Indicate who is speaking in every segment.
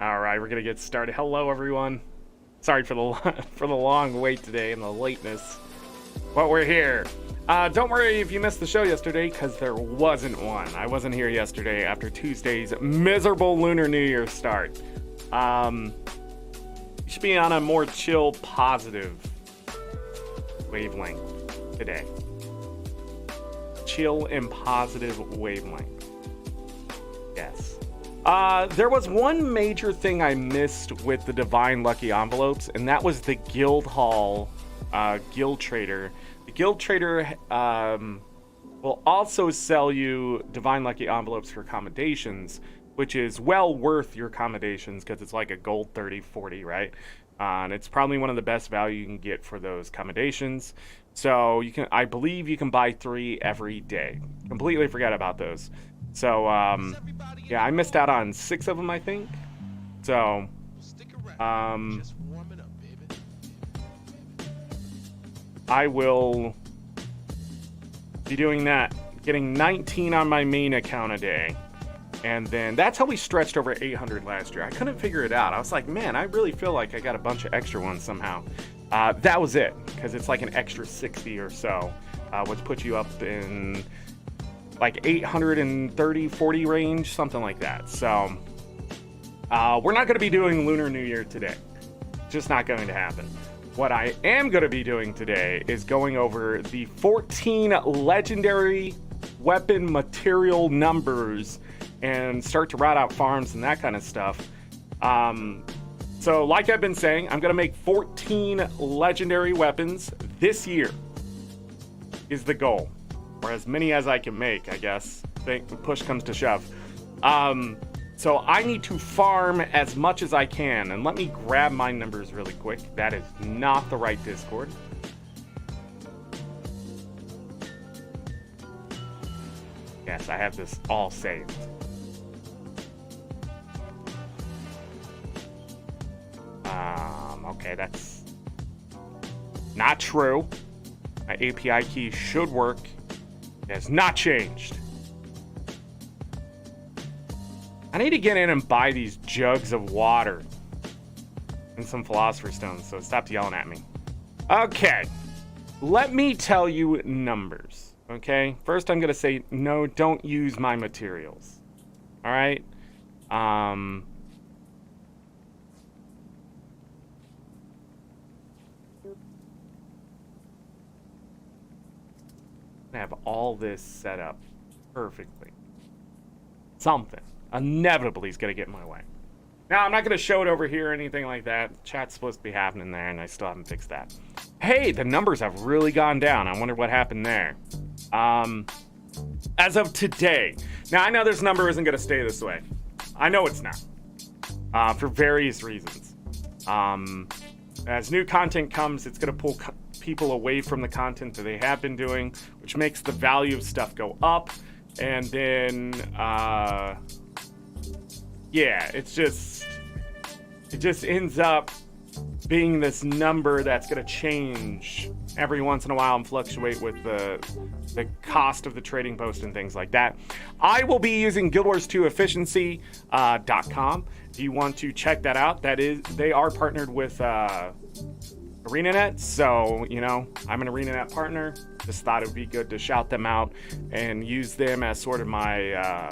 Speaker 1: All right, we're gonna get started. Hello, everyone. Sorry for the long wait today and the lateness, but we're here. Don't worry if you missed the show yesterday, because there wasn't one. I wasn't here yesterday after Tuesday's miserable Lunar New Year start. You should be on a more chill, positive wavelength today. Chill and positive wavelength. Yes. There was one major thing I missed with the Divine Lucky Envelopes, and that was the Guild Hall Guild Trader. The Guild Trader will also sell you Divine Lucky Envelopes for accommodations, which is well worth your accommodations because it's like a gold 30, 40, right? And it's probably one of the best value you can get for those accommodations. So I believe you can buy 3 every day. Completely forgot about those. So, yeah, I missed out on 6 of them, I think. So, I will be doing that, getting 19 on my main account a day. And then that's how we stretched over 800 last year. I couldn't figure it out. I was like, man, I really feel like I got a bunch of extra ones somehow. That was it, because it's like an extra 60 or so, which puts you up in like 830, 40 range, something like that. So we're not going to be doing Lunar New Year today. Just not going to happen. What I am going to be doing today is going over the 14 legendary weapon material numbers and start to route out farms and that kind of stuff. So like I've been saying, I'm going to make 14 legendary weapons this year is the goal. Or as many as I can make, I guess. Push comes to shove. So I need to farm as much as I can. And let me grab my numbers really quick. That is not the right Discord. Yes, I have this all saved. Okay, that's not true. My API key should work. It has not changed. I need to get in and buy these jugs of water and some Philosopher's Stones, so stop yelling at me. Okay, let me tell you numbers, okay? First, I'm going to say, no, don't use my materials, all right? I have all this set up perfectly. Something inevitably is going to get in my way. Now, I'm not going to show it over here or anything like that. Chat's supposed to be happening there, and I still haven't fixed that. Hey, the numbers have really gone down. I wonder what happened there. As of today, now I know this number isn't going to stay this way. I know it's not, for various reasons. As new content comes, it's going to pull people away from the content that they have been doing, which makes the value of stuff go up. And then, yeah, it just ends up being this number that's going to change every once in a while and fluctuate with the cost of the trading post and things like that. I will be using Guild Wars 2 efficiency.com. If you want to check that out, they are partnered with ArenaNet, so, you know, I'm an ArenaNet partner. Just thought it would be good to shout them out and use them as sort of my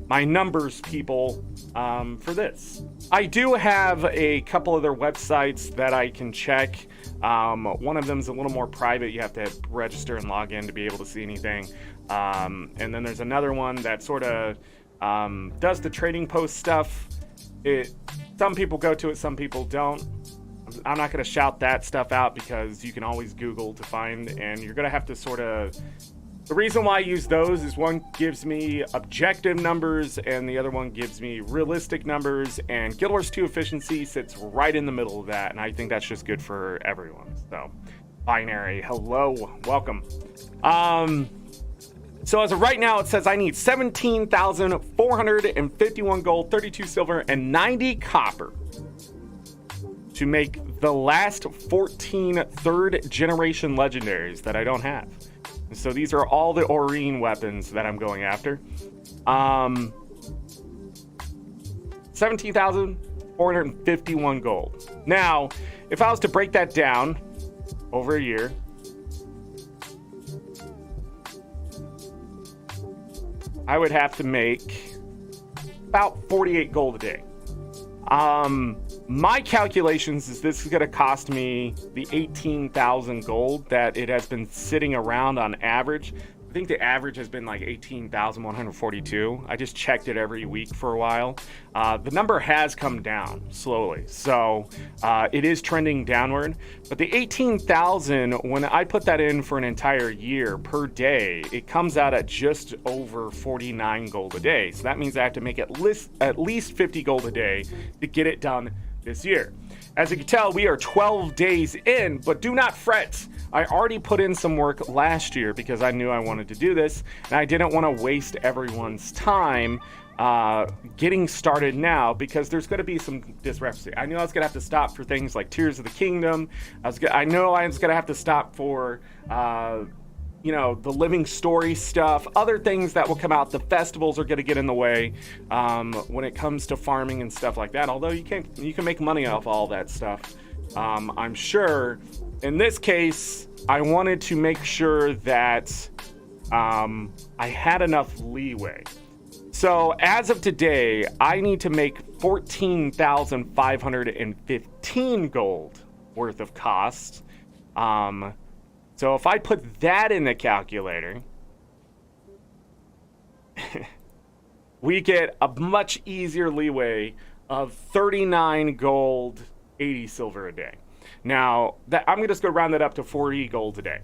Speaker 1: my numbers people for this. I do have a couple other websites that I can check. One of them is a little more private. You have to register and log in to be able to see anything. And then there's another one that sort of does the trading post stuff. Some people go to it, some people don't. I'm not going to shout that stuff out because you can always Google to find, and you're going to have to sort of... The reason why I use those is one gives me objective numbers and the other one gives me realistic numbers, and Guild Wars 2 efficiency sits right in the middle of that, and I think that's just good for everyone. So, binary, hello, welcome. So as of right now, it says I need 17,451 gold, 32 silver, and 90 copper to make the last 14 third generation legendaries that I don't have. So these are all the Aurene weapons that I'm going after. 17,000 451 gold. Now, if I was to break that down over a year, I would have to make about 48 gold a day. My calculations is this is going to cost me the 18,000 gold that it has been sitting around on average. I think the average has been like 18,142. I just checked it every week for a while. The number has come down slowly, so it is trending downward. But the 18,000, when I put that in for an entire year per day, it comes out at just over 49 gold a day. So that means I have to make at least 50 gold a day to get it done this year. As you can tell, we are 12 days in, but do not fret. I already put in some work last year because I knew I wanted to do this, and I didn't want to waste everyone's time getting started now, because there's going to be some discrepancy. I knew I was going to have to stop for things like Tears of the Kingdom. I know I was going to have to stop for the Living Story stuff, other things that will come out. The festivals are going to get in the way when it comes to farming and stuff like that. Although you can make money off all that stuff, I'm sure. In this case, I wanted to make sure that I had enough leeway. So as of today, I need to make 14,515 gold worth of costs. So if I put that in the calculator, we get a much easier leeway of 39 gold, 80 silver a day. Now, I'm just going to round that up to 40 gold a day.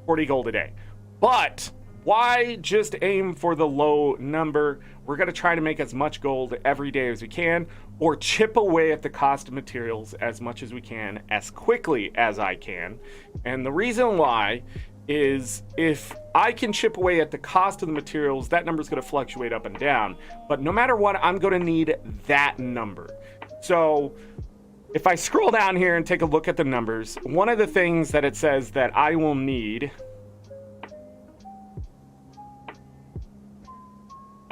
Speaker 1: 40 gold a day. But why just aim for the low number? We're going to try to make as much gold every day as we can, or chip away at the cost of materials as much as we can, as quickly as I can. And the reason why is if I can chip away at the cost of the materials, that number is going to fluctuate up and down. But no matter what, I'm going to need that number. So if I scroll down here and take a look at the numbers, one of the things that it says that I will need...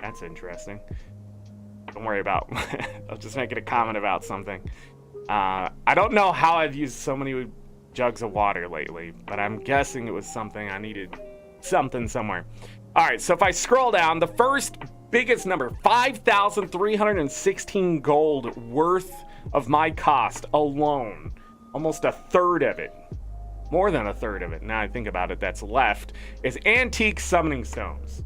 Speaker 1: That's interesting. Don't worry about I'll just make it a comment about something. I don't know how I've used so many jugs of water lately, but I'm guessing it was something I needed something somewhere. All right, so if I scroll down, the first biggest number, 5,316 gold worth of my cost alone. Almost a third of it. More than a third of it, now I think about it, that's left, is antique summoning stones.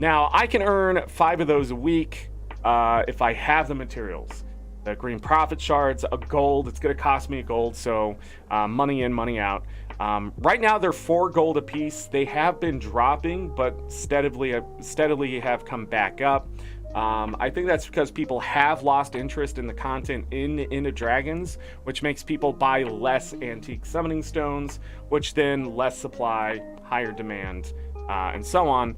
Speaker 1: Now, I can earn 5 of those a week if I have the materials. The green profit shards, a gold. It's going to cost me a gold, so money in, money out. Right now, they're 4 gold a piece. They have been dropping, but steadily have come back up. I think that's because people have lost interest in the content in Dragons, which makes people buy less antique summoning stones, which then less supply, higher demand, and so on.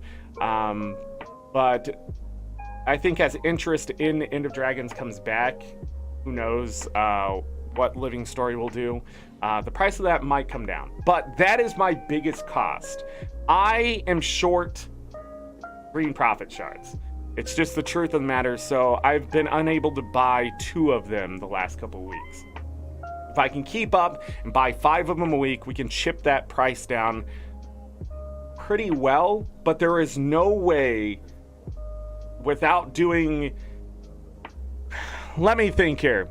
Speaker 1: But I think as interest in End of Dragons comes back, who knows what Living Story will do. The price of that might come down. But that is my biggest cost. I am short green profit shards. It's just the truth of the matter. So I've been unable to buy 2 of them the last couple of weeks. If I can keep up and buy 5 of them a week, we can chip that price down pretty well, but there is no way without doing... Let me think here.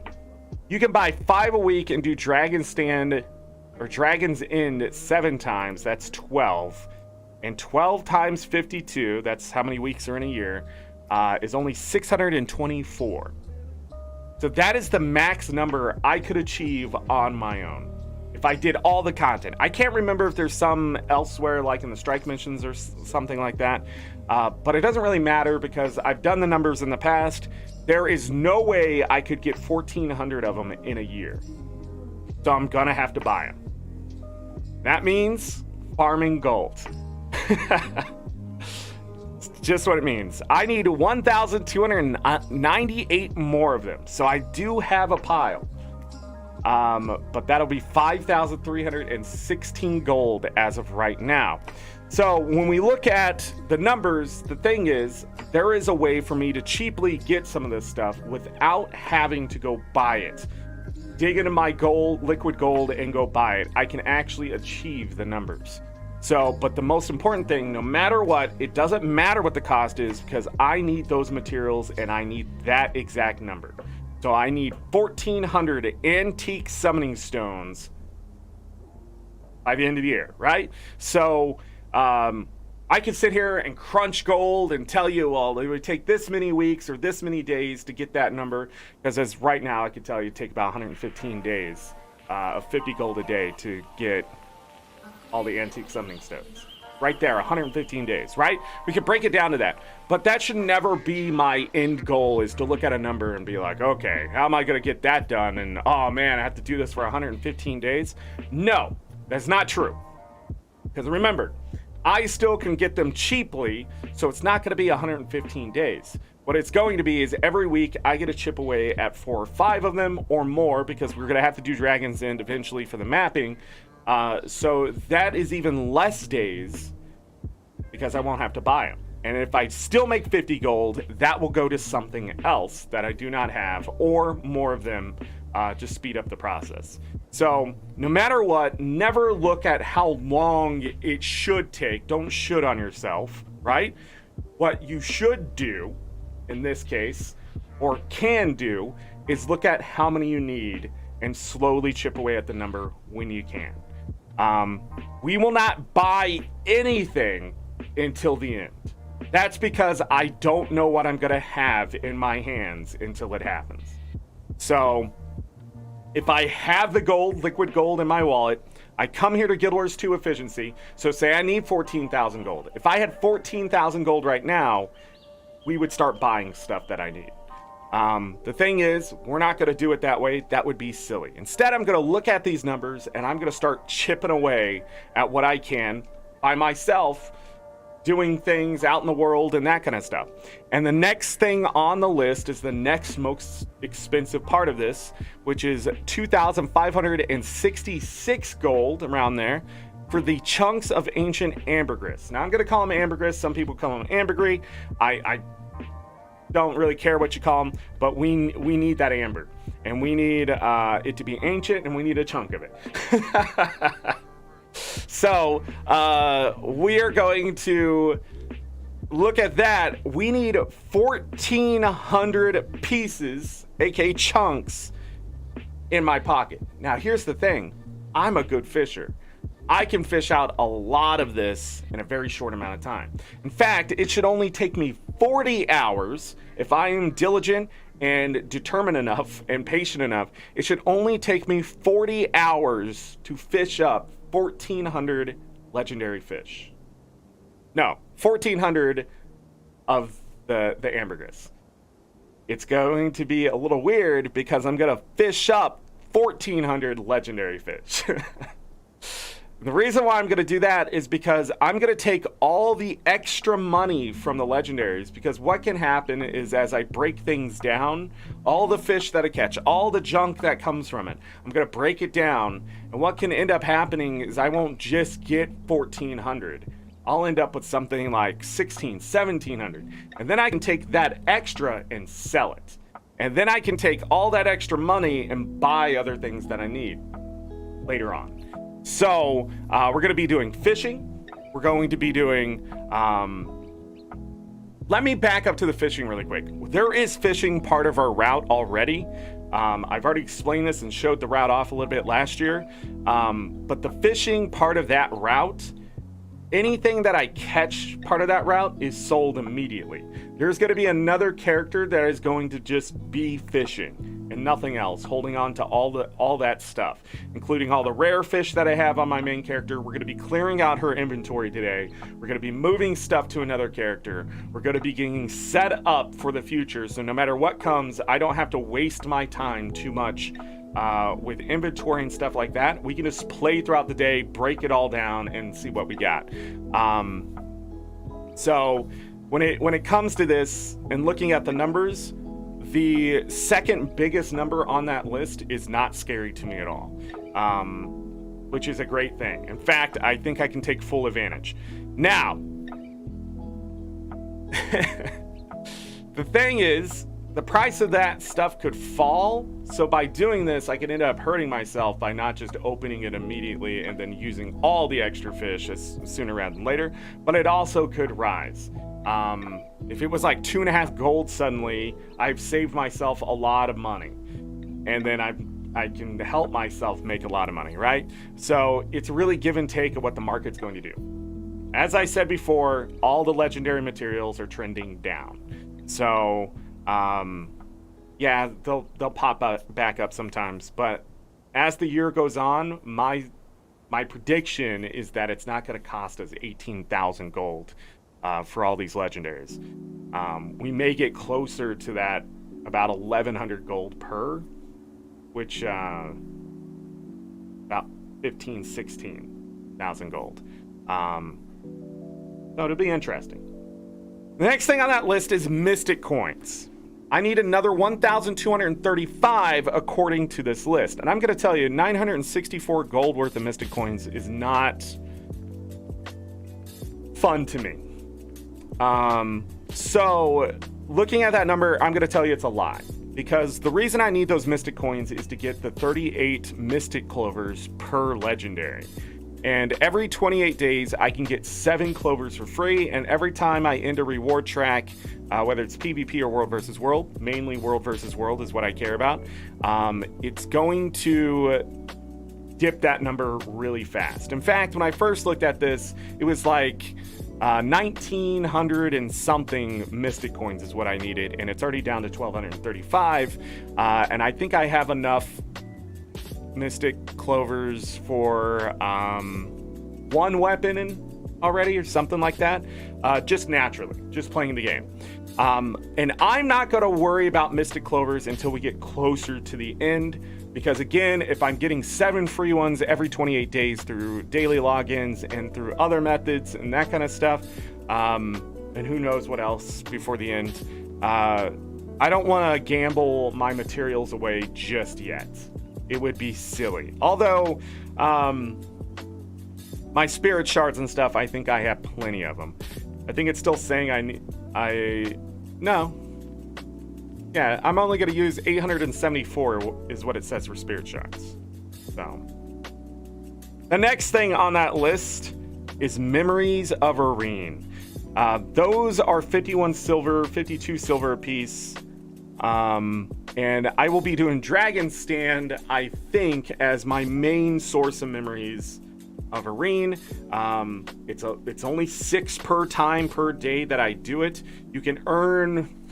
Speaker 1: You can buy 5 a week and do Dragon's Stand or Dragon's End 7 times. That's 12. And 12 times 52, that's how many weeks are in a year, is only 624. So that is the max number I could achieve on my own if I did all the content. I can't remember if there's some elsewhere, like in the strike missions or something like that, but it doesn't really matter because I've done the numbers in the past. There is no way I could get 1,400 of them in a year, so I'm gonna have to buy them. That means farming gold. Just what it means. I need 1,298 more of them, so I do have a pile. But that'll be 5,316 gold as of right now. So when we look at the numbers, the thing is, there is a way for me to cheaply get some of this stuff without having to go buy it. Dig into my gold, liquid gold, and go buy it. I can actually achieve the numbers. So, but the most important thing, no matter what, it doesn't matter what the cost is, because I need those materials and I need that exact number. So I need 1,400 antique summoning stones by the end of the year, right? So I could sit here and crunch gold and tell you, well, it would take this many weeks or this many days to get that number, because as right now I can tell you it'd take about 115 days of 50 gold a day to get all the antique summoning stones. Right there, 115 days, right? We could break it down to that. But that should never be my end goal, is to look at a number and be like, okay, how am I going to get that done? And, oh man, I have to do this for 115 days? No, that's not true. Because remember, I still can get them cheaply, so it's not going to be 115 days. What it's going to be is every week I get to chip away at 4 or 5 of them or more, because we're going to have to do Dragon's End eventually for the mapping. So that is even less days, because I won't have to buy them. And if I still make 50 gold, that will go to something else that I do not have, or more of them, to speed up the process. So no matter what, never look at how long it should take. Don't should on yourself, right? What you should do in this case, or can do, is look at how many you need and slowly chip away at the number when you can. We will not buy anything until the end. That's because I don't know what I'm gonna have in my hands until it happens. So if I have the gold, liquid gold in my wallet, I come here to Guild Wars 2 efficiency. So say I need 14,000 gold. If I had 14,000 gold right now, we would start buying stuff that I need. The thing is, we're not going to do it that way. That would be silly. Instead, I'm going to look at these numbers and I'm going to start chipping away at what I can by myself, doing things out in the world and that kind of stuff. And the next thing on the list is the next most expensive part of this, which is 2,566 gold, around there, for the chunks of ancient ambergris. Now I'm going to call them ambergris. Some people call them ambergris. I don't really care what you call them, but we need that amber, and we need it to be ancient, and we need a chunk of it. So we are going to look at that. We need 1,400 pieces, aka chunks, in my pocket. Now here's the thing, I'm a good fisher. I can fish out a lot of this in a very short amount of time. In fact, it should only take me 40 hours if I am diligent and determined enough and patient enough. It should only take me 40 hours to fish up 1,400 legendary fish. No, 1,400 of the ambergris. It's going to be a little weird because I'm going to fish up 1,400 legendary fish. The reason why I'm going to do that is because I'm going to take all the extra money from the legendaries, because what can happen is, as I break things down, all the fish that I catch, all the junk that comes from it, I'm going to break it down, and what can end up happening is I won't just get 1,400. I'll end up with something like 1,600, 1,700, and then I can take that extra and sell it. And then I can take all that extra money and buy other things that I need later on. So we're going to be doing fishing. We're going to be doing, let me back up to the fishing really quick. There is fishing part of our route already. I've already explained this and showed the route off a little bit last year. But the fishing part of that route, anything that I catch part of that route is sold immediately. There's going to be another character that is going to just be fishing and nothing else, holding on to all that stuff, including all the rare fish that I have on my main character. We're going to be clearing out her inventory today. We're going to be moving stuff to another character. We're going to be getting set up for the future, so no matter what comes, I don't have to waste my time too much with inventory and stuff like that. We can just play throughout the day, break it all down, and see what we got. So when it comes to this and looking at the numbers, the second biggest number on that list is not scary to me at all, which is a great thing. In fact, I think I can take full advantage. Now, the thing is, the price of that stuff could fall. So by doing this, I could end up hurting myself by not just opening it immediately and then using all the extra fish sooner rather than later, but it also could rise. If it was like 2.5 gold suddenly, I've saved myself a lot of money. And then I can help myself make a lot of money, right? So it's really give and take of what the market's going to do. As I said before, all the legendary materials are trending down. So, yeah, they'll pop back up sometimes. But as the year goes on, my prediction is that it's not going to cost us 18,000 gold for all these legendaries. We may get closer to that, about 1,100 gold per, which about 16,000 gold. So it'll be interesting. The next thing on that list is Mystic Coins. I need another 1,235 according to this list. And I'm going to tell you, 964 gold worth of Mystic Coins is not fun to me. So looking at that number, I'm going to tell you it's a lie. Because the reason I need those Mystic Coins is to get the 38 Mystic Clovers per legendary. And every 28 days, I can get 7 Clovers for free. And every time I end a reward track, whether it's PvP or World versus World, mainly World versus World is what I care about, it's going to dip that number really fast. In fact, when I first looked at this, it was like 1,900 and something Mystic Coins is what I needed. And it's already down to 1,235. And I think I have enough Mystic Clovers for 1 weapon in already or something like that, just naturally, just playing the game. And I'm not going to worry about Mystic Clovers until we get closer to the end, because again, if I'm getting 7 free ones every 28 days through daily logins and through other methods and that kind of stuff, and who knows what else before the end, I don't want to gamble my materials away just yet. It would be silly. Although, my spirit shards and stuff, I think I have plenty of them. I think it's still saying no. Yeah, I'm only going to use 874 is what it says for spirit shards. So, the next thing on that list is Memories of Arena. Those are 51 silver, 52 silver a piece. And I will be doing Dragon Stand, I think, as my main source of memories of Arena. It's only 6 per time per day that I do it. You can earn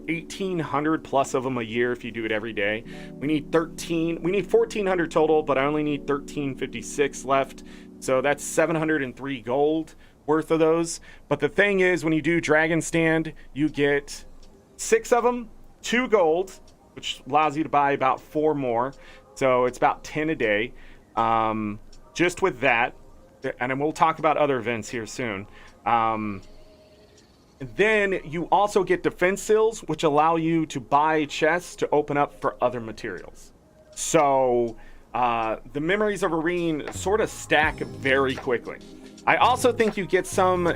Speaker 1: 1,800 plus of them a year if you do it every day. We need 1,400 total, but I only need 1,356 left. So that's 703 gold worth of those. But the thing is, when you do Dragon Stand, you get 6 of them, 2 gold, which allows you to buy about 4 more. So it's about 10 a day. Just with that, and then we'll talk about other events here soon. And then you also get defense seals, which allow you to buy chests to open up for other materials. So the Memories of Arena sort of stack very quickly. I also think you get some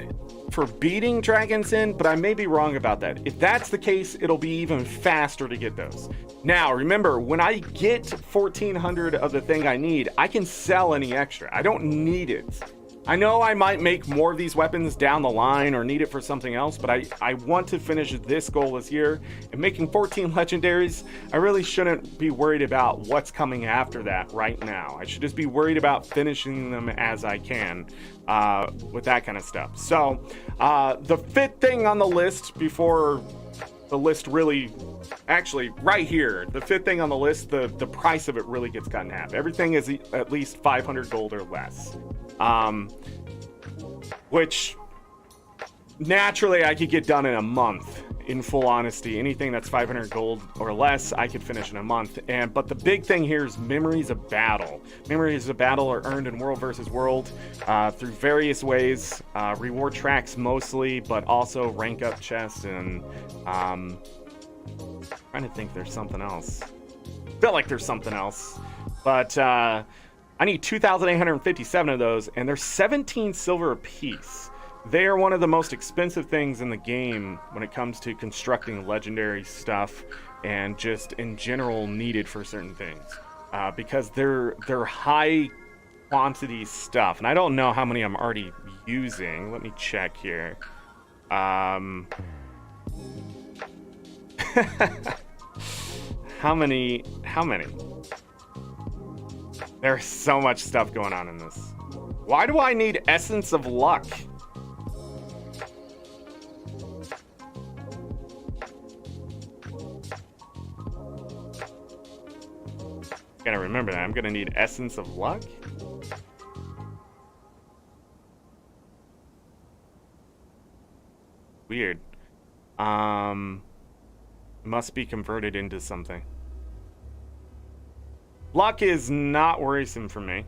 Speaker 1: for beating dragons in, but I may be wrong about that. If that's the case, it'll be even faster to get those. Now, remember, when I get 1,400 of the thing I need, I can sell any extra. I don't need it. I know I might make more of these weapons down the line or need it for something else, but I want to finish this goal this year. And making 14 legendaries, I really shouldn't be worried about what's coming after that right now. I should just be worried about finishing them as I can with that kind of stuff. So the 5th thing on the list before the list really, actually right here, the 5th thing on the list, the price of it really gets cut in half. Everything is at least 500 gold or less. Which naturally I could get done in a month, in full honesty. Anything that's 500 gold or less, I could finish in a month. But the big thing here is Memories of Battle. Memories of Battle are earned in World versus World through various ways. Reward tracks mostly, but also rank up chests and trying to think there's something else. I feel like there's something else. But I need 2,857 of those, and they're 17 silver a piece. they are one of the most expensive things in the game when it comes to constructing legendary stuff and just in general needed for certain things, because they're high quantity stuff, and I don't know how many I'm already using. Let me check here. How many? There's so much stuff going on in this. Why do I need Essence of Luck? Gotta remember that. I'm gonna need Essence of Luck. Weird. Must be converted into something. Luck is not worrisome for me.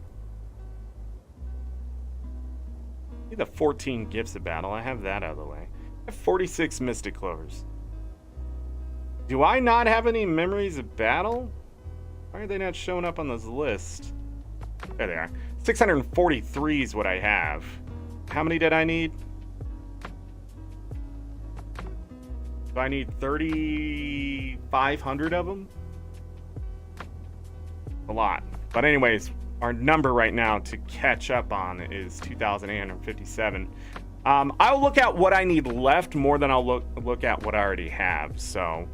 Speaker 1: Need the 14 Gifts of Battle. I have that out of the way. I have 46 Mystic Clovers. Do I not have any Memories of Battle? Why are they not showing up on this list? There they are. 643 is what I have. How many did I need? Do I need 3,500 of them? A lot. But anyways, our number right now to catch up on is 2,857. I'll look at what I need left more than I'll look at what I already have. So,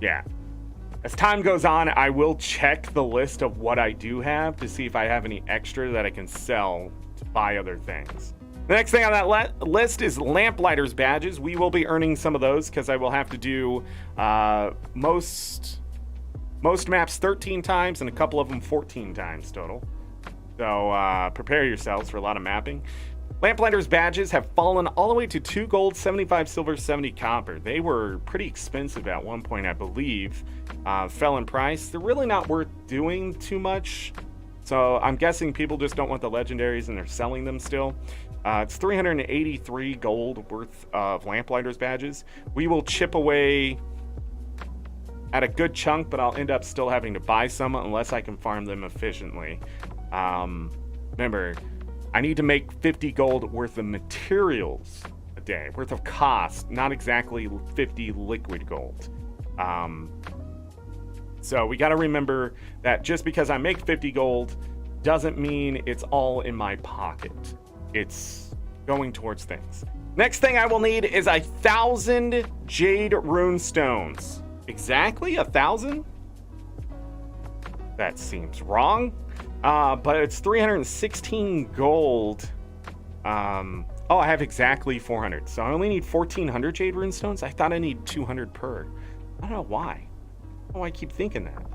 Speaker 1: yeah. As time goes on, I will check the list of what I do have to see if I have any extra that I can sell to buy other things. The next thing on that list is Lamplighters badges. We will be earning some of those because I will have to do most maps 13 times and a couple of them 14 times total. So prepare yourselves for a lot of mapping. Lamplighters badges have fallen all the way to 2 gold, 75 silver, 70 copper. They were pretty expensive at one point, I believe. Fell in price. They're really not worth doing too much. So I'm guessing people just don't want the legendaries and they're selling them still. It's 383 gold worth of Lamplighters badges. We will chip away at a good chunk, but I'll end up still having to buy some unless I can farm them efficiently. Remember, I need to make 50 gold worth of materials a day, worth of cost, not exactly 50 liquid gold. So we got to remember that just because I make 50 gold doesn't mean it's all in my pocket. It's going towards things. Next thing I will need is 1,000 jade rune stones. Exactly 1,000? That seems wrong. But it's 316 gold. Oh, I have exactly 400. So I only need 1,400 jade rune stones. I thought I need 200 per. I don't know why. Oh, I keep thinking that.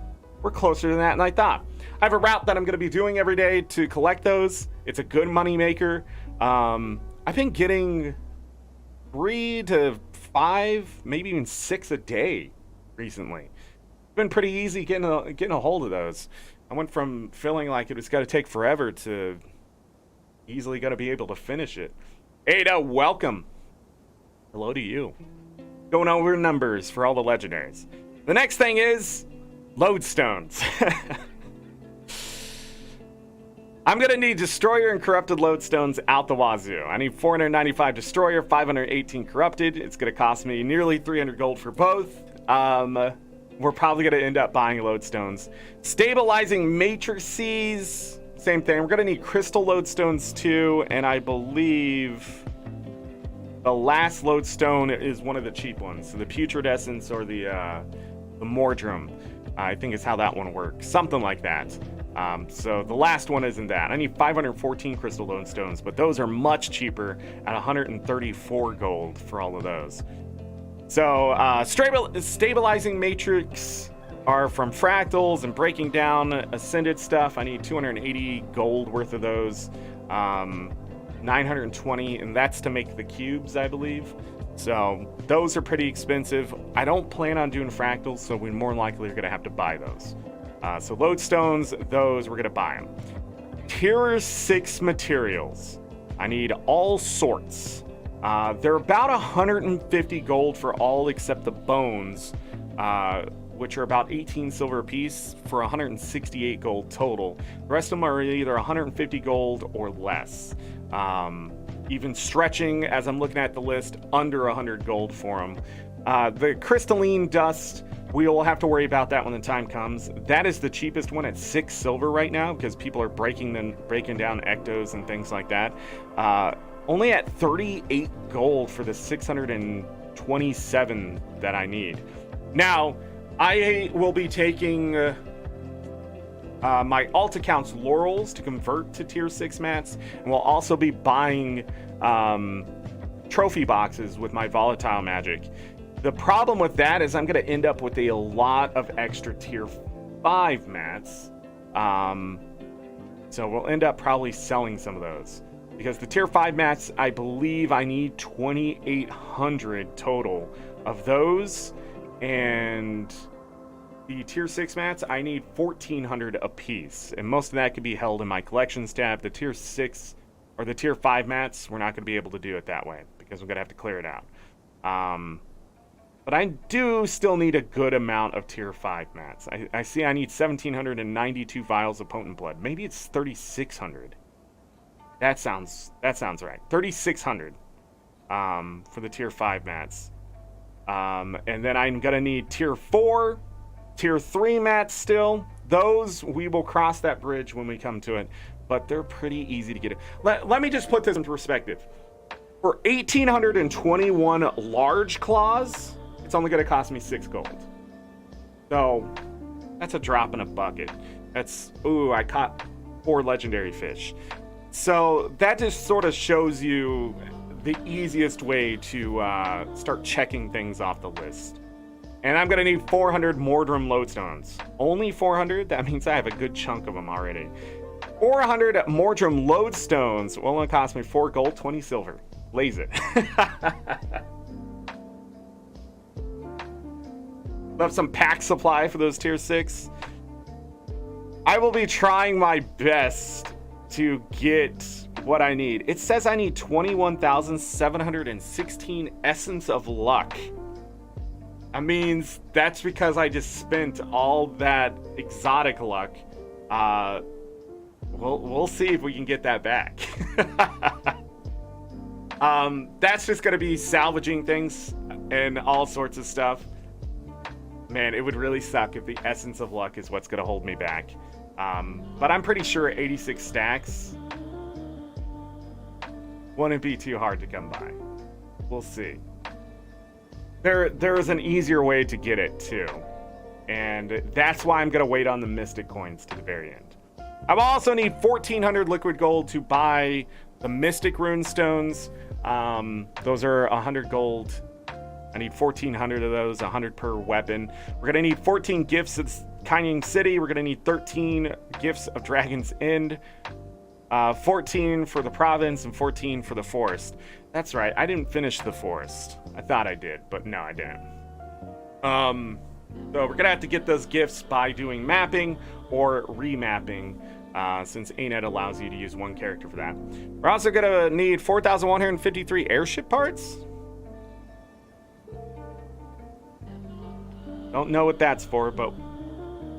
Speaker 1: We're closer to that than I thought. I have a route that I'm going to be doing every day to collect those. It's a good money maker. I've been getting 3 to 5, maybe even 6 a day recently. It's been pretty easy getting a hold of those. I went from feeling like it was going to take forever to easily going to be able to finish it. Ada, welcome. Hello to you. Going over numbers for all the legendaries. The next thing is lodestones. I'm going to need Destroyer and Corrupted lodestones out the wazoo. I need 495 Destroyer, 518 Corrupted. It's going to cost me nearly 300 gold for both. We're probably going to end up buying lodestones. Stabilizing matrices, same thing. We're going to need crystal lodestones too, and I believe the last lodestone is one of the cheap ones. So the Putrid Essence or the Mordrum, I think is how that one works. Something like that. So the last one isn't that. I need 514 crystal lodestones, but those are much cheaper at 134 gold for all of those. So stabilizing matrix are from fractals and breaking down ascended stuff. I need 280 gold worth of those, 920, and that's to make the cubes, I believe. So those are pretty expensive. I don't plan on doing fractals, so we more likely are going to have to buy those. So lodestones, those we're going to buy them. Tier 6 materials. I need all sorts. They're about 150 gold for all except the bones. which are about 18 silver apiece for 168 gold total. The rest of them are either 150 gold or less. Even stretching, as I'm looking at the list, under 100 gold for them. The crystalline dust, we will have to worry about that when the time comes. That is the cheapest one at 6 silver right now, because people are breaking down ectos and things like that. Only at 38 gold for the 627 that I need. Now, I will be taking my alt account's laurels to convert to tier 6 mats, and we'll also be buying trophy boxes with my volatile magic. The problem with that is I'm going to end up with a lot of extra tier 5 mats. So we'll end up probably selling some of those. Because the tier 5 mats, I believe I need 2,800 total of those. And the tier 6 mats, I need 1,400 apiece. And most of that could be held in my collections tab. The tier 6 or the tier 5 mats, we're not going to be able to do it that way, because we're going to have to clear it out. But I do still need a good amount of tier 5 mats. I see I need 1,792 vials of potent blood. Maybe it's 3,600. That sounds right. 3,600 for the tier 5 mats. And then I'm going to need tier 4, tier 3 mats still. Those, we will cross that bridge when we come to it. But they're pretty easy to get it. Let me just put this into perspective. For 1,821 large claws, it's only going to cost me 6 gold. So, that's a drop in a bucket. That's, ooh, I caught 4 legendary fish. So, that just sort of shows you the easiest way to start checking things off the list. And I'm going to need 400 Mordrum Lodestones. Only 400? That means I have a good chunk of them already. 400 Mordrum Lodestones will only cost me 4 gold, 20 silver. Laze it. Love some pack supply for those tier 6. I will be trying my best to get what I need. It says I need 21,716 Essence of Luck. That means that's because I just spent all that exotic luck. We'll see if we can get that back. That's just gonna be salvaging things and all sorts of stuff. Man, it would really suck if the Essence of Luck is what's gonna hold me back. But I'm pretty sure 86 stacks wouldn't be too hard to come by. We'll see. There is an easier way to get it too, and that's why I'm gonna wait on the Mystic coins to the very end. I will also need 1,400 liquid gold to buy the Mystic rune stones. Those are 100 gold. I need 1,400 of those, 100 per weapon. We're gonna need 14 gifts of Kyning City. We're gonna need 13 gifts of Dragon's End, 14 for the province, and 14 for the forest. That's right, I didn't finish the forest. I thought I did, but no, I didn't. So we're gonna have to get those gifts by doing mapping or remapping, since ArenaNet allows you to use one character for that. We're also gonna need 4,153 airship parts. Don't know what that's for, but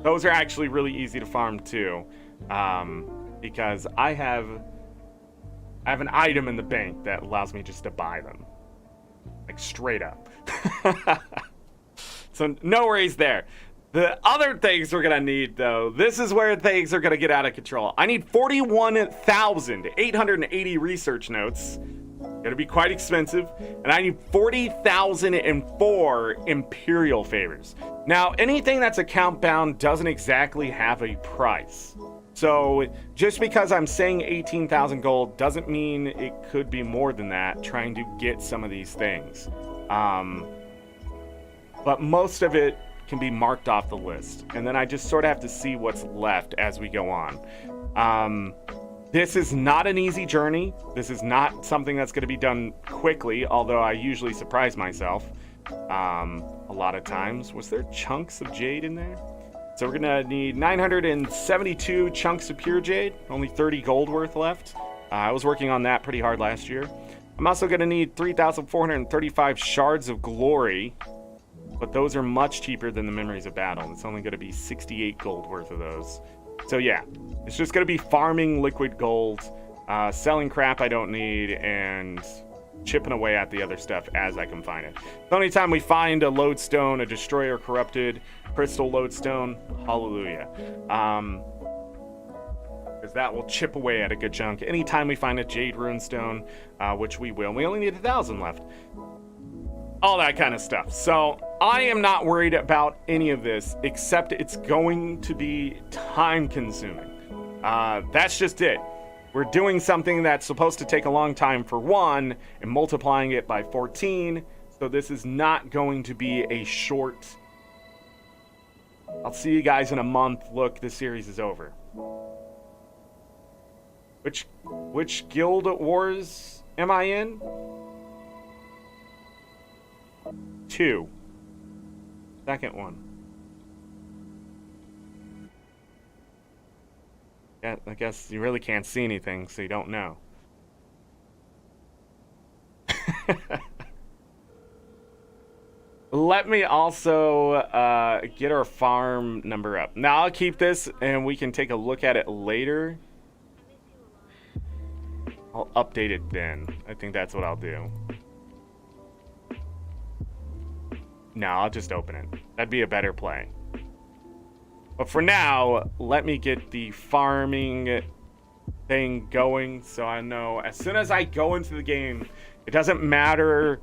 Speaker 1: those are actually really easy to farm too, because I have an item in the bank that allows me just to buy them, like straight up. So no worries there. The other things we're gonna need, though, this is where things are gonna get out of control. I need 41,880 research notes. Gonna be quite expensive. And I need 40,004 Imperial favors. Now, anything that's account bound doesn't exactly have a price. So just because I'm saying 18,000 gold doesn't mean it could be more than that trying to get some of these things. But most of it can be marked off the list. And then I just sort of have to see what's left as we go on. This is not an easy journey. This is not something that's going to be done quickly, although I usually surprise myself a lot of times. Was there chunks of jade in there? So we're going to need 972 chunks of pure jade, only 30 gold worth left. I was working on that pretty hard last year. I'm also going to need 3,435 shards of glory. but those are much cheaper than the Memories of Battle. It's only going to be 68 gold worth of those. So yeah, it's just going to be farming liquid gold, selling crap I don't need, and chipping away at the other stuff as I can find it. The only time we find a lodestone, a destroyer corrupted crystal lodestone, hallelujah. Because that will chip away at a good chunk. Anytime we find a jade runestone, which we will, we only need 1,000 left. All that kind of stuff. So I am not worried about any of this, except it's going to be time consuming. That's just it. We're doing something that's supposed to take a long time for one, and multiplying it by 14. So this is not going to be a short... I'll see you guys in a month. Look, the series is over. Which guild wars am I in? 2. Second one. Yeah, I guess you really can't see anything, so you don't know. Let me also get our farm number up. Now I'll keep this and we can take a look at it later. I'll update it then. I think that's what I'll do. No, I'll just open it. That'd be a better play. But for now, let me get the farming thing going so I know as soon as I go into the game, it doesn't matter.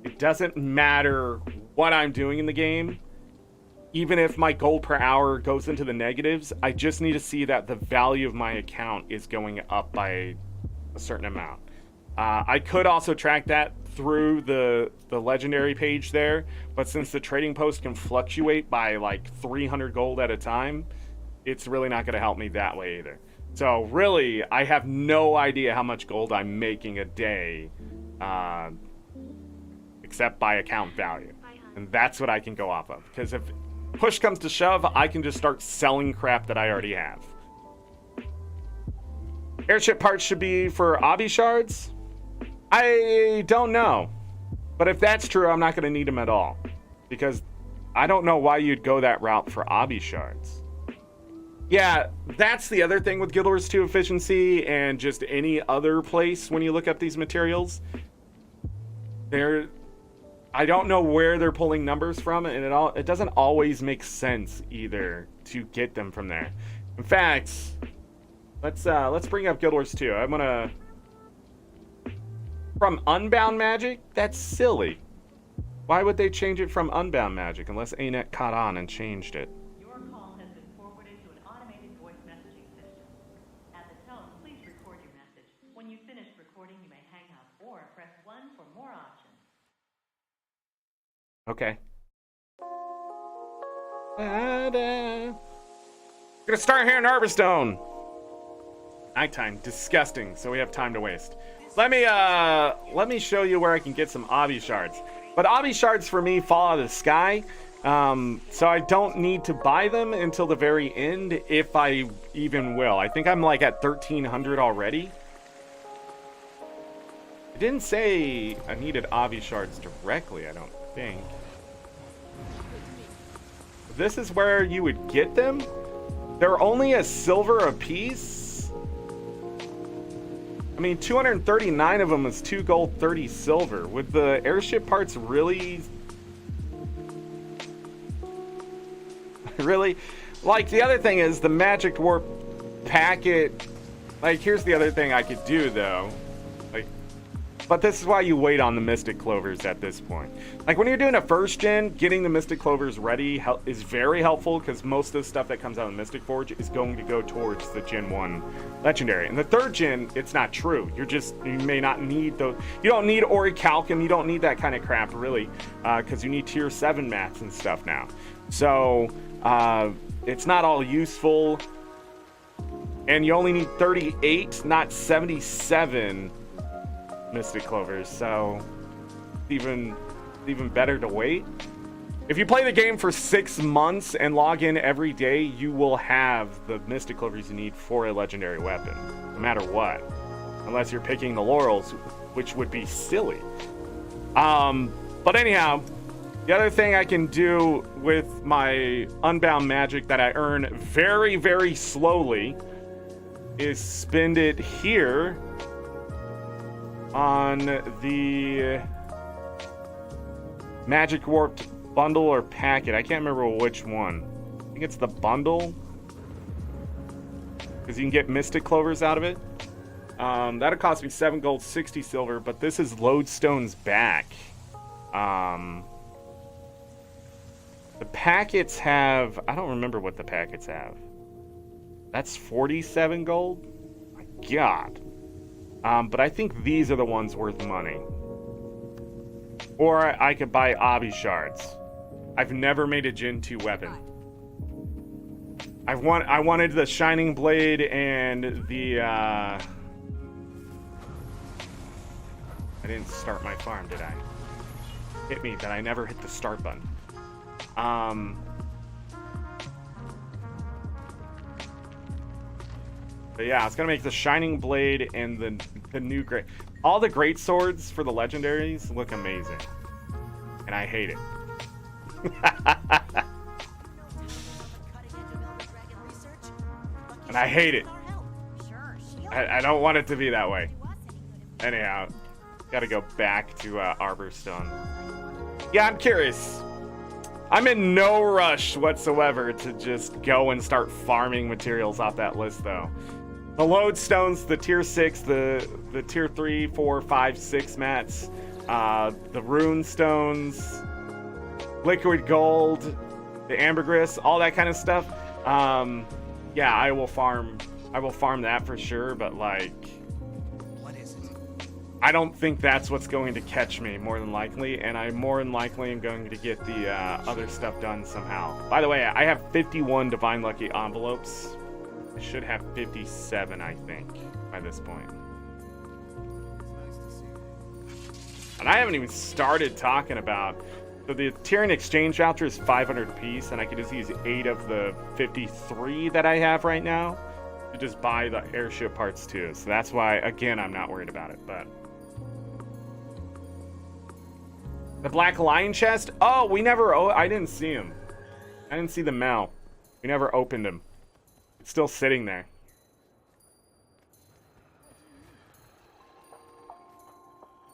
Speaker 1: It doesn't matter what I'm doing in the game. Even if my gold per hour goes into the negatives, I just need to see that the value of my account is going up by a certain amount. I could also track that through the legendary page there, but since the trading post can fluctuate by like 300 gold at a time, it's really not going to help me that way either. So really, I have no idea how much gold I'm making a day, except by account value. And that's what I can go off of. Because if push comes to shove, I can just start selling crap that I already have. Airship parts should be for obby shards? I don't know. But if that's true, I'm not going to need them at all. Because I don't know why you'd go that route for obby shards. Yeah, that's the other thing with Guild Wars 2 efficiency and just any other place when you look up these materials. I don't know where they're pulling numbers from, and it doesn't always make sense either to get them from there. In fact, let's bring up Guild Wars 2. I'm gonna... From Unbound Magic? That's silly. Why would they change it from Unbound Magic unless ArenaNet caught on and changed it?
Speaker 2: Your call has been forwarded to an automated voice messaging system. At the tone, please record your message. When you finish recording, you may hang up or press 1 for more options.
Speaker 1: Okay. Gonna start here in Arborstone. Nighttime, disgusting. So we have time to waste. Let me show you where I can get some obby shards. But obby shards for me fall out of the sky, so I don't need to buy them until the very end, if I even will. I think I'm like at 1,300 already. It didn't say I needed obby shards directly, I don't think. This is where you would get them? They're only a silver a piece? I mean, 239 of them is 2 gold, 30 silver. Would the airship parts really... Really? Like, the other thing is, the magic warp packet... Like, here's the other thing I could do, though. Like, but this is why you wait on the Mystic Clovers at this point. Like, when you're doing a first gen, getting the Mystic Clovers ready is very helpful, because most of the stuff that comes out of Mystic Forge is going to go towards the Gen 1 Legendary. In the third gen, it's not true. You may not need those. You don't need Orichalcum, you don't need that kind of crap, really, because you need tier 7 mats and stuff now. So, it's not all useful. And you only need 38, not 77 Mystic Clovers, so even better to wait. If you play the game for 6 months and log in every day, you will have the Mystic Clovers you need for a legendary weapon, no matter what. Unless you're picking the Laurels, which would be silly. But anyhow, the other thing I can do with my unbound magic that I earn very, very slowly is spend it here on the magic warped bundle or packet. I can't remember which one. I think it's the bundle, because you can get mystic clovers out of it. That'll cost me 7 gold, 60 silver, but this is lodestone's back. The packets have, I don't remember what the packets have. That's 47 gold? My God. But I think these are the ones worth money. Or I could buy obby shards. I've never made a Gen 2 weapon. I wanted the Shining Blade and the, I didn't start my farm, did I? Hit me, but I never hit the start button. But yeah, it's gonna make the Shining Blade and the new great. All the great swords for the legendaries look amazing, and I hate it. And I hate it. I don't want it to be that way. Anyhow, gotta go back to Arborstone. Yeah, I'm curious. I'm in no rush whatsoever to just go and start farming materials off that list, though. The lodestones, the tier 6, the tier 3, 4, 5, 6 mats, the rune stones, liquid gold, the ambergris, all that kind of stuff. Yeah, I will farm that for sure, but like, I don't think that's what's going to catch me, more than likely, and I more than likely am going to get the other stuff done somehow. By the way, I have 51 Divine Lucky envelopes. I should have 57, I think, by this point. And I haven't even started talking about... So the Tyrian exchange voucher is 500 apiece, and I could just use 8 of the 53 that I have right now to just buy the airship parts too. So that's why, again, I'm not worried about it, but... The Black Lion chest? Oh, we never... I didn't see him. I didn't see the Mel. We never opened him. It's still sitting there.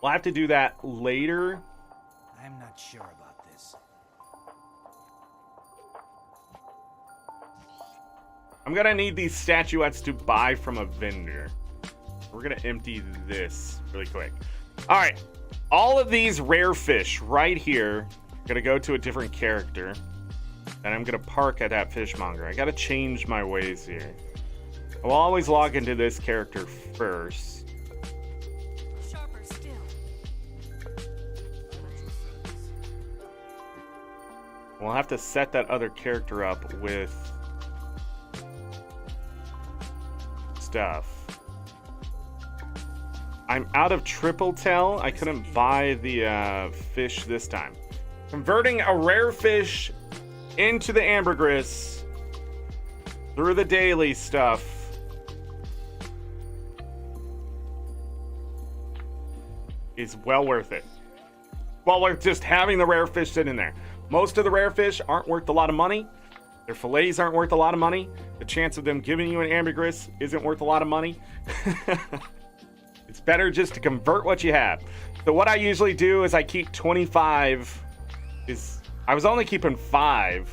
Speaker 1: We'll have to do that later.
Speaker 3: I'm not sure about this.
Speaker 1: I'm gonna need these statuettes to buy from a vendor. We're gonna empty this really quick. All right. All of these rare fish right here are gonna go to a different character, and I'm gonna park at that fishmonger. I gotta change my ways here. I'll always log into this character first.
Speaker 4: Sharper still.
Speaker 1: We'll have to set that other character up with stuff. I'm out of triple tail. I couldn't buy the fish this time. Converting a rare fish into the ambergris through the daily stuff is well worth it. Well worth just having the rare fish sit in there. Most of the rare fish aren't worth a lot of money. Their fillets aren't worth a lot of money. The chance of them giving you an ambergris isn't worth a lot of money. It's better just to convert what you have. So what I usually do is I keep 25. I was only keeping 5,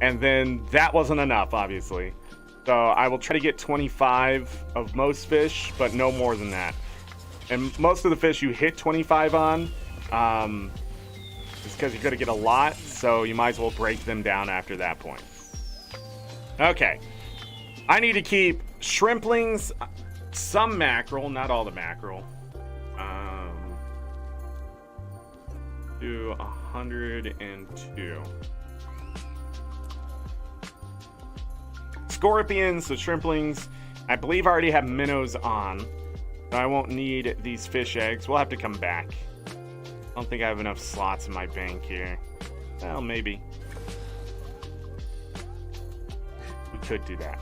Speaker 1: and then that wasn't enough, obviously. So I will try to get 25 of most fish, but no more than that. And most of the fish you hit 25 on, is because you're going to get a lot, so you might as well break them down after that point. Okay. I need to keep shrimplings, some mackerel, not all the mackerel. To 102. Scorpions, the shrimplings, I believe I already have minnows on. So I won't need these fish eggs. We'll have to come back. I don't think I have enough slots in my bank here. Well, maybe. We could do that.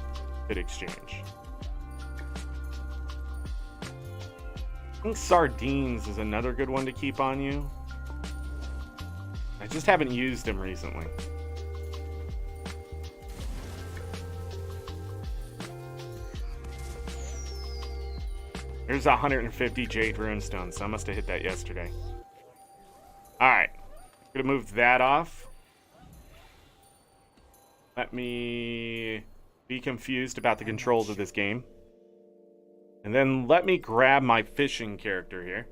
Speaker 1: Could exchange. I think sardines is another good one to keep on you. I just haven't used him recently. There's 150 Jade Runestone, so I must have hit that yesterday. Alright. Gonna move that off. Let me be confused about the controls of this game. And then let me grab my fishing character here.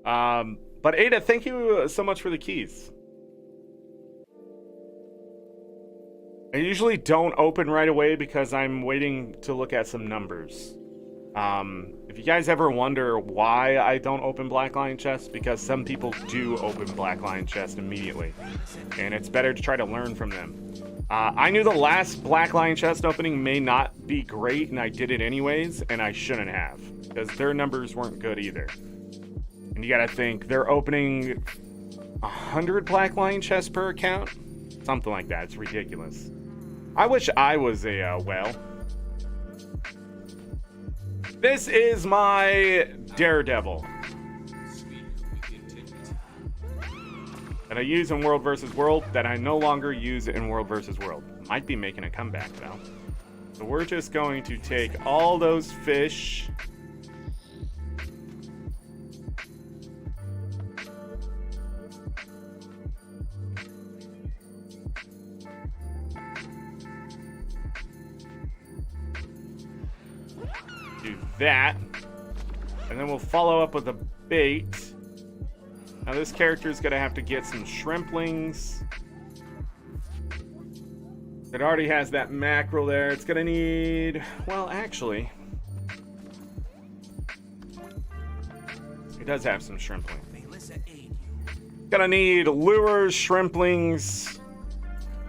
Speaker 1: But Ada, thank you so much for the keys. I usually don't open right away because I'm waiting to look at some numbers. If you guys ever wonder why I don't open Black Lion chests, because some people do open Black Lion chest immediately. And it's better to try to learn from them. I knew the last Black Lion chest opening may not be great, and I did it anyways, and I shouldn't have. Because their numbers weren't good either. And you gotta think, they're opening 100 Black Lion chests per account? Something like that, it's ridiculous. I wish I was a whale. This is my Daredevil that I use in World vs. World that I no longer use in World vs. World. Might be making a comeback though. So we're just going to take all those fish. Do that, and then we'll follow up with a bait. Now this character is gonna have to get some shrimplings. It already has that mackerel there. It's gonna need, well, actually, it does have some shrimpling. Gonna need lures, shrimplings,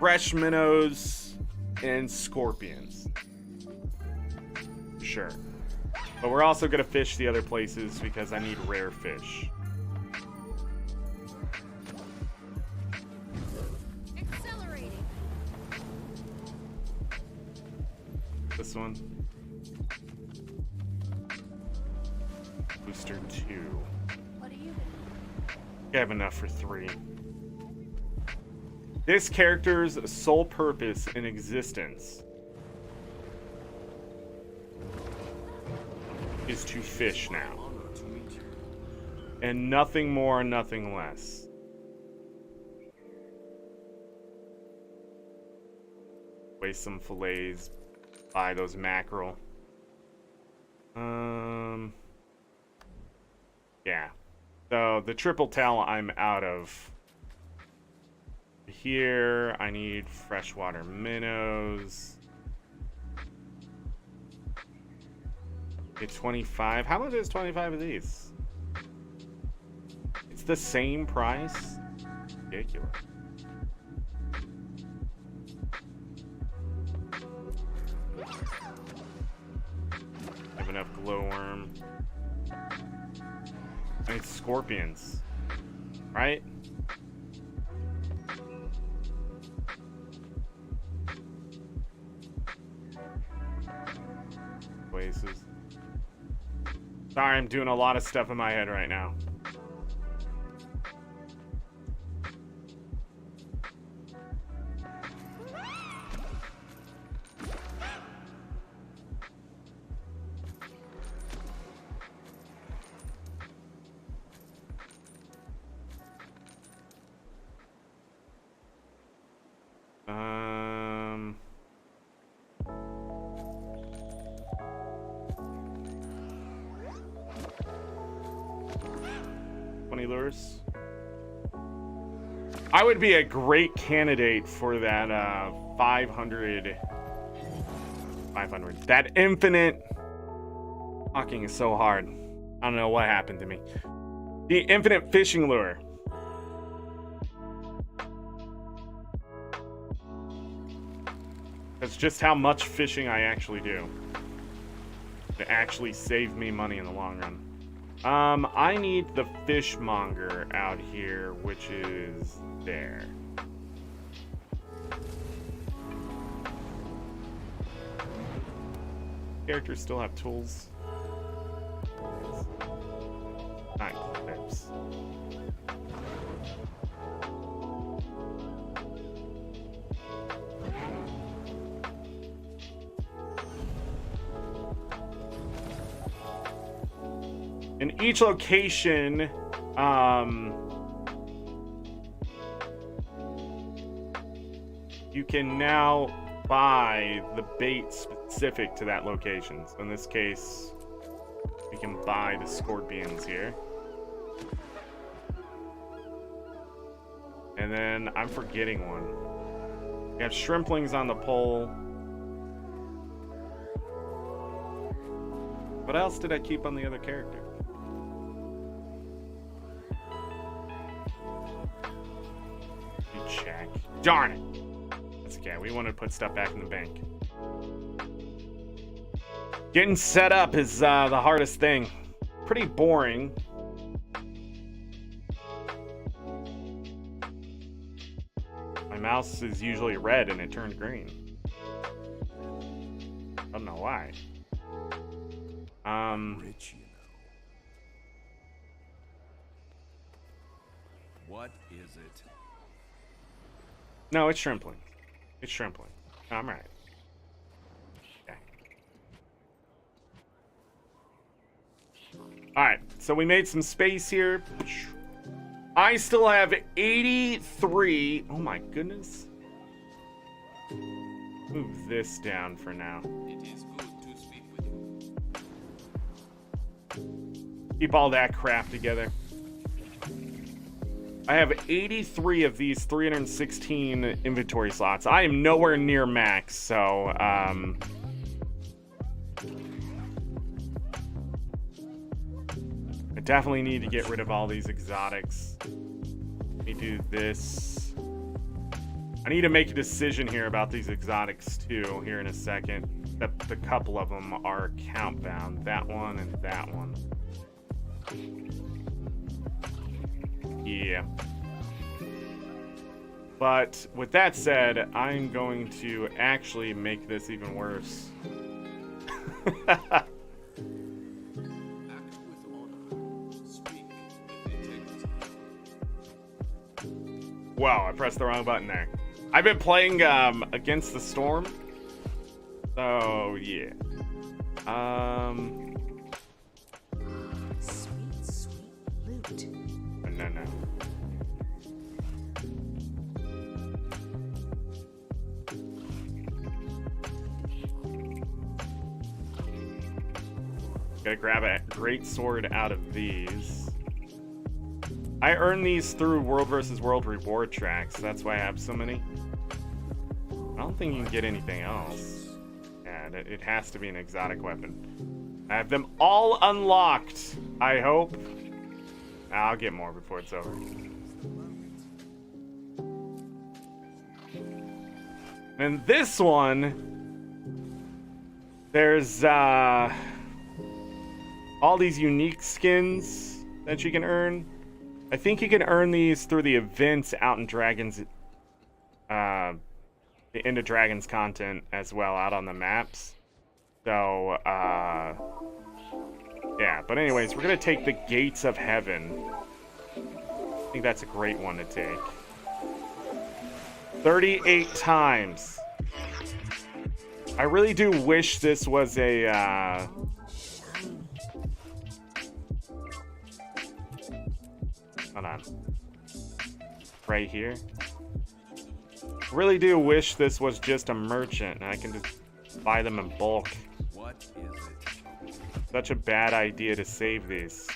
Speaker 1: fresh minnows, and scorpions. Sure. But we're also going to fish the other places because I need rare fish.
Speaker 4: Accelerating.
Speaker 1: This one. Booster 2.
Speaker 4: What are you
Speaker 1: I have enough for 3. This character's sole purpose in existence is to fish now. And nothing more, nothing less. Waste some fillets. Buy those mackerel. Yeah. So the triple tail I'm out of. Here I need freshwater minnows. Get 25. How much is 25 of these? It's the same price? Ridiculous. Have enough glowworm. I need scorpions. Right? Places. Sorry, I'm doing a lot of stuff in my head right now. Lures. I would be a great candidate for that 500. That infinite. Fucking is so hard. I don't know what happened to me. The infinite fishing lure. That's just how much fishing I actually do. It actually saved me money in the long run. I need the fishmonger out here, which is there. Characters still have tools. In each location, you can now buy the bait specific to that location. So in this case, we can buy the scorpions here. And then I'm forgetting one. We have shrimplings on the pole. What else did I keep on the other character? Check. Darn it. That's okay. We want to put stuff back in the bank. Getting set up is the hardest thing. Pretty boring. My mouse is usually red and it turned green. I don't know why.
Speaker 5: Rich, you know. What is it?
Speaker 1: No, it's shrimpling. It's shrimpling. I'm right. Okay. Alright, so we made some space here. I still have 83. Oh my goodness. Move this down for now.
Speaker 5: It is good to speak with you.
Speaker 1: Keep all that crap together. I have 83 of these 316 inventory slots. I am nowhere near max, so I definitely need to get rid of all these exotics. Let me do this. I need to make a decision here about these exotics too here in a second. A couple of them are count bound. That one and that one. Yeah. But with that said, I'm going to actually make this even worse.
Speaker 5: Act with honor. Speak with integrity.
Speaker 1: Wow, I pressed the wrong button there. I've been playing Against the Storm. So yeah.
Speaker 4: Sweet, sweet loot.
Speaker 1: No. Gotta grab a great sword out of these. I earn these through World vs. World reward tracks. That's why I have so many. I don't think you can get anything else. Yeah, it has to be an exotic weapon. I have them all unlocked, I hope. I'll get more before it's over. And this one, there's all these unique skins that you can earn. I think you can earn these through the events out in Dragons, the End of Dragons content as well out on the maps. So, yeah, but anyways, we're gonna take the Gates of Heaven. I think that's a great one to take. 38 times. I really do wish this was a, hold on. Right here. Really do wish this was just a merchant and I can just buy them in bulk.
Speaker 5: What is it?
Speaker 1: Such a bad idea to save these.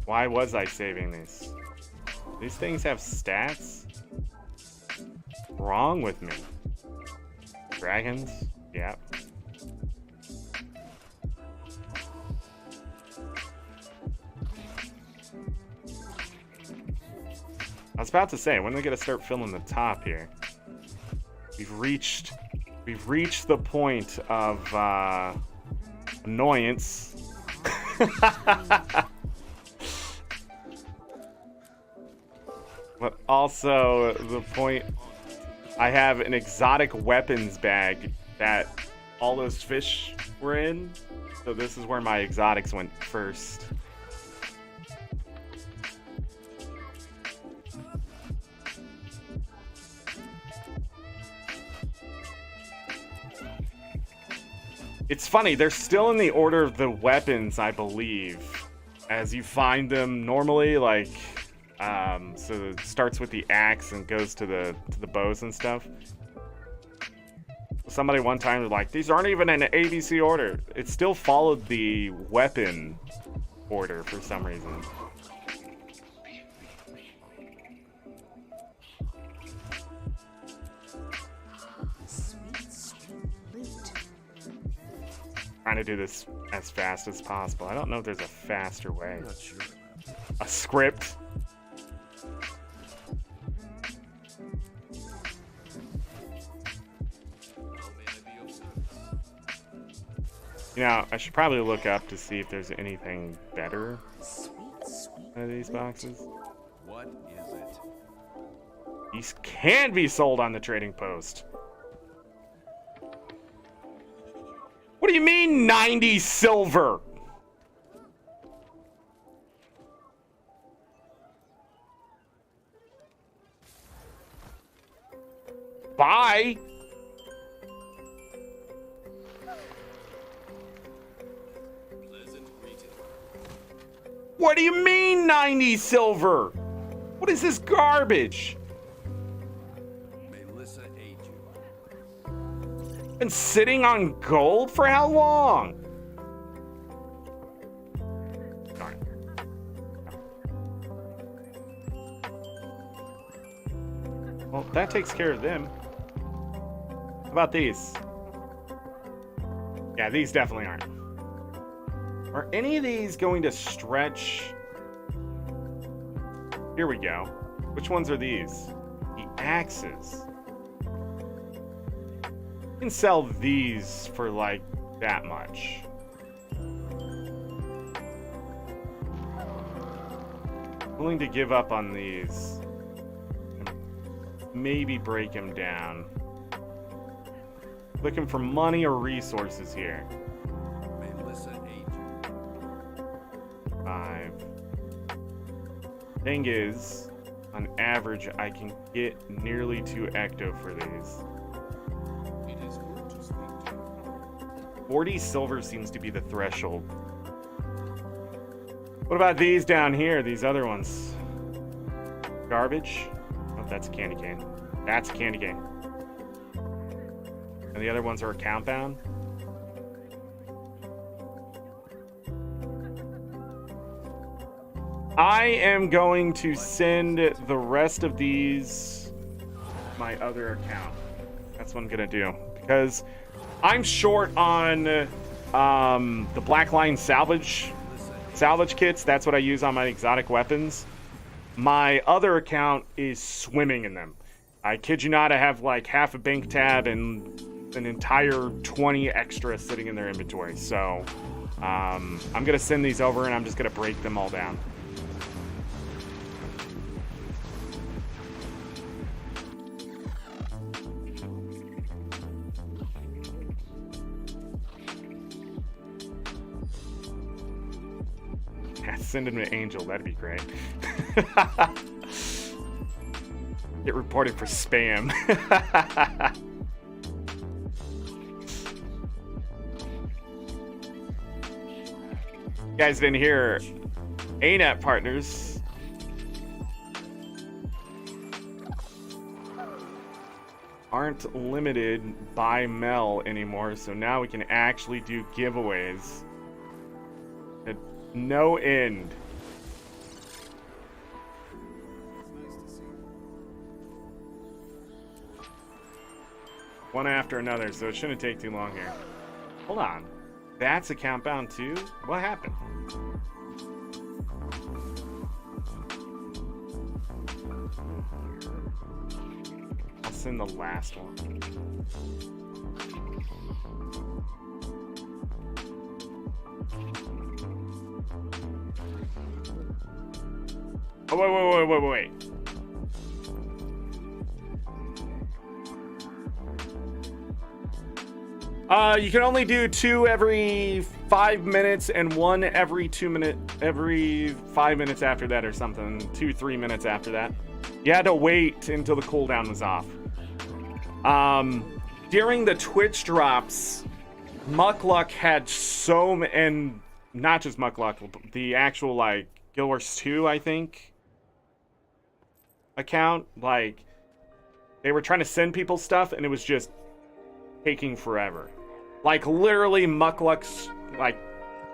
Speaker 1: Why was I saving these? These things have stats? What's wrong with me? Dragons? Yep. I was about to say, when are they gonna start filling the top here? We've reached the point of annoyance. But also the point, I have an exotic weapons bag that all those fish were in. So this is where my exotics went first. It's funny, they're still in the order of the weapons, I believe. as you find them normally, like, so it starts with the axe and goes to the bows and stuff. Somebody one time was like, these aren't even in an ABC order. It still followed the weapon order for some reason.
Speaker 4: Sweet, sweet loot.
Speaker 1: Trying to do this as fast as possible. I don't know if there's a faster way.
Speaker 5: I'm not sure about that.
Speaker 1: A script.
Speaker 5: How may I be of service?
Speaker 1: You know, I should probably look up to see if there's anything better
Speaker 4: Sweet, sweet
Speaker 1: out of these boxes.
Speaker 5: What is it?
Speaker 1: These can be sold on the trading post. What do you mean 90 silver? Bye.
Speaker 5: Pleasant greeting.
Speaker 1: What do you mean 90 silver? What is this garbage?
Speaker 5: May Lissa aid you.
Speaker 1: Been sitting on gold for how long? Darn. Well, that takes care of them. How about these? Yeah, these definitely aren't. Are any of these going to stretch? Here we go. Which ones are these? The axes. You can sell these for like that much. Willing to give up on these. Maybe break them down. Looking for money or resources here.
Speaker 5: May Lissa aid you.
Speaker 1: 5. Thing is, on average, I can get nearly 2 ecto for these.
Speaker 5: It is good to speak to you.
Speaker 1: 40 silver seems to be the threshold. What about these down here? These other ones? Garbage? Oh, that's a candy cane. That's a candy cane. And the other ones are account bound? I am going to send the rest of these my other account. That's what I'm gonna do, because I'm short on the Blackline salvage kits. That's what I use on my exotic weapons. My other account is swimming in them. I kid you not, I have like half a bank tab and an entire 20 extra sitting in their inventory. So I'm gonna send these over and I'm just gonna break them all down. Send him to Angel, that'd be great. Get reported for spam. You guys didn't hear ArenaNet partners. Aren't limited by Mel anymore, so now we can actually do giveaways. No end. One after another, so it shouldn't take too long here. Hold on. That's account bound too? What happened? I'll send the last one. Oh, wait. You can only do 2 every 5 minutes and 1 every 5 minutes after that or something. 2-3 minutes after that. You had to wait until the cooldown was off. During the Twitch drops, Muckluck had and not just Muckluck, the actual like Guild Wars 2, I think, account. Like, they were trying to send people stuff, and it was just taking forever. Like, literally, Muckluck's like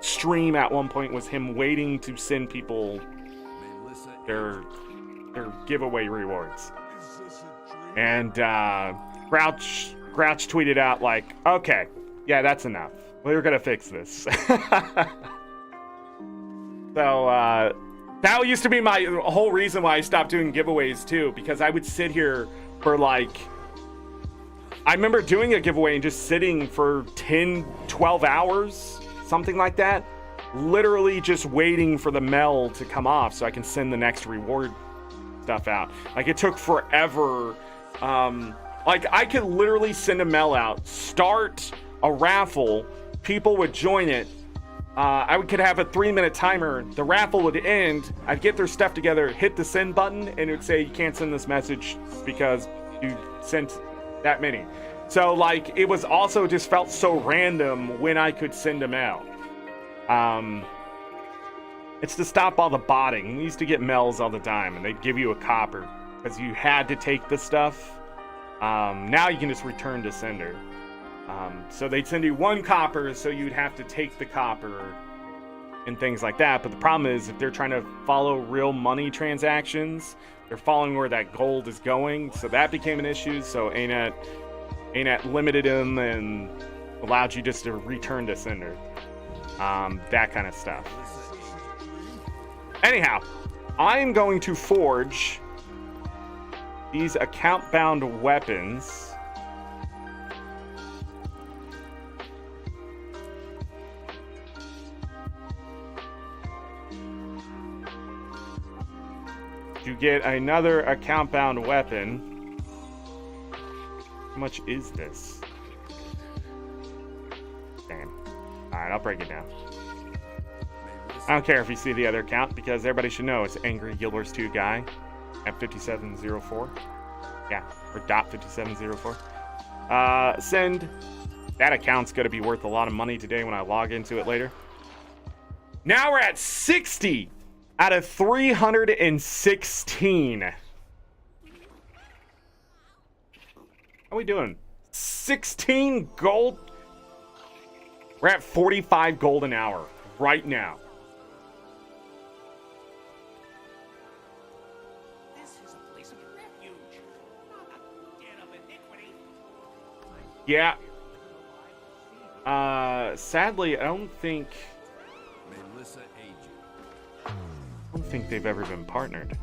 Speaker 1: stream at one point was him waiting to send people their giveaway rewards. And Grouch tweeted out like, "Okay, yeah, that's enough. We're gonna fix this." So that used to be my whole reason why I stopped doing giveaways too, because I would sit here for like, I remember doing a giveaway and just sitting for 10, 12 hours, something like that, literally just waiting for the mail to come off so I can send the next reward stuff out. Like, it took forever. Like, I could literally send a mail out, start a raffle, people would join it. I could have a 3-minute timer. The raffle would end. I'd get their stuff together, hit the send button, and it would say, "You can't send this message because you sent that many." So, like, it was also just felt so random when I could send them out. It's to stop all the botting. We used to get mails all the time, and they'd give you a copper because you had to take the stuff. Now you can just return to sender. So they'd send you 1 copper, so you'd have to take the copper and things like that. But the problem is, if they're trying to follow real money transactions, they're following where that gold is going. So that became an issue. So ArenaNet limited them and allowed you just to return to sender. That kind of stuff. Anyhow, I'm going to forge these account-bound weapons. To get another account-bound weapon. How much is this? Damn. Alright, I'll break it down. I don't care if you see the other account, because everybody should know it's Angry Guild Wars 2 guy at 5704. Yeah, or .5704. Send. That account's going to be worth a lot of money today when I log into it later. Now we're at 60 out of 316. How are we doing? 16 gold? We're at 45 gold an hour right now.
Speaker 3: This is a place of refuge, not a den of iniquity.
Speaker 1: Yeah. Sadly, I don't think they've ever been partnered.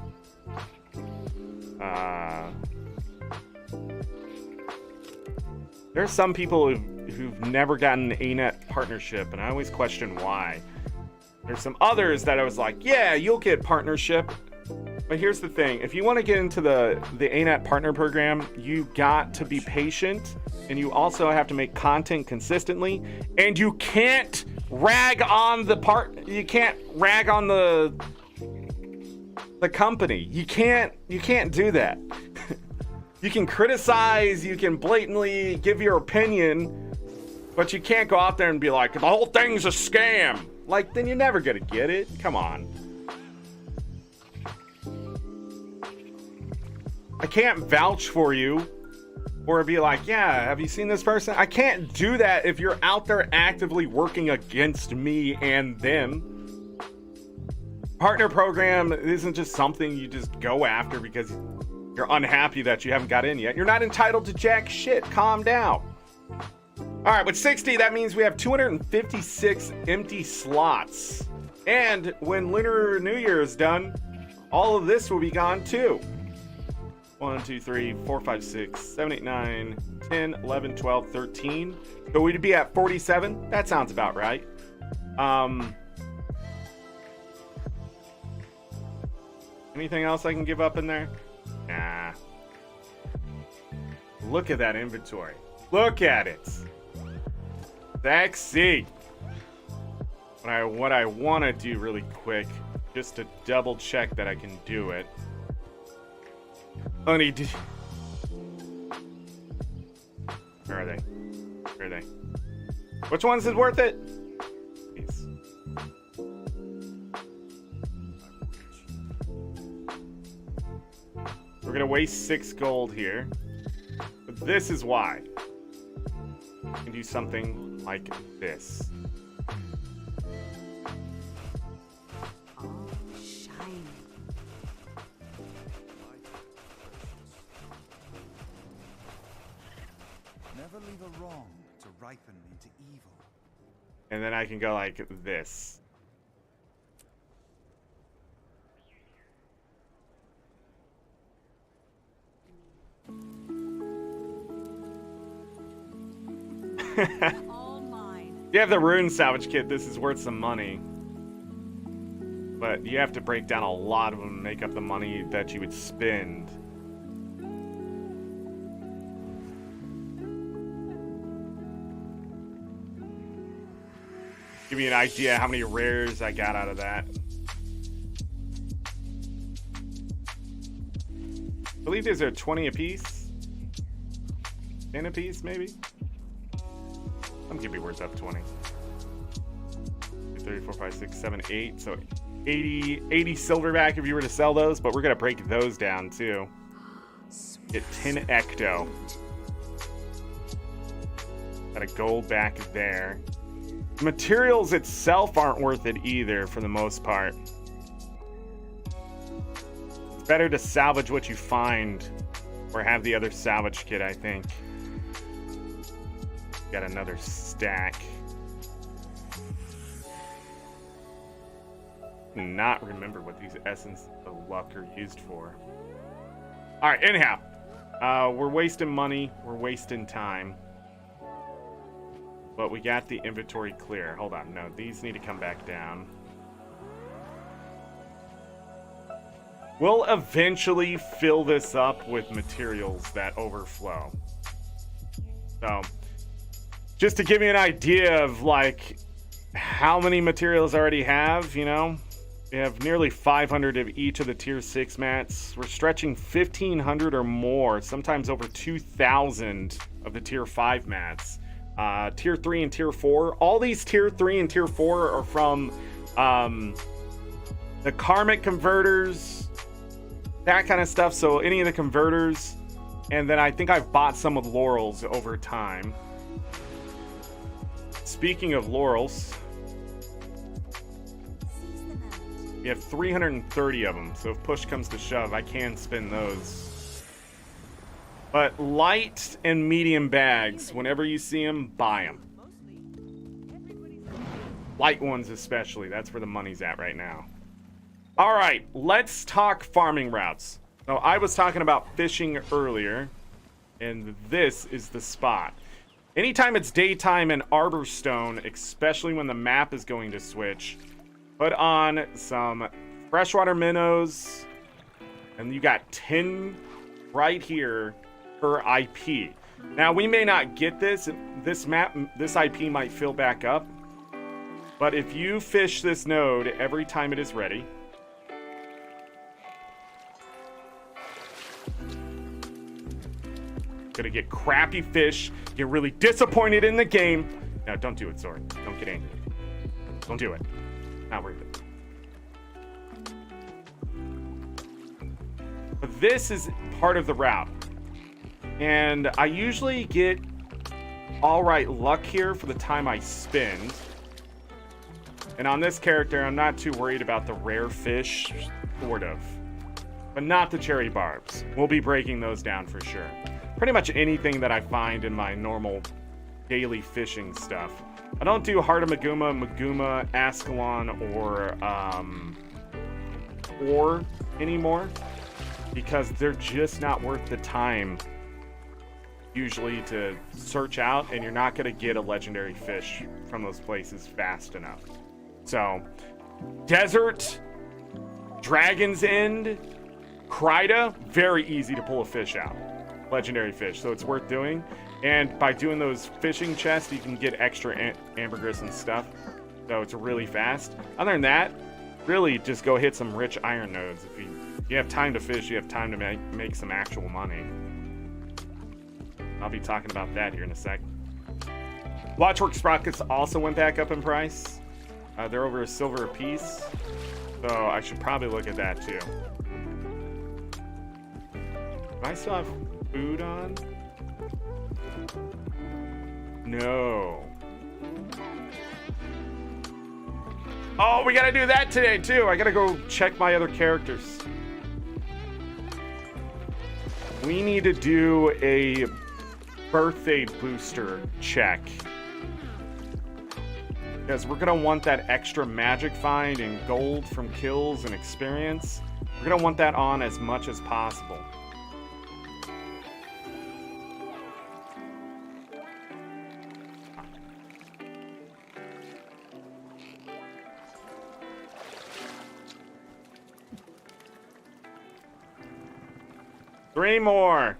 Speaker 1: There are some people who've never gotten an ArenaNet partnership, and I always question why. There's some others that I was like, yeah, you'll get partnership. But here's the thing. If you want to get into the ArenaNet partner program, you got to be patient, and you also have to make content consistently, and you can't rag on the company. You can't do that. You can criticize, you can blatantly give your opinion, but you can't go out there and be like, the whole thing's a scam. Like, then you're never gonna get it. Come on. I can't vouch for you or be like, yeah, have you seen this person? I can't do that if you're out there actively working against me and them. Partner program isn't just something you just go after because you're unhappy that you haven't got in yet. You're not entitled to jack shit. Calm down. All right, with 60, that means we have 256 empty slots. And when Lunar New Year is done, all of this will be gone too. 1, 2, 3, 4, 5, 6, 7, 8, 9, 10, 11, 12, 13. So we'd be at 47. That sounds about right. Anything else I can give up in there? Nah. Look at that inventory. Look at it. Sexy. What I want to do really quick, just to double check that I can do it. Where are they? Which one's is worth it? These. gonna waste 6 gold here. But this is why. You can do something like this.
Speaker 4: All shiny.
Speaker 6: Never leave a wrong to ripen into evil.
Speaker 1: And then I can go like this.
Speaker 4: All mine.
Speaker 1: If you have the rune salvage kit, this is worth some money. But you have to break down a lot of them to make up the money that you would spend. Give you an idea how many rares I got out of that. I believe these are 20 apiece. 10 apiece, maybe? Some could be worth up 20. 2, 3, 4, 5, 6, 7, 8. So 80 silverback if you were to sell those, but we're going to break those down too. Get 10 ecto. Got a gold back there. Materials itself aren't worth it either for the most part. It's better to salvage what you find or have the other salvage kit, I think. Got another stack. Not remember what these essence of luck are used for. All right, anyhow, we're wasting money, we're wasting time. But we got the inventory clear. Hold on, no, these need to come back down. We'll eventually fill this up with materials that overflow. So, just to give you an idea of like how many materials I already have, you know, we have nearly 500 of each of the tier 6 mats. We're stretching 1,500 or more, sometimes over 2,000 of the tier 5 mats. Tier 3 and tier 4. All these tier 3 and tier 4 are from the karmic converters, that kind of stuff. So any of the converters. And then I think I've bought some of laurels over time. Speaking of laurels, we have 330 of them. So if push comes to shove, I can spin those. But light and medium bags, whenever you see them, buy them. Light ones especially, that's where the money's at right now. All right, let's talk farming routes. So I was talking about fishing earlier, and this is the spot. Anytime it's daytime in Arborstone, especially when the map is going to switch, put on some freshwater minnows, and you got 10 right here per IP. Now we may not get this map, this IP might fill back up, but if you fish this node every time it is ready, gonna get crappy fish, get really disappointed in the game. No, don't do it, Zorric. Don't get angry. Don't do it. Not worth it. But this is part of the route. And I usually get all right luck here for the time I spend. And on this character, I'm not too worried about the rare fish, sort of. But not the cherry barbs. We'll be breaking those down for sure. Pretty much anything that I find in my normal daily fishing stuff. I don't do Heart of Maguma, Ascalon, or anymore. Because they're just not worth the time usually to search out, and you're not going to get a legendary fish from those places fast enough. So, Desert, Dragon's End, Kryda, very easy to pull a fish out. Legendary fish, so it's worth doing. And by doing those fishing chests, you can get extra ambergris and stuff. So it's really fast. Other than that, really just go hit some rich iron nodes. If you have time to fish, you have time to make some actual money. I'll be talking about that here in a sec. Watchwork sprockets also went back up in price. They're over a silver a piece. So I should probably look at that too. I still have food on? No. Oh, we gotta do that today too. I gotta go check my other characters. We need to do a birthday booster check. Because we're gonna want that extra magic find and gold from kills and experience. We're gonna want that on as much as possible. Three more.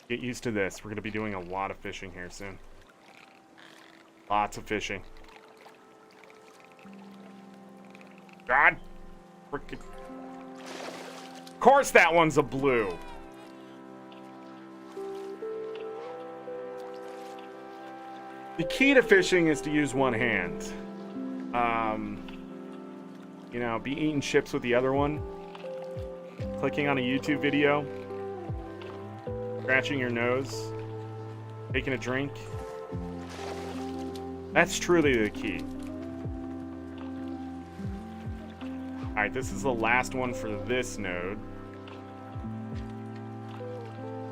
Speaker 1: Get used to this. We're going to be doing a lot of fishing here soon. Lots of fishing. God. Frickin'. Of course that one's a blue. The key to fishing is to use one hand. You know, be eating chips with the other one. Clicking on a YouTube video. Scratching your nose. Taking a drink. That's truly the key. Alright, this is the last one for this node.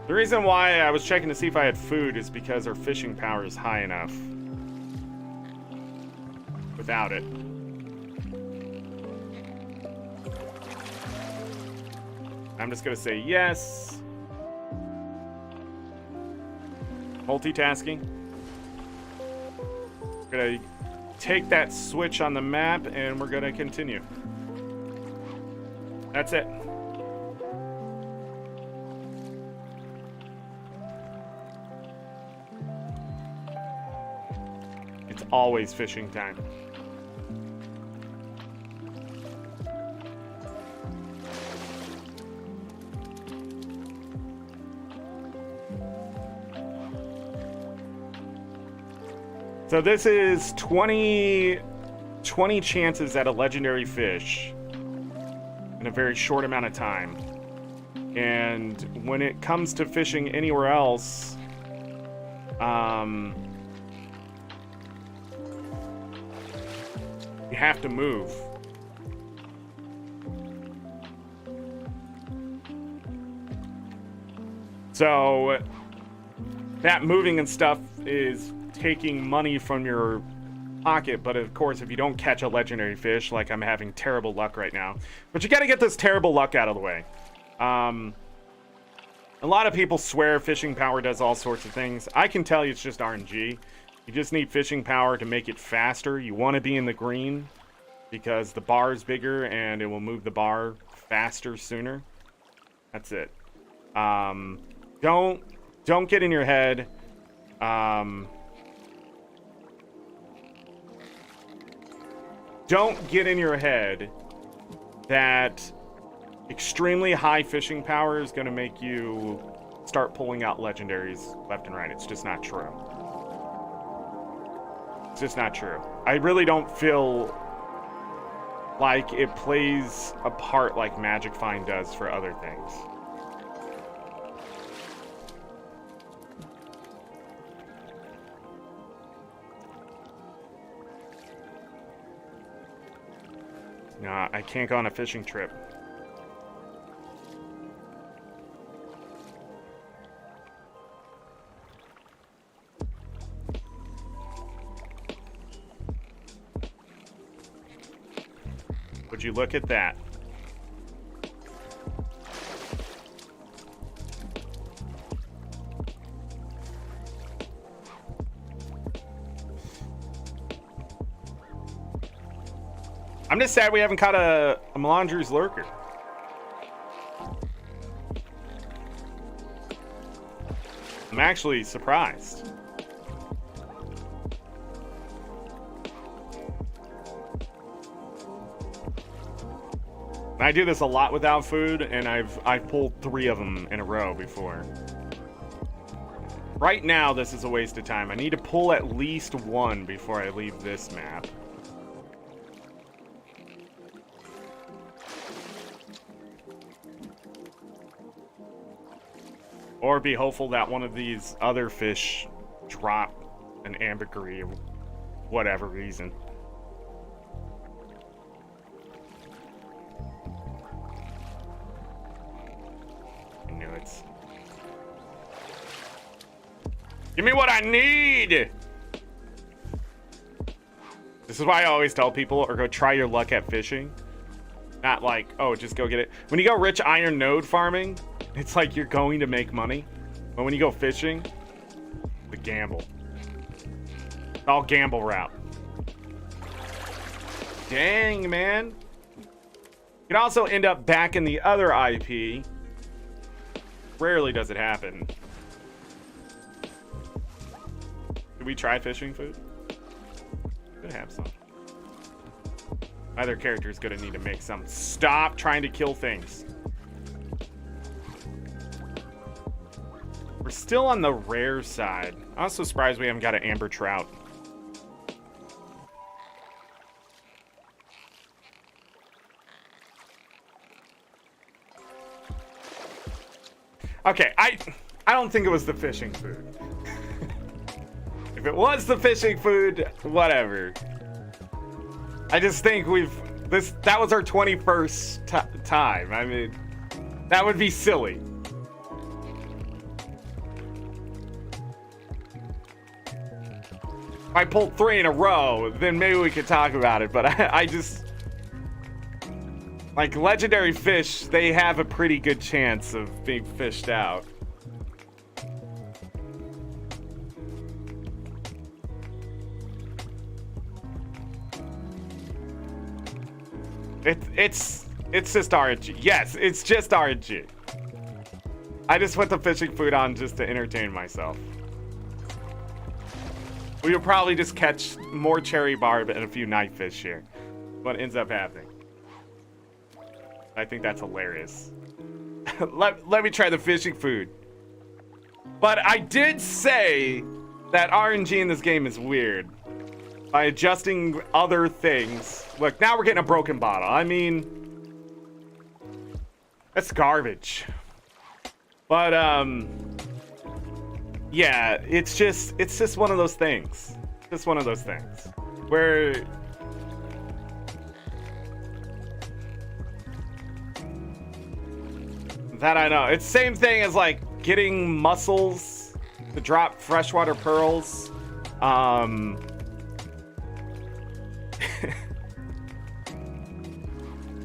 Speaker 1: The reason why I was checking to see if I had food is because our fishing power is high enough. Without it. I'm just gonna say yes. Multitasking. We're gonna take that switch on the map and we're gonna continue. That's it. It's always fishing time. So this is 20 chances at a legendary fish in a very short amount of time. And when it comes to fishing anywhere else, you have to move. So that moving and stuff is taking money from your pocket, but of course if you don't catch a legendary fish, like I'm having terrible luck right now, but you got to get this terrible luck out of the way. A lot of people swear fishing power does all sorts of things. I can tell you it's just RNG. You just need fishing power to make it faster. You want to be in the green because the bar is bigger and it will move the bar faster sooner. That's it. Don't get in your head. Don't get in your head that extremely high fishing power is going to make you start pulling out legendaries left and right. It's just not true. It's just not true. I really don't feel like it plays a part like Magic Find does for other things. No, I can't go on a fishing trip. Would you look at that? I'm just sad we haven't caught a Melandru's lurker. I'm actually surprised. I do this a lot without food, and I've pulled 3 of them in a row before. Right now, this is a waste of time. I need to pull at least one before I leave this map. Or be hopeful that one of these other fish drop an ambergris, whatever reason. I knew it. Give me what I need! This is why I always tell people, or go try your luck at fishing. Not like, oh, just go get it. When you go rich iron node farming, it's like you're going to make money. But when you go fishing, the gamble. It's all gamble route. Dang, man. You can also end up back in the other IP. Rarely does it happen. Did we try fishing food? Could have some. Either character is gonna need to make some. Stop trying to kill things. We're still on the rare side. I'm also surprised we haven't got an amber trout. Okay, I don't think it was the fishing food. If it was the fishing food, whatever. I just think that was our 21st time. I mean, that would be silly. If I pulled 3 in a row, then maybe we could talk about it, but I just... Like, legendary fish, they have a pretty good chance of being fished out. It's just RNG. Yes, it's just RNG. I just put the fishing food on just to entertain myself. We will probably just catch more cherry barb and a few knife fish here. What ends up happening. I think that's hilarious. let me try the fishing food. But I did say that RNG in this game is weird. By adjusting other things. Look, now we're getting a broken bottle. I mean, that's garbage. But yeah, it's just one of those things. Just one of those things where that I know. It's the same thing as like getting mussels to drop freshwater pearls.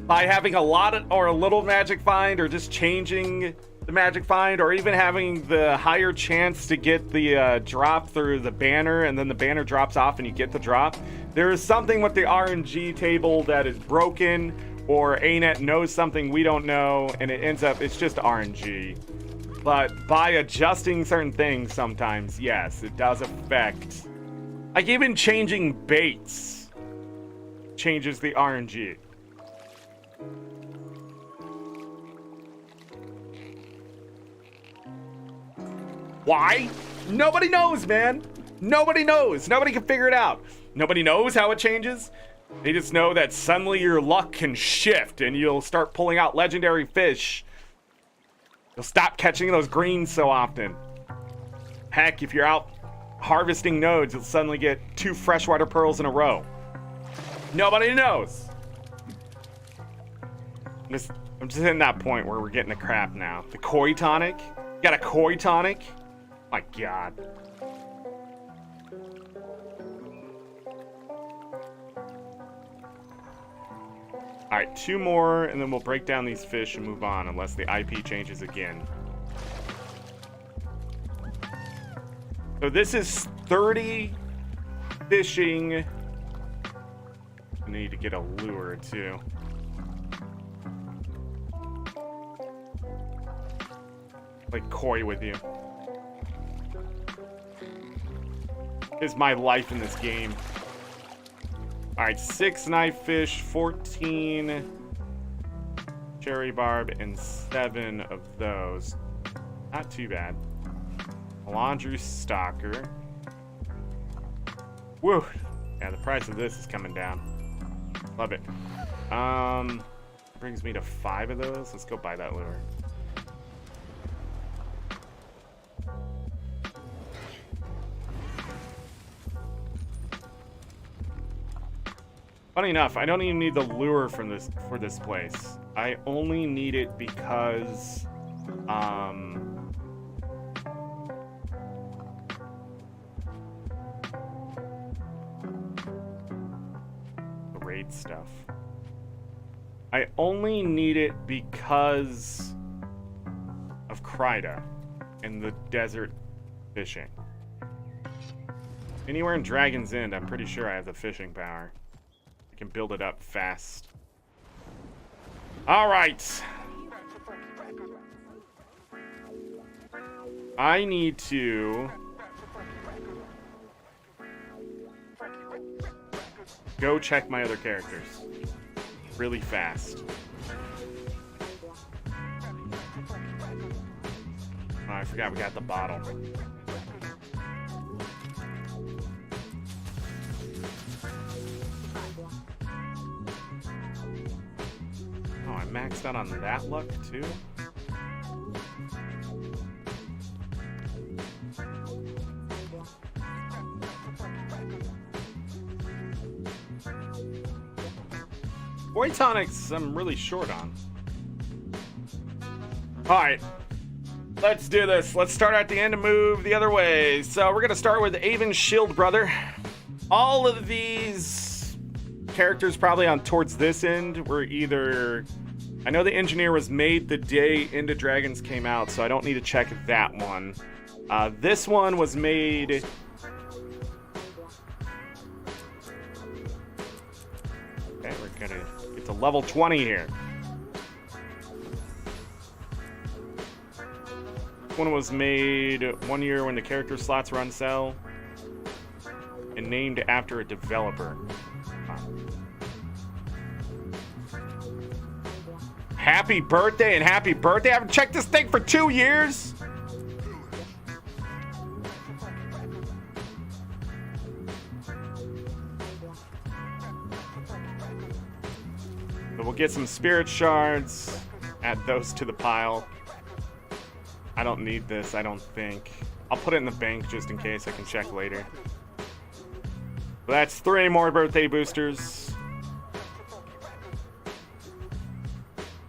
Speaker 1: By having a lot or a little magic find, or just changing the magic find, or even having the higher chance to get the drop through the banner, and then the banner drops off and you get the drop. There is something with the RNG table that is broken, or ArenaNet knows something we don't know, and it ends up, it's just RNG. But by adjusting certain things sometimes, yes, it does affect. Like even changing baits changes the RNG. Why? Nobody knows, man. Nobody knows. Nobody can figure it out. Nobody knows how it changes. They just know that suddenly your luck can shift and you'll start pulling out legendary fish. You'll stop catching those greens so often. Heck, if you're out harvesting nodes, you'll suddenly get 2 freshwater pearls in a row. Nobody knows. I'm just in that point where we're getting the crap now. The koi tonic? You got a koi tonic? My God. Alright, 2 more, and then we'll break down these fish and move on, unless the IP changes again. So this is 30 fishing. I need to get a lure, too. Like koi with you. Is my life in this game. Alright, 6 knife fish, 14 cherry barb, and 7 of those. Not too bad. Laundry Stalker. Woo! Yeah, the price of this is coming down. Love it. Brings me to 5 of those. Let's go buy that lure. Funny enough, I don't even need the lure from this for this place. I only need it because the raid stuff. I only need it because of Kryda and the desert fishing. Anywhere in Dragon's End, I'm pretty sure I have the fishing power. I can build it up fast. All right. I need to go check my other characters really fast. Oh, I forgot we got the bottle. Oh, I maxed out on that luck too? Boy tonics I'm really short on. Alright. Let's do this. Let's start at the end and move the other way. So we're gonna start with Avon Shield Brother. All of these characters probably on towards this end were either... I know the engineer was made the day Into Dragons came out, so I don't need to check that one. This one was made... Okay, we're gonna get to level 20 here. This one was made 1 year when the character slots were on sale and named after a developer. Happy birthday and happy birthday. I haven't checked this thing for 2 years. But we'll get some spirit shards. Add those to the pile. I don't need this, I don't think. I'll put it in the bank just in case I can check later. But that's 3 more birthday boosters.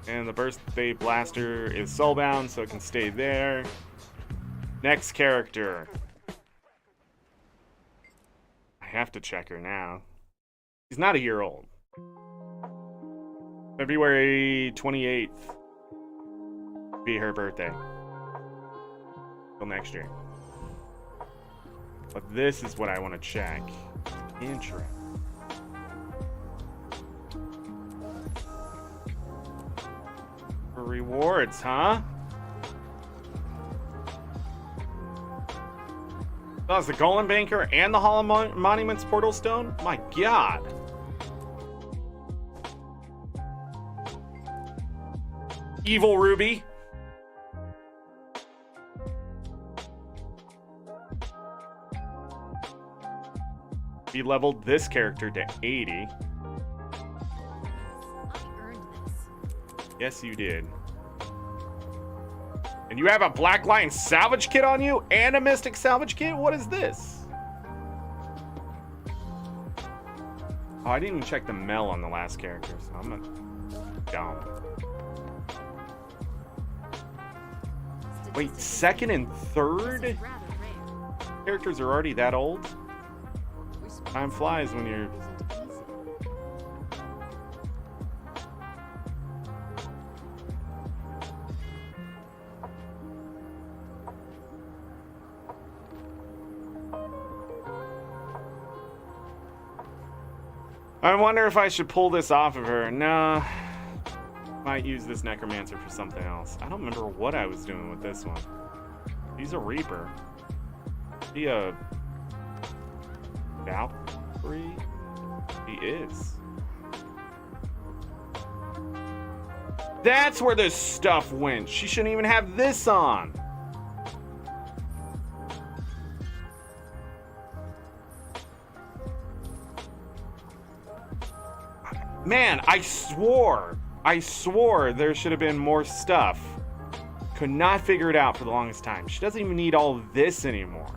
Speaker 1: And the birthday blaster is soulbound, so it can stay there. Next character. I have to check her now. She's not a year old. February 28th. Be her birthday. Till next year. But this is what I want to check. Intro. For rewards, huh? That was the Golem Banker and the Hall of Monuments Portal Stone? My god. Evil Ruby. We leveled this character to 80.
Speaker 4: I earned this.
Speaker 1: Yes, you did. And you have a Black Lion salvage kit on you? And a Mystic salvage kit? What is this? Oh, I didn't even check the Mel on the last character, so I'm a dumb. Wait, second and third?
Speaker 4: This is rather rare.
Speaker 1: Characters are already that old? Time flies when you're... I wonder if I should pull this off of her. Nah. Might use this Necromancer for something else. I don't remember what I was doing with this one. He's a Reaper. He a... Valkyrie? He is. That's where this stuff went. She shouldn't even have this on. Man, I swore there should have been more stuff. Could not figure it out for the longest time. She doesn't even need all of this anymore.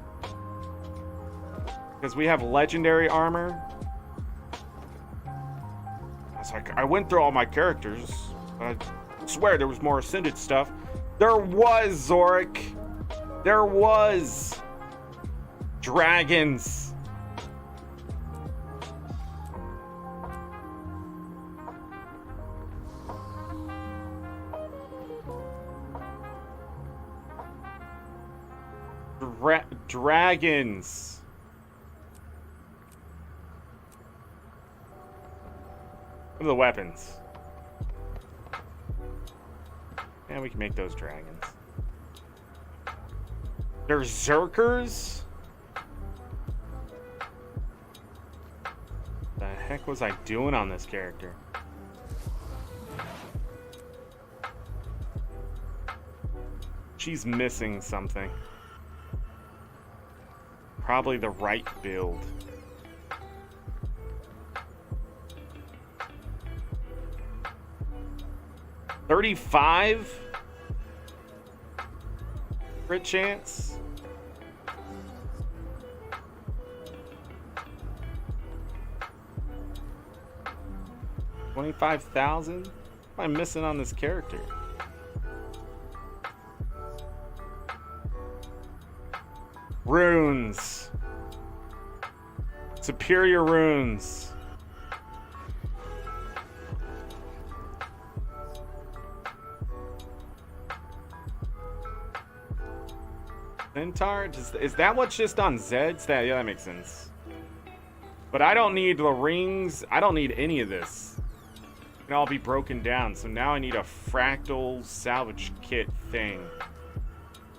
Speaker 1: Because we have legendary armor. I was like, I went through all my characters. But I swear there was more Ascended stuff. There was, Zorric. There was. Dragons. Dragons. What are the weapons? Yeah, we can make those dragons. There's Zerkers? The heck was I doing on this character? She's missing something. Probably the right build. $35 crit chance. $25,000. What am I missing on this character? Runes. Superior runes. Centaur? Is that what's just on Zeds? Yeah, that makes sense. But I don't need the rings. I don't need any of this. It can all be broken down. So now I need a fractal salvage kit thing.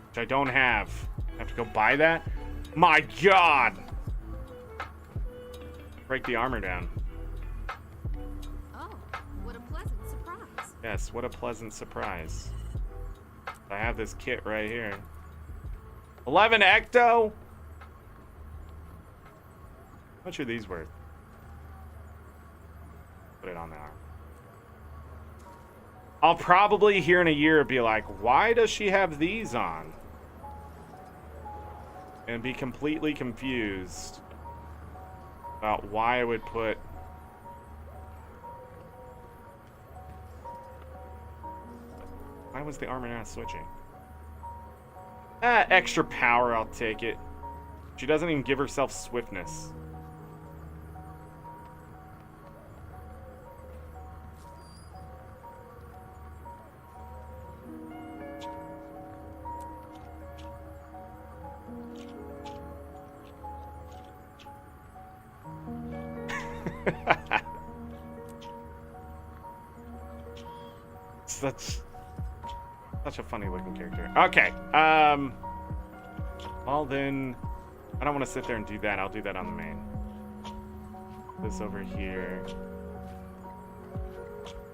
Speaker 1: Which I don't have. I have to go buy that? My God! Break the armor down.
Speaker 4: Oh, what a pleasant surprise.
Speaker 1: Yes, what a pleasant surprise. I have this kit right here. 11 Ecto? How much are these worth? Put it on the arm. I'll probably here in a year be like, why does she have these on? And be completely confused about why I would put... Why was the armor not switching? Extra power, I'll take it. She doesn't even give herself swiftness. Such a funny looking character. Okay. Well then, I don't want to sit there and do that. I'll do that on the main. This over here.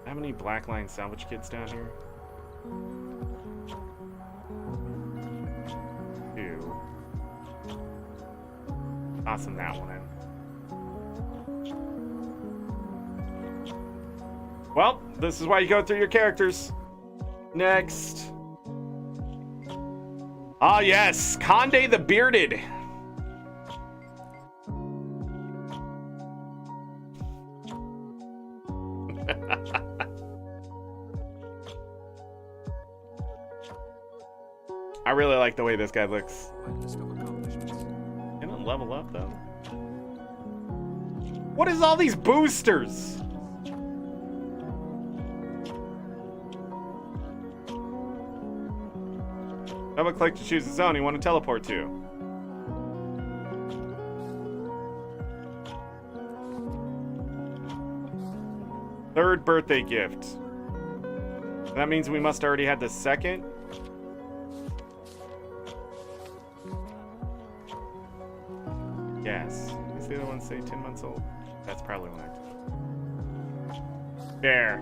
Speaker 1: How many blackline salvage kits down here? 2. Awesome, that one in. Well, this is why you go through your characters. Next. Ah, yes. Conde the Bearded. I really like the way this guy looks. Gonna level up, though. What is all these boosters? Double click to choose the zone you want to teleport to. Third birthday gift. That means we must already have the second. Yes. Is the other one say 10 months old? That's probably one I took. There.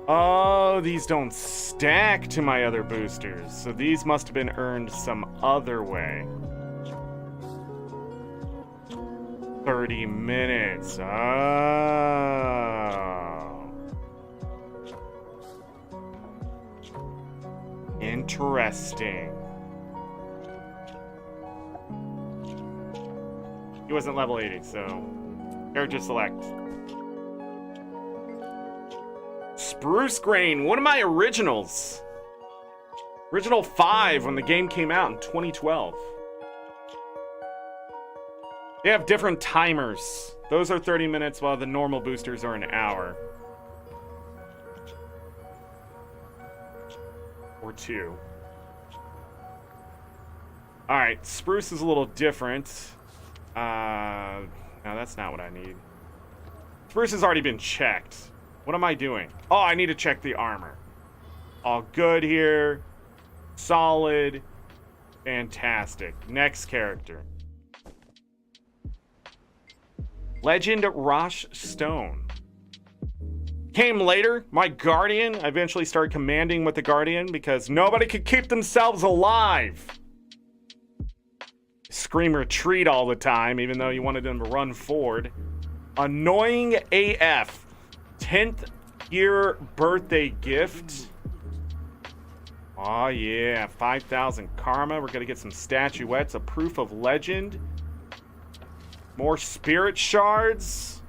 Speaker 1: Oh, these don't stack to my other boosters. So these must have been earned some other way. 30 minutes. Oh. Interesting. He wasn't level 80, so character select. Spruce Grain, one of my originals. Original 5 when the game came out in 2012. They have different timers. Those are 30 minutes while the normal boosters are an hour. Or 2. Alright, Spruce is a little different. No, that's not what I need. Spruce has already been checked. What am I doing? Oh, I need to check the armor. All good here. Solid. Fantastic. Next character. Legend Rosh Stone. Came later. My Guardian. I eventually started commanding with the Guardian because nobody could keep themselves alive. Scream retreat all the time, even though you wanted them to run forward. Annoying AF. 10th year birthday gift. Oh yeah, 5,000 karma. We're gonna get some statuettes, a proof of legend. More spirit shards.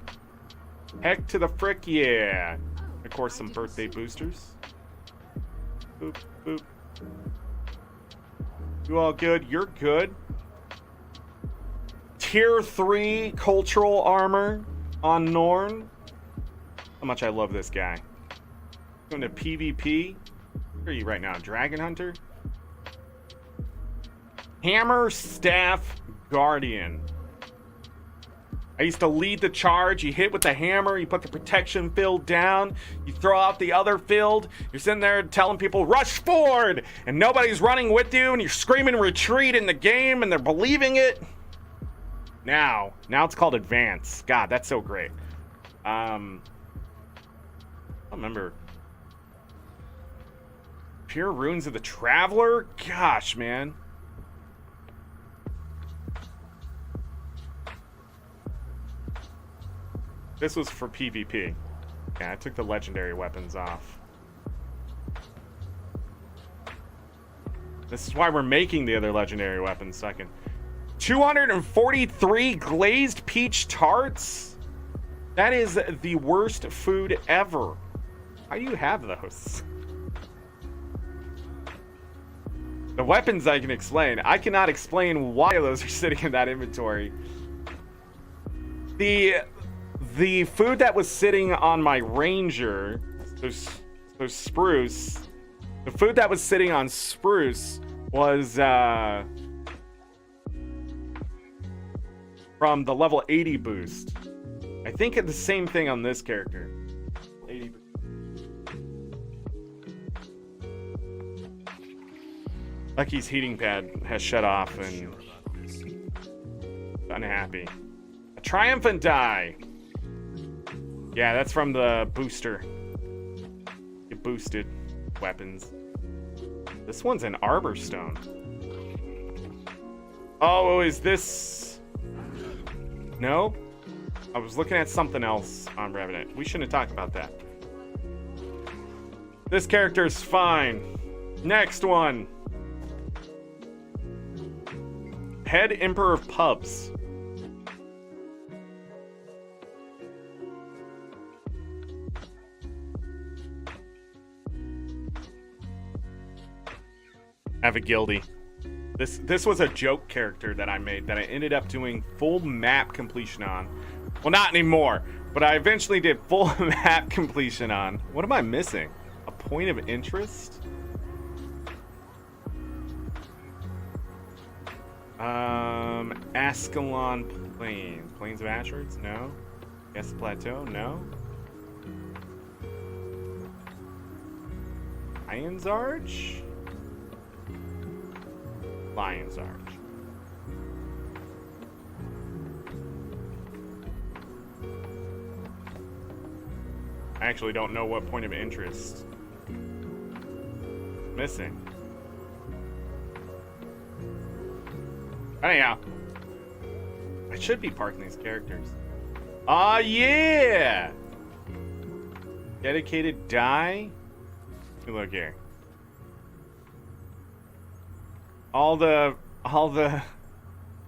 Speaker 1: Heck to the frick, yeah. Of course, some birthday boosters. Boop, boop. You all good? You're good. Tier 3 cultural armor on Norn. How much I love this guy. Going to PvP. Where are you right now? Dragon Hunter? Hammer Staff Guardian. I used to lead the charge. You hit with the hammer, you put the protection field down, you throw out the other field, you're sitting there telling people, rush forward! And nobody's running with you, and you're screaming retreat in the game, and they're believing it. Now it's called Advance. God, that's so great. I don't remember. Pure Runes of the Traveler? Gosh, man. This was for PvP. Yeah, I took the legendary weapons off. This is why we're making the other legendary weapons so I can... 243 glazed peach tarts? That is the worst food ever. How do you have those? The weapons I can explain. I cannot explain why those are sitting in that inventory. The food that was sitting on my Ranger, so Spruce, the food that was sitting on Spruce was from the level 80 boost. I think it's the same thing on this character. 80 boost. Lucky's heating pad has shut off and unhappy. A triumphant die. Yeah, that's from the booster. It boosted weapons. This one's an Arbor Stone. Oh, is this... No? I was looking at something else on Revenant. We shouldn't have talked about that. This character's fine. Next one. Head Emperor of Pubs. Have a guildie. This was a joke character that I made that I ended up doing full map completion on. Well, not anymore, but I eventually did full map completion on. What am I missing? A point of interest? Ascalon Plains. Plains of Ashwards? No. Guess Plateau? No. Lion's Arch? Lion's Arch. I actually don't know what point of interest missing. Anyhow, I should be parking these characters. Ah, yeah! Dedicated die. Look here. All the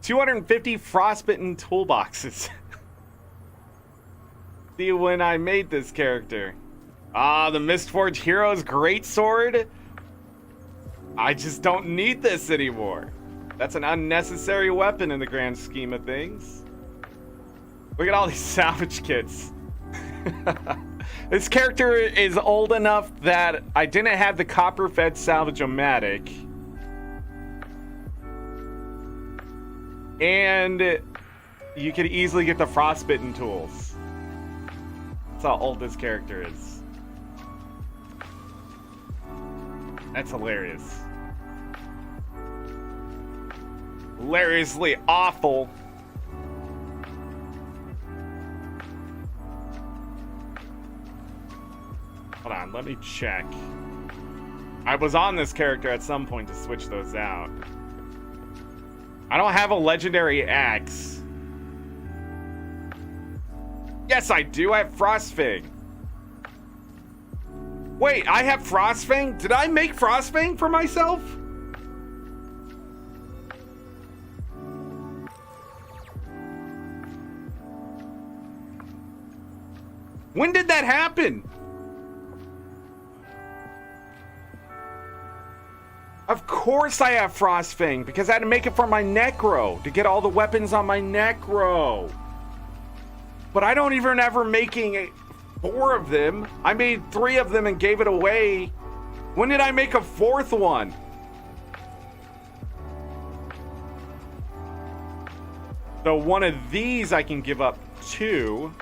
Speaker 1: 250 frostbitten toolboxes. See, when I made this character. Ah, the Mistforged Hero's Greatsword. I just don't need this anymore. That's an unnecessary weapon in the grand scheme of things. Look at all these salvage kits. This character is old enough that I didn't have the copper-fed salvage-o-matic. And you could easily get the frostbitten tools. That's how old this character is. That's hilarious. Hilariously awful. Hold on, let me check. I was on this character at some point to switch those out. I don't have a legendary axe. Yes, I do. I have Frostfang. Wait, I have Frostfang? Did I make Frostfang for myself? When did that happen? Of course I have Frostfang, because I had to make it for my Necro, to get all the weapons on my Necro. But I don't even ever making 4 of them. I made 3 of them and gave it away. When did I make a 4th one? So one of these I can give up 2.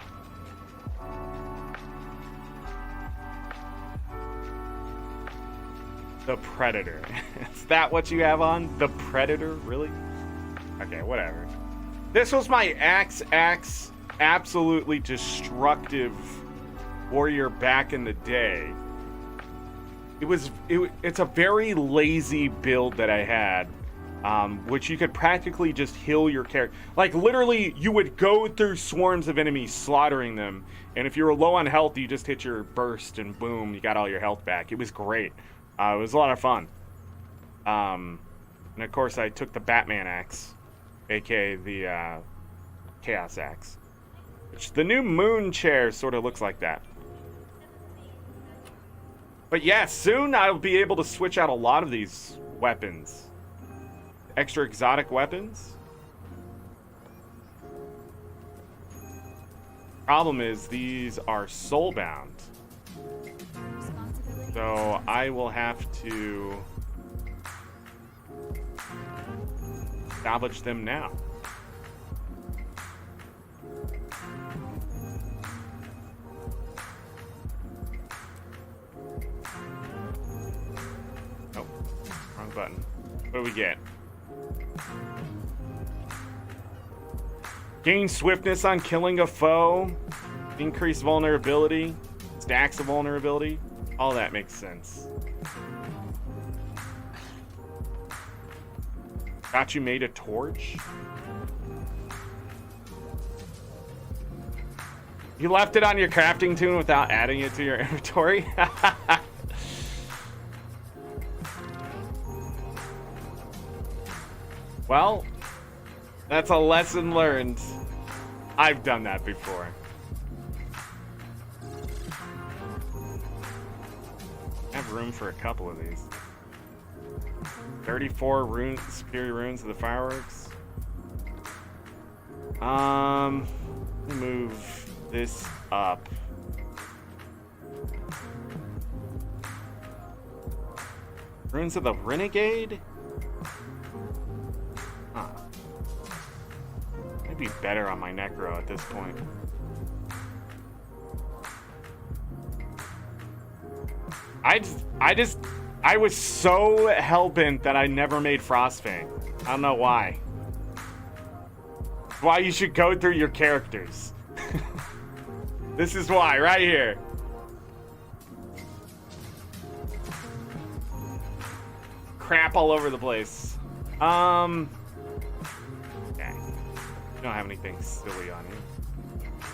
Speaker 1: The Predator. Is that what you have on? The Predator? Really? Okay, whatever. This was my axe absolutely destructive warrior back in the day. It's a very lazy build that I had, which you could practically just heal your character. Like, literally, you would go through swarms of enemies, slaughtering them, and if you were low on health, you just hit your burst, and boom, you got all your health back. It was great. It was a lot of fun. And of course, I took the Batman axe, aka the Chaos axe, which the new Moon chair sort of looks like that. But yeah, soon I'll be able to switch out a lot of these weapons. Extra exotic weapons. Problem is, these are soulbound. So I will have to salvage them now. Oh, wrong button. What do we get? Gain swiftness on killing a foe. Increase vulnerability. Stacks of vulnerability. All that makes sense. Thought you made a torch? You left it on your crafting tune without adding it to your inventory? Well, that's a lesson learned. I've done that before. I have room for a couple of these. 34 runes, superior runes of the fireworks. Let me move this up. Runes of the Renegade? Huh. Might be better on my Necro at this point. I was so hell-bent that I never made Frostfang. I don't know why. Why you should go through your characters. This is why, right here. crap all over the place. Okay. You don't have anything silly on you.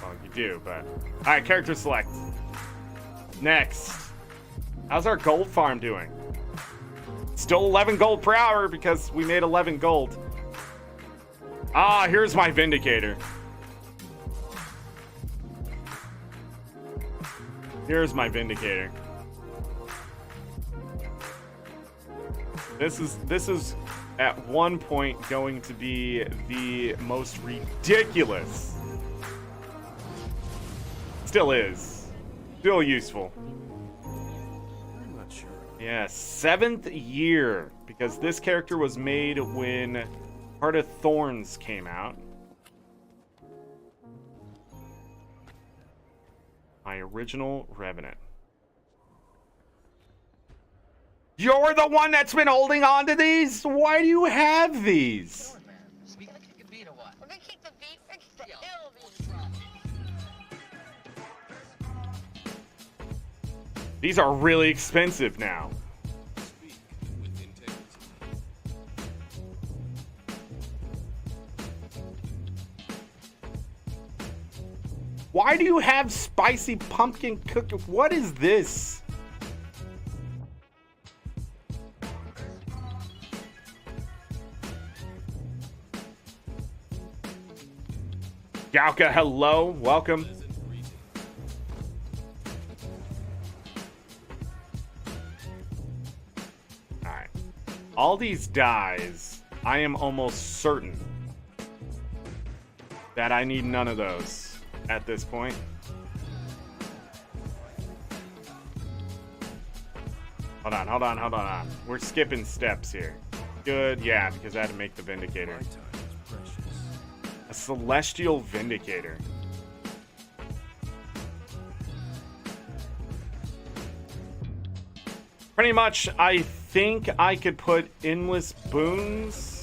Speaker 1: Well, you do, but... Alright, character select. Next. How's our gold farm doing? Still 11 gold per hour because we made 11 gold. Ah, here's my Vindicator. Here's my Vindicator. This is at one point going to be the most ridiculous. Still is. Still useful.
Speaker 6: I'm not sure.
Speaker 1: Yeah, 7th year, because this character was made when Heart of Thorns came out. My original Revenant. You're the one that's been holding on to these? Why do you have these?
Speaker 3: We gotta kick a beat or what?
Speaker 7: We're gonna kick the beat, fix the hill being dropped.
Speaker 1: These are really expensive now.
Speaker 5: Speak with integrity.
Speaker 1: Why do you have spicy pumpkin cookie? What is this? Galka, hello, welcome.
Speaker 5: Pleasant greeting.
Speaker 1: Alright. All these dies, I am almost certain that I need none of those at this point. Hold on. We're skipping steps here. Good, yeah, because I had to make the Vindicator.
Speaker 6: My time is precious.
Speaker 1: A Celestial Vindicator. Pretty much, I think I could put endless boons.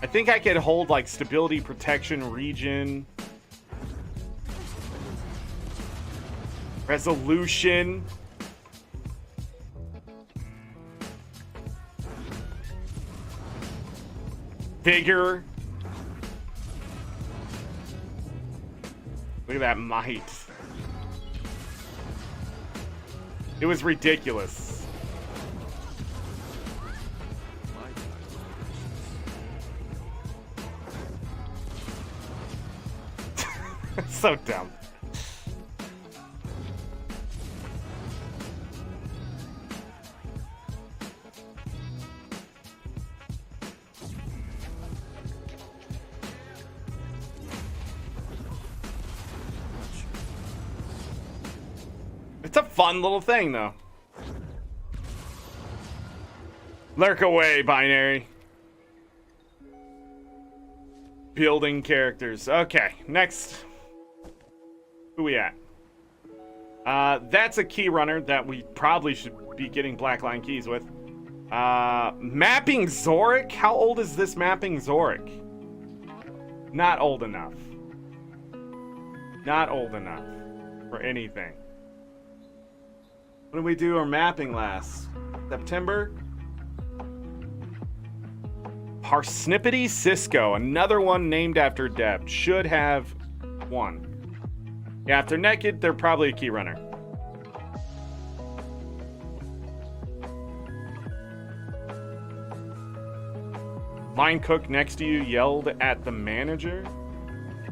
Speaker 1: I think I could hold like stability, protection, region, resolution. Vigor. Look at that might. It was ridiculous.
Speaker 5: My time is precious.
Speaker 1: So dumb. It's a fun little thing, though. Lurk away, Binary. Building characters. Okay, next. Who we at? That's a key runner that we probably should be getting Blackline keys with. Mapping Zorric? How old is this Mapping Zorric? Not old enough. Not old enough for anything. When did we do our mapping last? September? Parsnippity Cisco, another one named after Deb. Should have one. Yeah, if they're naked, they're probably a key runner. Line cook next to you yelled at the manager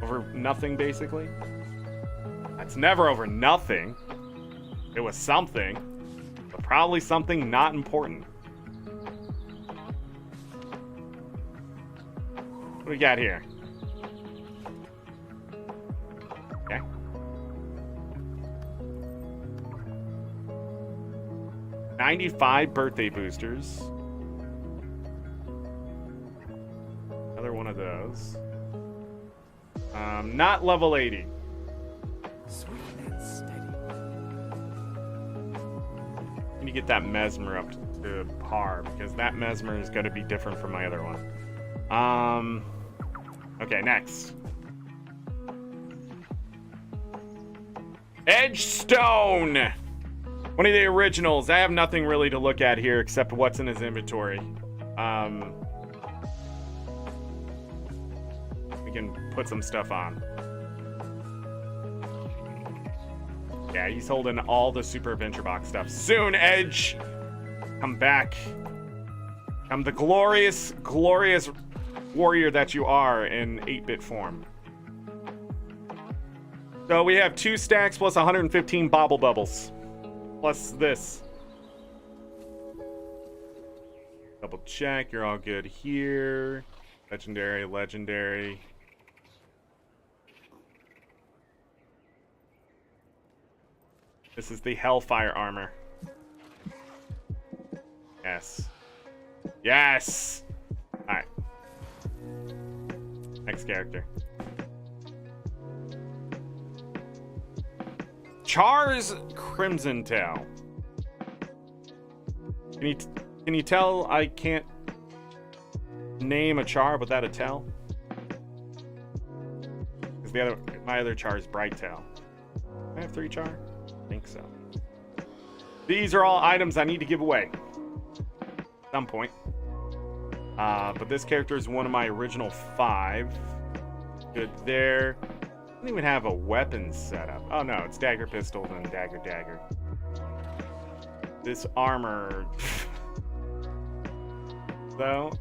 Speaker 1: over nothing, basically. That's never over nothing. It was something, but probably something not important. What do we got here? Okay. $95 birthday boosters. Another one of those. Not level 80.
Speaker 6: Sweet and steady.
Speaker 1: Can you get that mesmer up to to par because that Mesmer is going to be different from my other one. Okay, next. Edgestone! One of the originals. I have nothing really to look at here except what's in his inventory. We can put some stuff on. Yeah, he's holding all the Super Adventure Box stuff. Soon, Edge! Come back. Come the glorious, glorious warrior that you are in 8-bit form. So we have 2 stacks plus 115 Bobble Bubbles. Plus this. Double check, you're all good here. Legendary, legendary. This is the Hellfire armor. Yes. Yes! Alright. Next character. Char's Crimson Tail. Can you tell I can't name a Char without a tail? Because my other Char is Bright Tail. Do I have 3 Char? I think so. These are all items I need to give away. At some point. But this character is one of my original 5. Good there. I don't even have a weapon setup. Oh no, it's dagger pistol and dagger dagger. This armor. Though,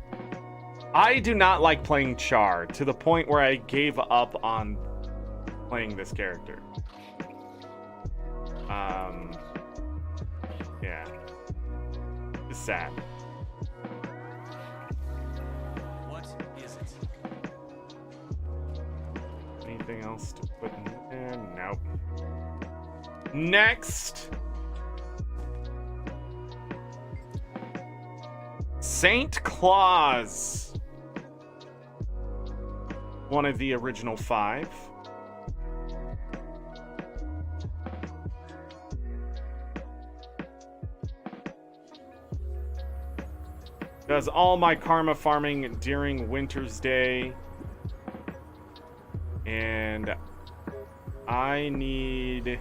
Speaker 1: I do not like playing Char to the point where I gave up on playing this character. Yeah. It's sad.
Speaker 3: What is it?
Speaker 1: Anything else to put in there? Nope. Next. Saint Claus. One of the original 5. Does all my karma farming during Winter's Day. And I need...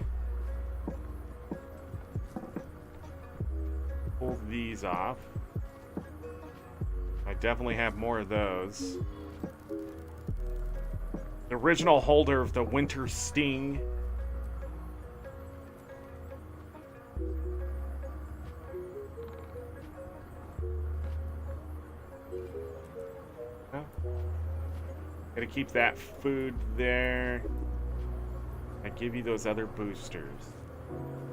Speaker 1: pull these off. I definitely have more of those. The original holder of the Winter Sting. Gotta keep that food there. I give you those other boosters.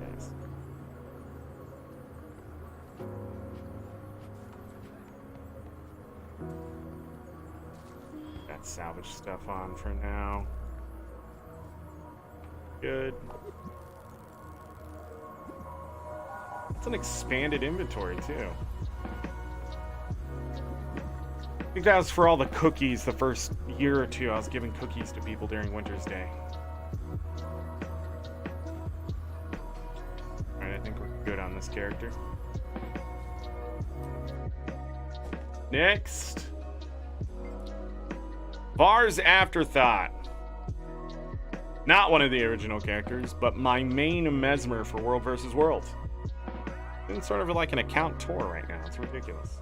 Speaker 1: Yes. Got salvage stuff on for now. Good. It's an expanded inventory too. I think that was for all the cookies the first year or two. I was giving cookies to people during Winter's Day. Alright, I think we're good on this character. Next. Var's Afterthought. Not one of the original characters, but my main Mesmer for World vs. World. It's sort of like an account tour right now. It's ridiculous.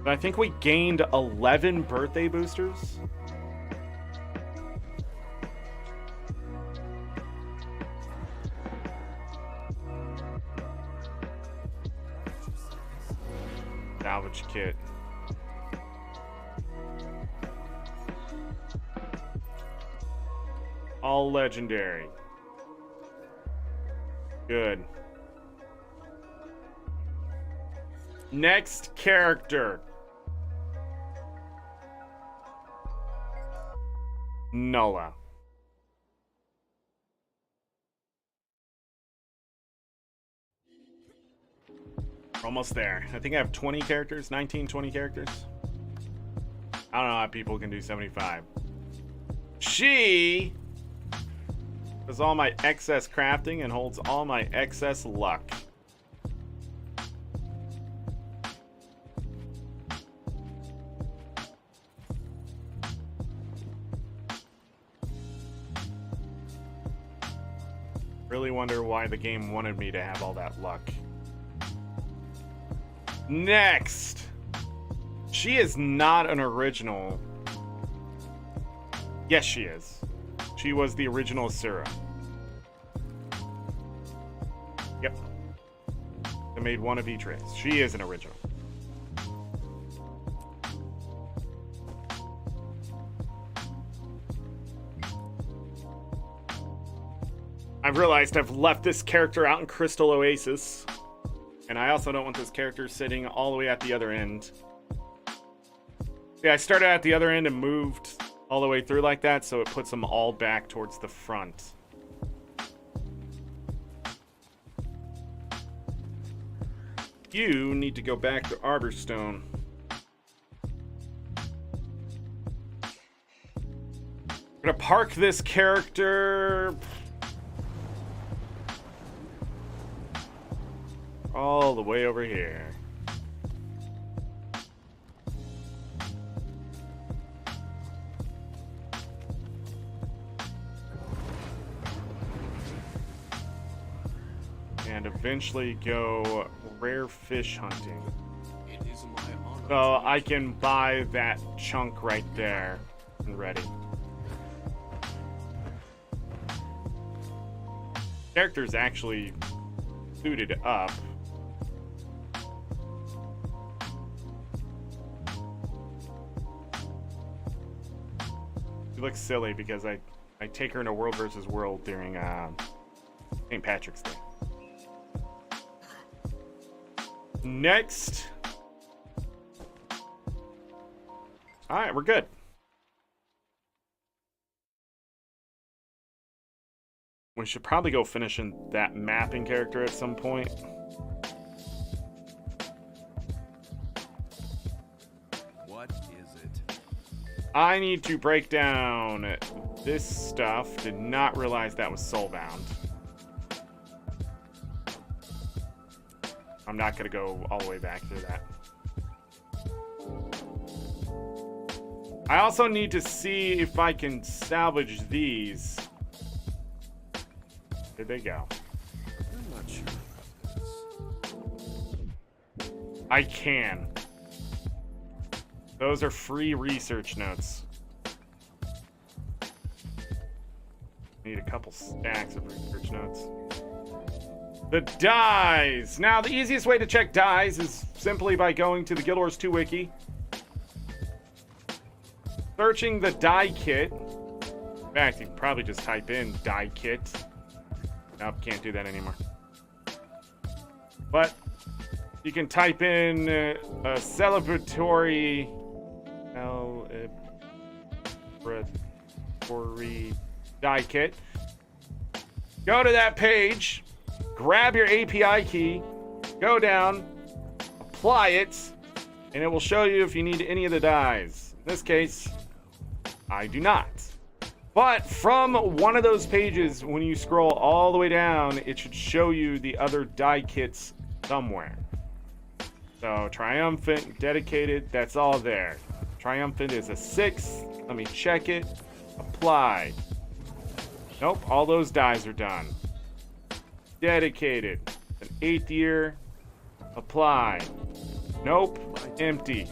Speaker 1: But I think we gained 11 birthday boosters. Salvage kit. All legendary. Good. Next character. Nola. We're almost there. I think I have 20 characters, 19, 20 characters. I don't know how people can do 75. She does all my excess crafting and holds all my excess luck. Really wonder why the game wanted me to have all that luck. Next. She is not an original. Yes, she is. She was the original Asura. Yep. They made one of each race. She is an original. I've realized I've left this character out in Crystal Oasis. And I also don't want this character sitting all the way at the other end. Yeah, I started at the other end and moved all the way through like that, so it puts them all back towards the front. You need to go back to Arborstone. I'm gonna park this character all the way over here. And eventually go rare fish hunting.
Speaker 5: It is my honor.
Speaker 1: So I can buy that chunk right there and ready. Character's actually suited up. She looks silly because I take her in a World versus World during St. Patrick's Day. Next. Alright, we're good. We should probably go finishing that mapping character at some point.
Speaker 6: What is it?
Speaker 1: I need to break down this stuff. Did not realize that was soulbound. I'm not going to go all the way back through that. I also need to see if I can salvage these. Where'd they go?
Speaker 6: I'm not sure about this.
Speaker 1: I can. Those are free research notes. Need a couple stacks of research notes. The dies! Now, the easiest way to check dies is simply by going to the Guild Wars 2 wiki, searching the die kit. In fact, you can probably just type in die kit. Nope, can't do that anymore. But you can type in a celebratory die kit. Go to that page, grab your API key, go down, apply it, and it will show you if you need any of the dies. In this case, I do not. But from one of those pages, when you scroll all the way down, it should show you the other die kits somewhere. So Triumphant, Dedicated, that's all there. Triumphant is a 6. Let me check it. Apply. Nope, all those dies are done. Dedicated, an 8th year. Apply. Nope, empty.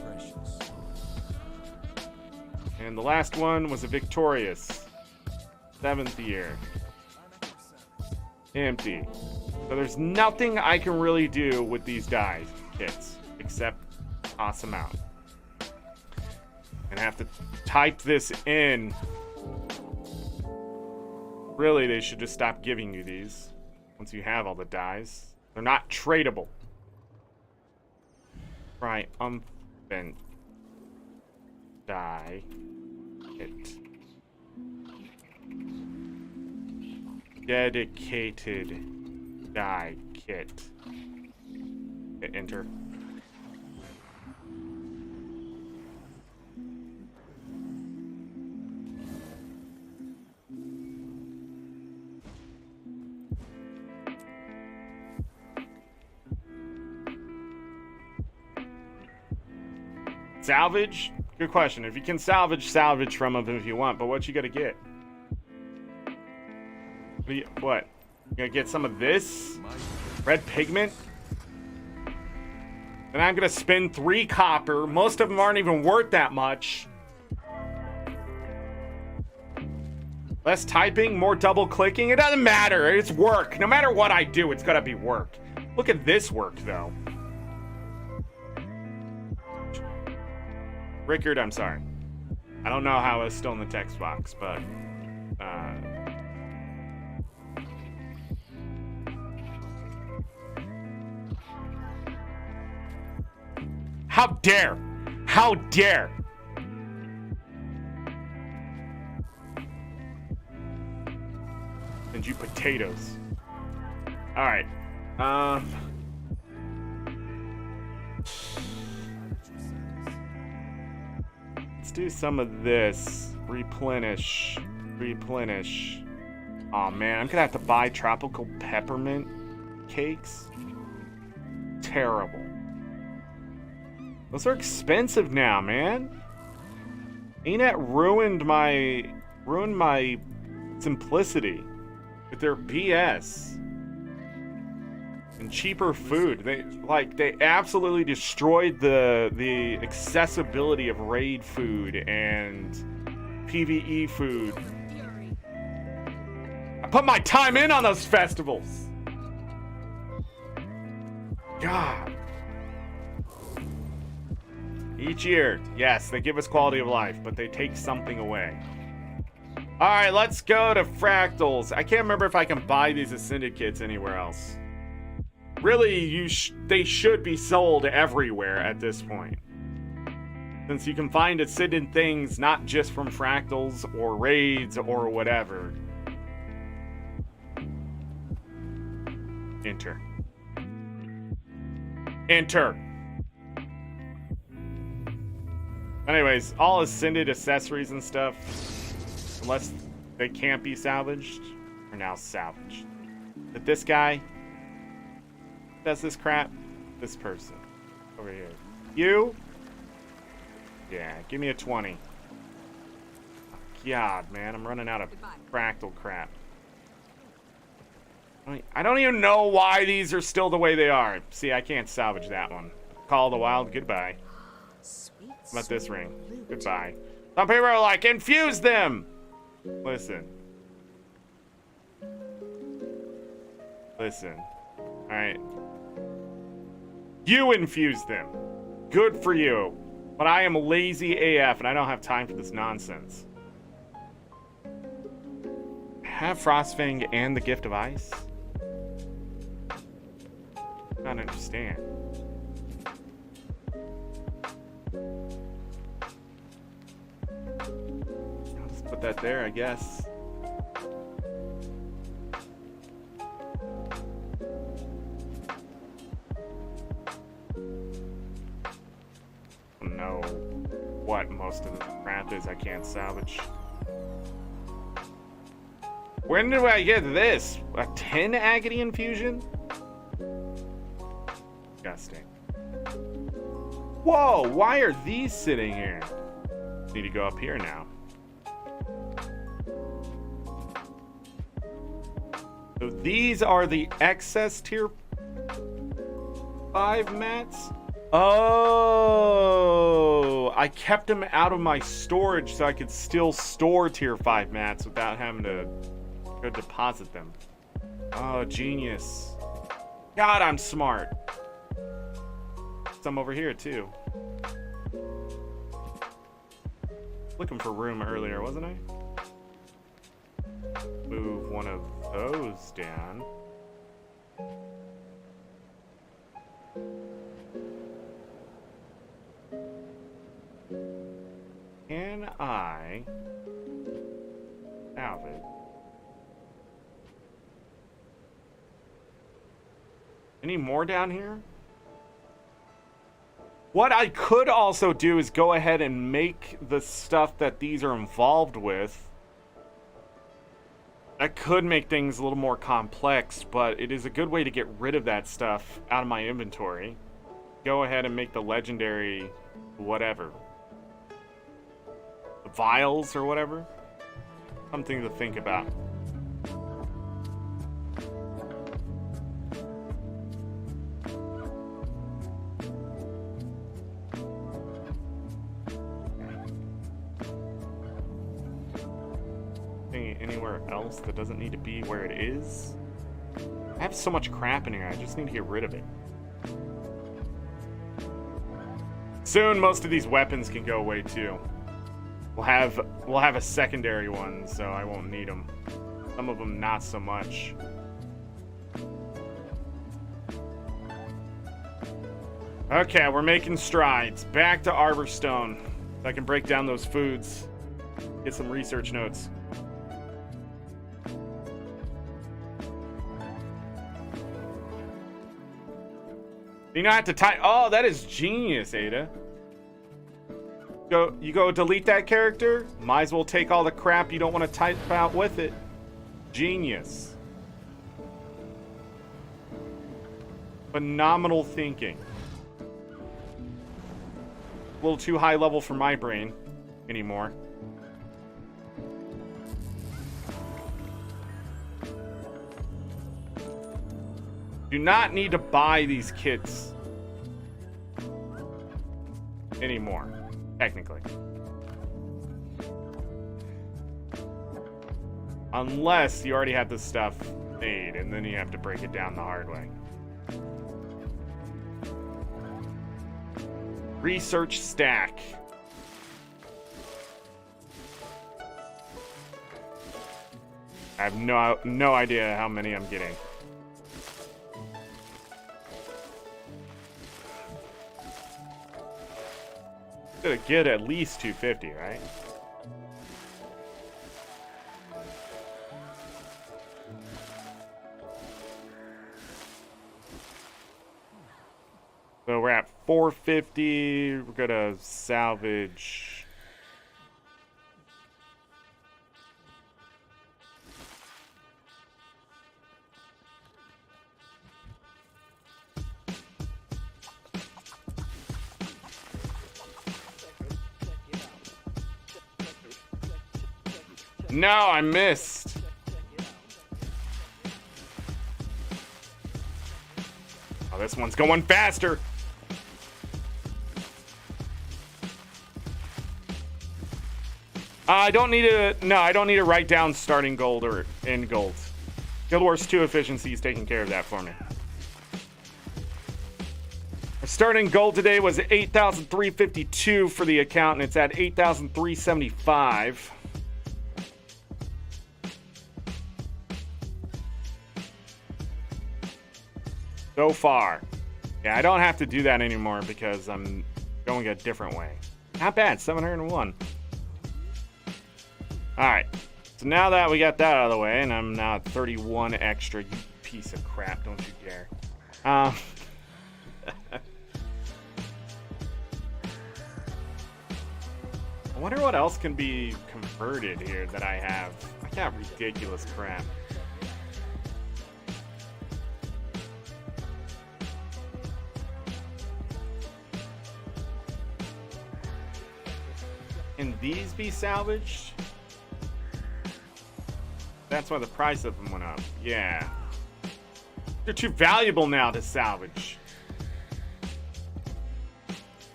Speaker 1: And the last one was a Victorious, 7th year. Empty. So there's nothing I can really do with these die kits except toss them out. And have to type this in. Really, they should just stop giving you these once you have all the dies. They're not tradable. Triumphant die kit. Dedicated die kit. Hit enter. Salvage? Good question. If you can salvage from them if you want, but what you gotta get? What? Gonna get some of this red pigment. And I'm gonna spend 3 copper. Most of them aren't even worth that much. Less typing, more double clicking. It doesn't matter. It's work. No matter what I do, it's gotta be work. Look at this work, though. Rickard, I'm sorry. I don't know how it's still in the text box, but how dare! How dare! And you potatoes. Alright. Let's do some of this. Replenish. Replenish. Oh man, I'm gonna have to buy tropical peppermint cakes. Terrible. Those are expensive now, man. ArenaNet ruined my simplicity with their BS and cheaper food. They absolutely destroyed the accessibility of raid food and PvE food. I put my time in on those festivals. God. Each year, yes, they give us quality of life, but they take something away. All right, let's go to fractals. I can't remember if I can buy these Ascended kits anywhere else. Really, they should be sold everywhere at this point, since you can find Ascended things not just from fractals or raids or whatever. Enter. Enter. Anyways, all Ascended accessories and stuff, unless they can't be salvaged, are now salvaged. But this guy does this crap. This person over here. You? Yeah, give me a 20. God, man, I'm running out of fractal crap. I don't even know why these are still the way they are. See, I can't salvage that one. Call of the Wild, goodbye. How about this ring? Goodbye. Some people are like, infuse them! Listen. Listen. Alright. You infuse them. Good for you. But I am lazy AF and I don't have time for this nonsense. Have Frostfang and the Gift of Ice? I don't understand. I'll just put that there, I guess. I don't know what most of the crap is I can't salvage. When do I get this? A 10 Agony Infusion? Disgusting. Whoa, why are these sitting here? Need to go up here now. So these are the excess tier 5 mats? Oh, I kept them out of my storage so I could still store tier 5 mats without having to go deposit them. Oh, genius. God, I'm smart. Some over here too. Looking for room earlier, wasn't I? Move one of those down. Can I salvage? Any more down here? What I could also do is go ahead and make the stuff that these are involved with. That could make things a little more complex, but it is a good way to get rid of that stuff out of my inventory. Go ahead and make the legendary whatever. The vials or whatever. Something to think about. Anywhere else that doesn't need to be where it is? I have so much crap in here, I just need to get rid of it. Soon, most of these weapons can go away too. We'll have a secondary one, so I won't need them. Some of them not so much. Okay, we're making strides. Back to Arborstone. So I can break down those foods. Get some research notes. You don't have to type. Oh, that is genius, Ada. You go delete that character. Might as well take all the crap you don't want to type out with it. Genius. Phenomenal thinking. A little too high level for my brain anymore. Do not need to buy these kits anymore, technically. Unless you already have this stuff made, and then you have to break it down the hard way. Research stack. I have no idea how many I'm getting. Gonna get at least 250, right? So we're at 450. We're gonna salvage. No, I missed. Oh, this one's going faster. I don't need to. No, I don't need to write down starting gold or end gold. Guild Wars 2 efficiency is taking care of that for me. Our starting gold today was 8,352 for the account, and it's at 8,375. So far. Yeah, I don't have to do that anymore because I'm going a different way. Not bad, 701. Alright, so now that we got that out of the way, and I'm now at 31 extra, you piece of crap, don't you dare. I wonder what else can be converted here that I have. I got ridiculous crap. Can these be salvaged? That's why the price of them went up. Yeah. They're too valuable now to salvage.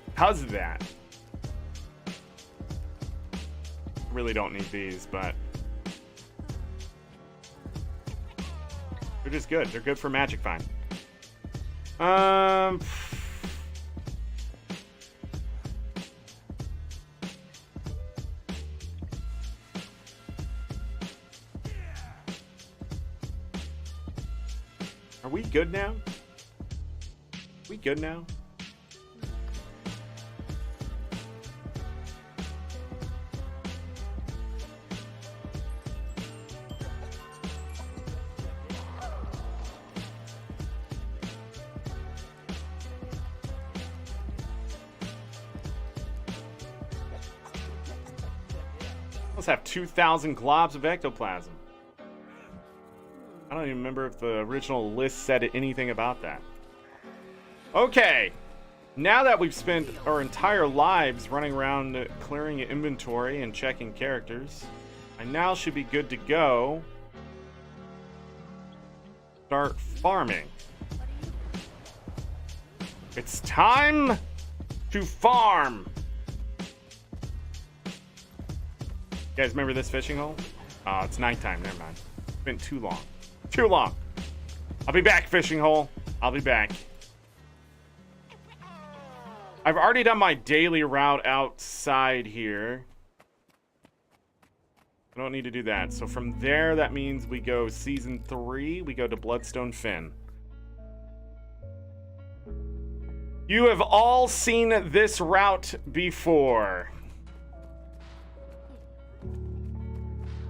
Speaker 1: Because of that. Really don't need these, but they're just good. They're good for Magic Find. Are we good now? We good now? Let's have 2,000 globs of ectoplasm. I don't even remember if the original list said anything about that. Okay. Now that we've spent our entire lives running around clearing inventory and checking characters, I now should be good to go. Start farming. It's time to farm. You guys remember this fishing hole? Oh, it's nighttime. Never mind. It's been too long. Too long. I'll be back, fishing hole. I'll be back. I've already done my daily route outside here. I don't need to do that. So from there, that means we go season 3. We go to Bloodstone Fen. You have all seen this route before.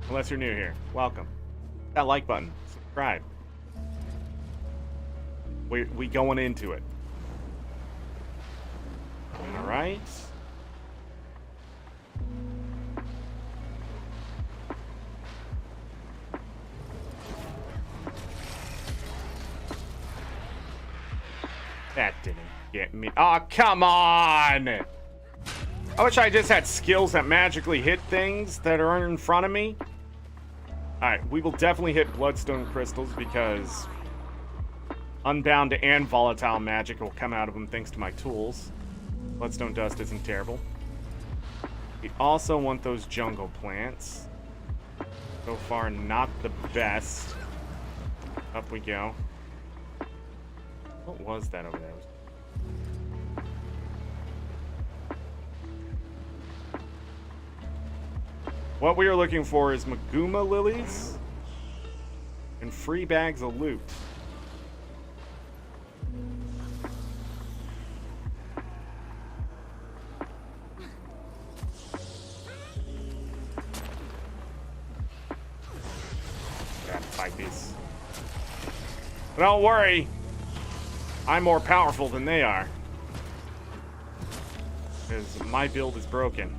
Speaker 1: Unless you're new here. Welcome. That like button. Subscribe. We going into it. All right. That didn't get me. Oh, come on! I wish I just had skills that magically hit things that are in front of me. Alright, we will definitely hit Bloodstone Crystals because Unbound and Volatile Magic will come out of them thanks to my tools. Bloodstone Dust isn't terrible. We also want those jungle plants. So far, not the best. Up we go. What was that over there? What we are looking for is Maguma lilies and free bags of loot. Gotta fight these. But don't worry. I'm more powerful than they are. Because my build is broken.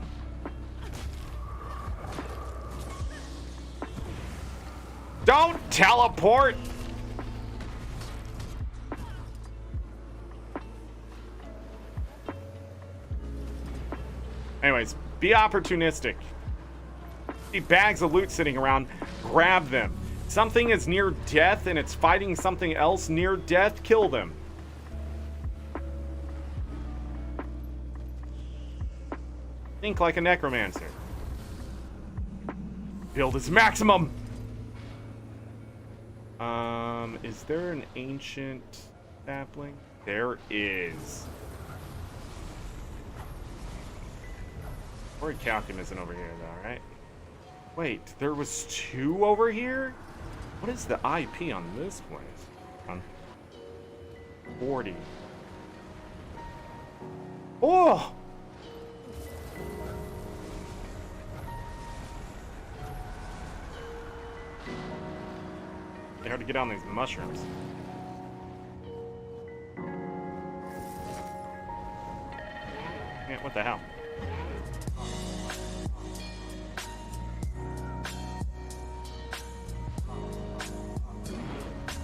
Speaker 1: Don't teleport! Anyways, be opportunistic. See bags of loot sitting around, grab them. Something is near death and it's fighting something else near death, kill them. Think like a necromancer. Build is maximum. Is there an ancient sapling? There is. Orichalcum isn't over here though, right? Wait, there was 2 over here? What is the IP on this place? On 40. Oh! They hard to get on these mushrooms. Yeah, what the hell?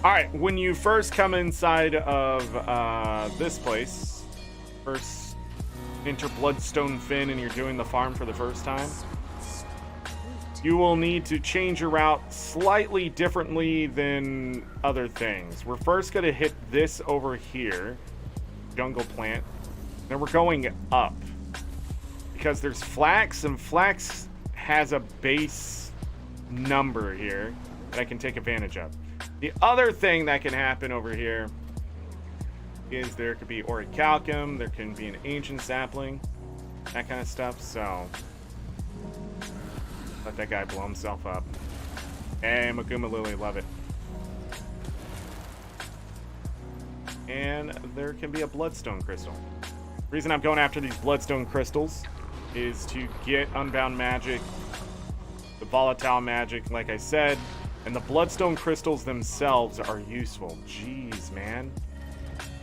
Speaker 1: Alright, when you first come inside of this place, first enter Bloodstone Fen and you're doing the farm for the first time, you will need to change your route slightly differently than other things. We're first going to hit this over here, jungle plant. Then we're going up because there's flax, and flax has a base number here that I can take advantage of. The other thing that can happen over here is there could be orichalcum, there can be an ancient sapling, that kind of stuff, so let that guy blow himself up. Hey, Maguma Lily, love it. And there can be a bloodstone crystal. The reason I'm going after these bloodstone crystals is to get unbound magic, the volatile magic, like I said, and the bloodstone crystals themselves are useful. Jeez, man.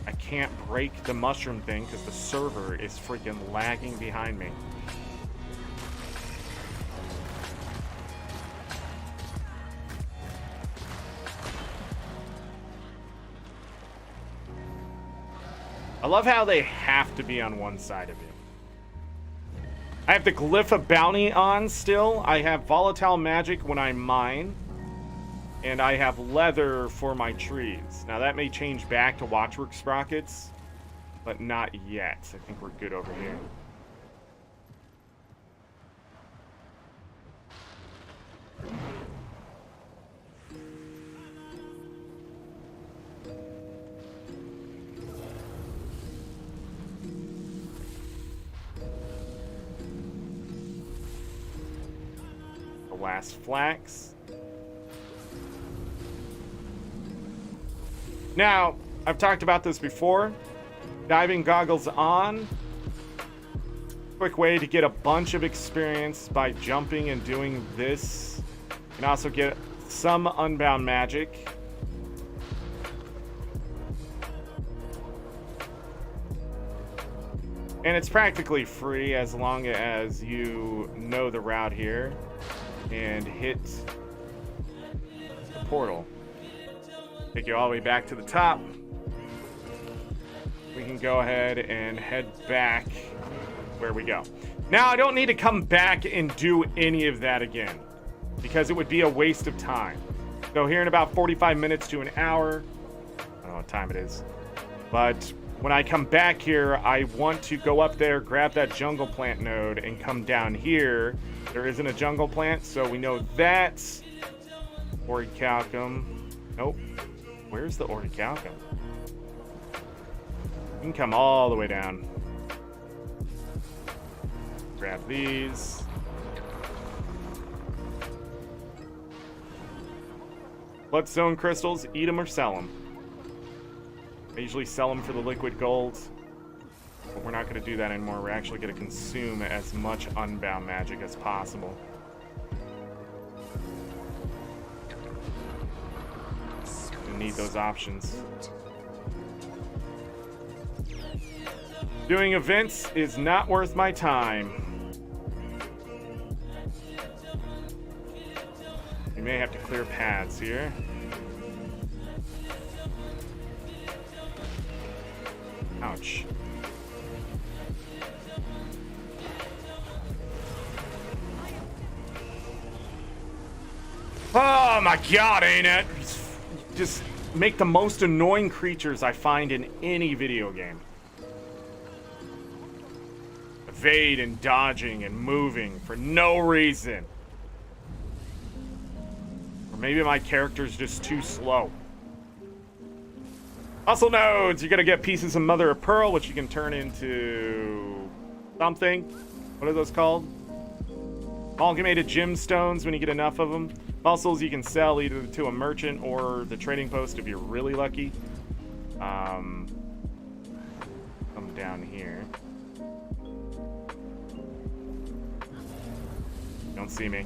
Speaker 1: I can't break the mushroom thing because the server is freaking lagging behind me. I love how they have to be on one side of you. I have the Glyph of Bounty on still. I have volatile magic when I mine. And I have leather for my trees. Now that may change back to Watchwork sprockets, but not yet. I think we're good over here. The last flax. Now, I've talked about this before. Diving goggles on. Quick way to get a bunch of experience by jumping and doing this. You can also get some unbound magic. And it's practically free as long as you know the route here and hit the portal. Take you all the way back to the top. We can go ahead and head back where we go. Now, I don't need to come back and do any of that again because it would be a waste of time. So here in about 45 minutes to an hour, I don't know what time it is, but when I come back here, I want to go up there, grab that jungle plant node, and come down here. There isn't a jungle plant, so we know that's Orichalcum. Nope. Where's the Orichalcum? You can come all the way down. Grab these. Bloodstone crystals, eat them or sell them. I usually sell them for the liquid gold, but we're not going to do that anymore. We're actually going to consume as much unbound magic as possible. We need those options. Doing events is not worth my time. We may have to clear paths here. Ouch. Oh my god, ain't it? Just make the most annoying creatures I find in any video game. Evade and dodging and moving for no reason. Or maybe my character's just too slow. Muscle nodes! You're gonna get pieces of Mother of Pearl, which you can turn into something. What are those called? Amalgamated gemstones when you get enough of them. Muscles you can sell either to a merchant or the trading post if you're really lucky. Come down here. You don't see me.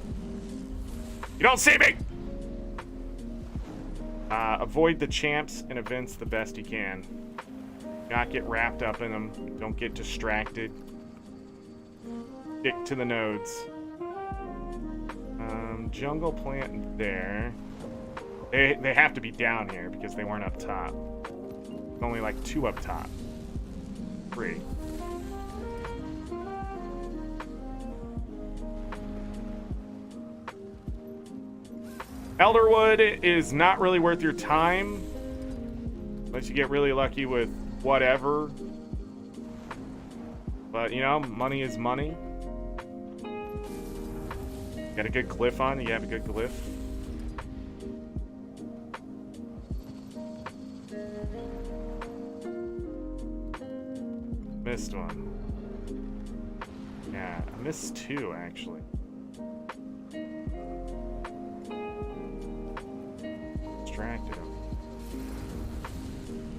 Speaker 1: You don't see me! Avoid the champs and events the best you can. Do not get wrapped up in them. Don't get distracted. Stick to the nodes. Jungle plant there. They have to be down here because they weren't up top. There's only like 2 up top. 3. Elderwood is not really worth your time unless you get really lucky with whatever. But, you know, money is money. Got a good glyph on? You have a good glyph? Missed one. Yeah, I missed 2, actually. Distracted him.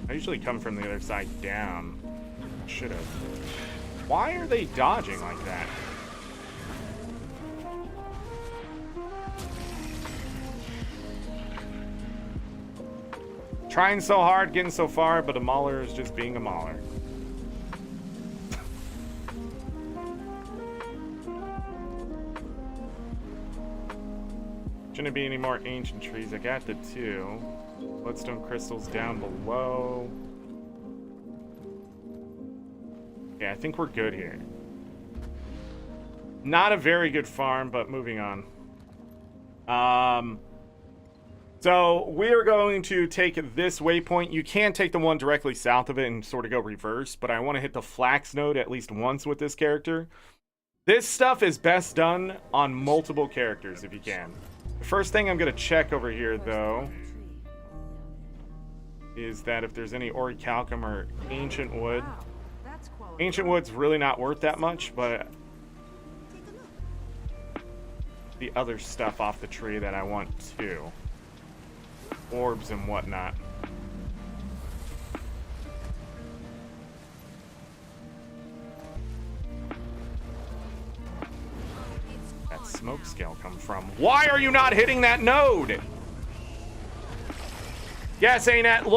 Speaker 1: I usually come from the other side down. Should have. Why are they dodging like that? Trying so hard, getting so far, but a mauler is just being a mauler. Shouldn't be any more ancient trees. I got the 2. Bloodstone crystals down below. Yeah, I think we're good here. Not a very good farm, but moving on. So we're going to take this waypoint. You can take the one directly south of it and sort of go reverse, but I want to hit the flax node at least once with this character. This stuff is best done on multiple characters if you can. The first thing I'm going to check over here, though, is that if there's any orichalcum or ancient wood. Ancient wood's really not worth that much, but the other stuff off the tree that I want too. Orbs and whatnot. That smoke scale come from? Why are you not hitting that node? Yes, ArenaNet,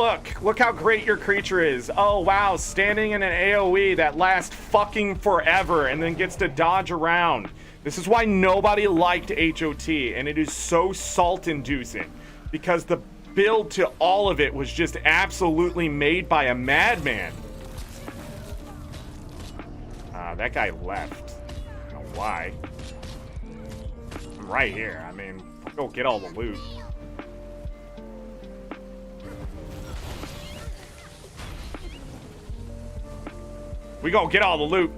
Speaker 1: look how great your creature is. Oh wow, standing in an AoE that lasts fucking forever and then gets to dodge around. This is why nobody liked HOT, and it is so salt-inducing, because the build to all of it was just absolutely made by a madman. That guy left. I don't know why. I'm right here. I mean, go get all the loot. We gonna get all the loot.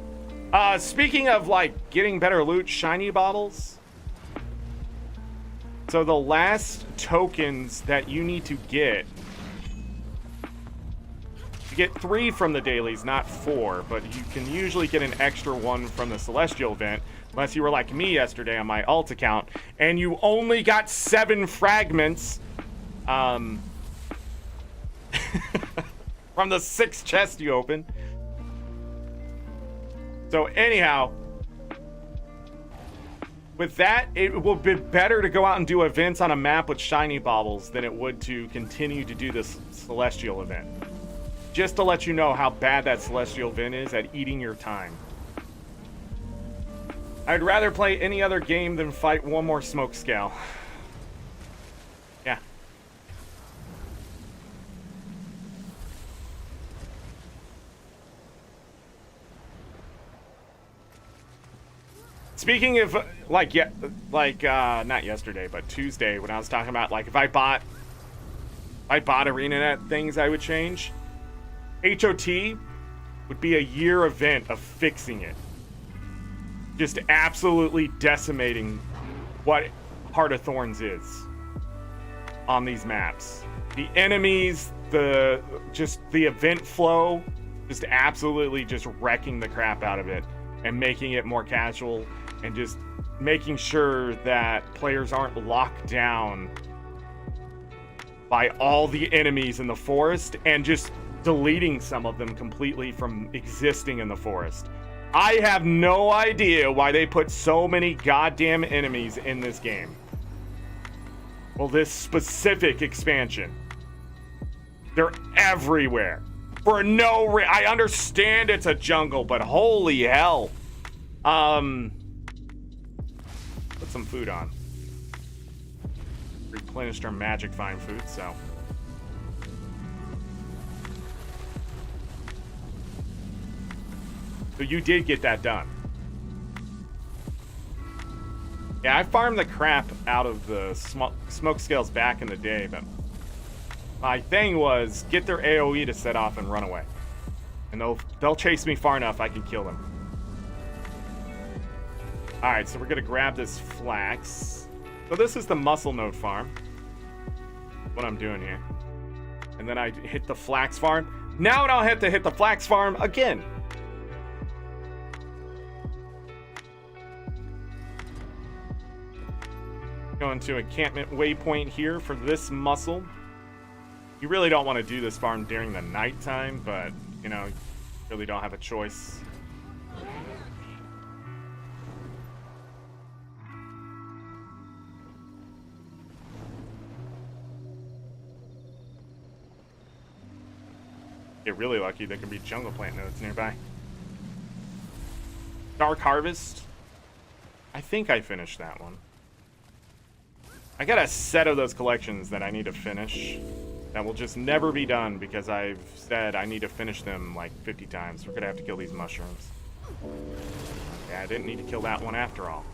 Speaker 1: Speaking of like getting better loot, shiny bottles. So the last tokens that you need to get, you get 3 from the dailies, not 4, but you can usually get an extra 1 from the Celestial event, unless you were like me yesterday on my alt account, and you only got 7 fragments from the 6 chests you opened. So anyhow, with that, it will be better to go out and do events on a map with shiny baubles than it would to continue to do this Celestial event. Just to let you know how bad that Celestial event is at eating your time. I'd rather play any other game than fight one more smoke scale. Yeah. Speaking of, like, not yesterday, but Tuesday, when I was talking about, like, if I bought ArenaNet things I would change, HOT would be a year event of fixing it. Just absolutely decimating what Heart of Thorns is on these maps. The enemies, the event flow, just absolutely just wrecking the crap out of it and making it more casual, and just making sure that players aren't locked down by all the enemies in the forest and just deleting some of them completely from existing in the forest. I have no idea why they put so many goddamn enemies in this game. Well, this specific expansion. They're everywhere. For no reason. I understand it's a jungle, but holy hell. Put some food on. Replenished our magic fine food, so. So you did get that done. Yeah, I farmed the crap out of the smoke scales back in the day, but my thing was get their AoE to set off and run away. And they'll chase me far enough I can kill them. Alright, so we're gonna grab this flax. So this is the muscle node farm. What I'm doing here. And then I hit the flax farm. Now I don't have to hit the flax farm again. Going to encampment waypoint here for this muscle. You really don't want to do this farm during the nighttime, but you know, you really don't have a choice. Get really lucky, there can be jungle plant nodes nearby. Dark Harvest. I think I finished that one. I got a set of those collections that I need to finish that will just never be done because I've said I need to finish them like 50 times. We're gonna have to kill these mushrooms. Yeah, I didn't need to kill that one after all.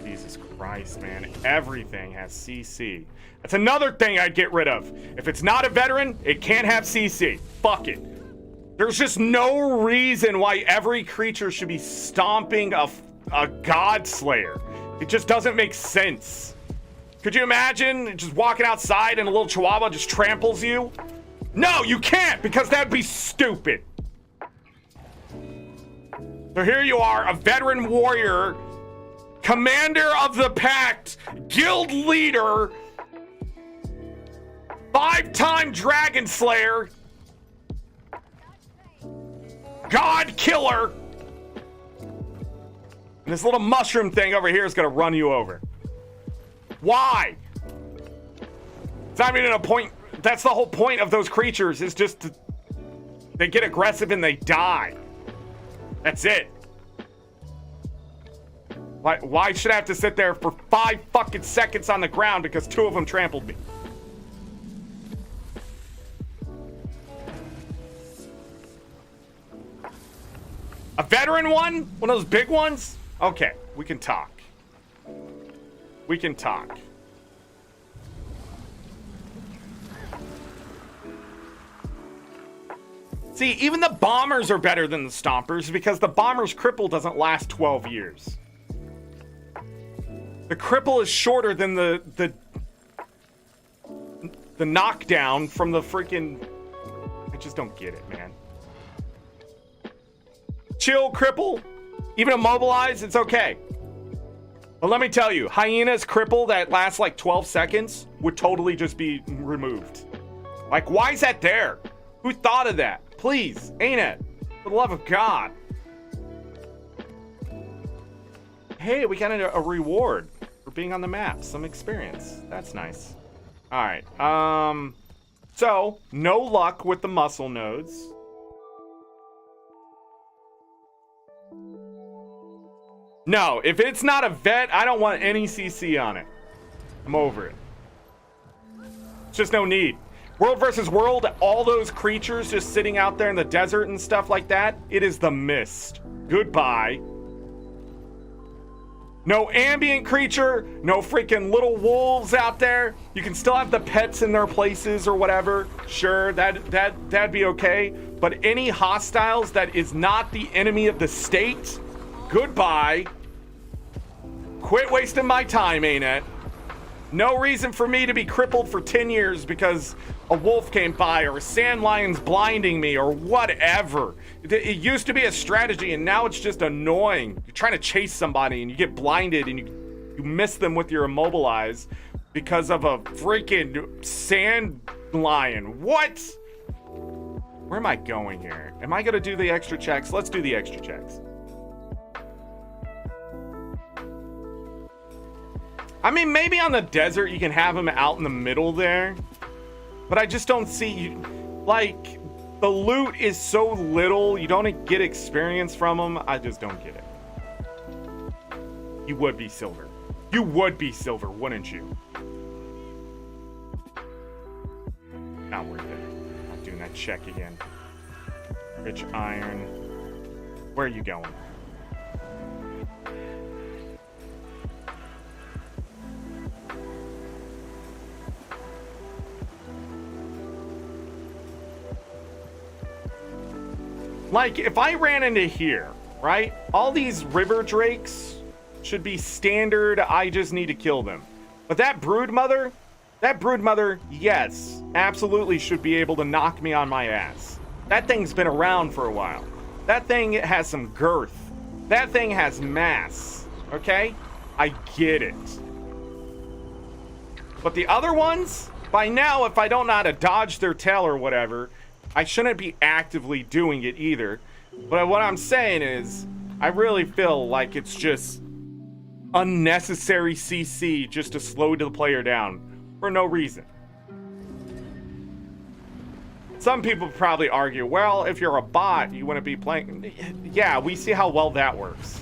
Speaker 1: Jesus Christ, man. Everything has CC. That's another thing I'd get rid of. If it's not a veteran, it can't have CC. Fuck it. There's just no reason why every creature should be stomping a god slayer. It just doesn't make sense. Could you imagine just walking outside and a little chihuahua just tramples you? No, you can't, because that'd be stupid. So here you are, a veteran warrior, commander of the pact, guild leader, 5-time dragon slayer, god killer. And this little mushroom thing over here is gonna run you over. Why? It's not even a point. That's the whole point of those creatures, is just to, they get aggressive and they die. That's it. Why should I have to sit there for 5 fucking seconds on the ground because 2 of them trampled me? A veteran one? One of those big ones? Okay, we can talk. We can talk. See, even the bombers are better than the stompers because the bomber's cripple doesn't last 12 years. The cripple is shorter than the knockdown from the freaking... I just don't get it, man. Chill, cripple. Even immobilize, it's okay. But let me tell you, Hyena's cripple that lasts like 12 seconds would totally just be removed. Like, why is that there? Who thought of that? Please, ain't it? For the love of God. Hey, we got a reward for being on the map. Some experience. That's nice. All right. So, no luck with the muscle nodes. No, if it's not a vet, I don't want any CC on it. I'm over it. It's just no need. World versus world, all those creatures just sitting out there in the desert and stuff like that, it is the mist. Goodbye. No ambient creature, no freaking little wolves out there. You can still have the pets in their places or whatever. Sure, that'd be okay. But any hostiles that is not the enemy of the state, goodbye. Quit wasting my time, ain't it? No reason for me to be crippled for 10 years because a wolf came by or a sand lion's blinding me or whatever. It used to be a strategy and now it's just annoying. You're trying to chase somebody and you get blinded and you miss them with your immobilize because of a freaking sand lion. What? Where am I going here? Am I gonna do the extra checks? Let's do the extra checks. I mean, maybe on the desert you can have them out in the middle there, but I just don't see you. Like, the loot is so little, you don't get experience from them. I just don't get it. You would be silver. You would be silver, wouldn't you? Not worth it. Not doing that check again. Rich iron. Where are you going? Like, if I ran into here, right? All these river drakes should be standard. I just need to kill them. But that broodmother, yes, absolutely should be able to knock me on my ass. That thing's been around for a while. That thing has some girth. That thing has mass, okay? I get it. But the other ones, by now, if I don't know how to dodge their tail or whatever, I shouldn't be actively doing it either. But what I'm saying is, I really feel like it's just unnecessary CC just to slow the player down for no reason. Some people probably argue, well, if you're a bot, you wouldn't be playing. Yeah, we see how well that works.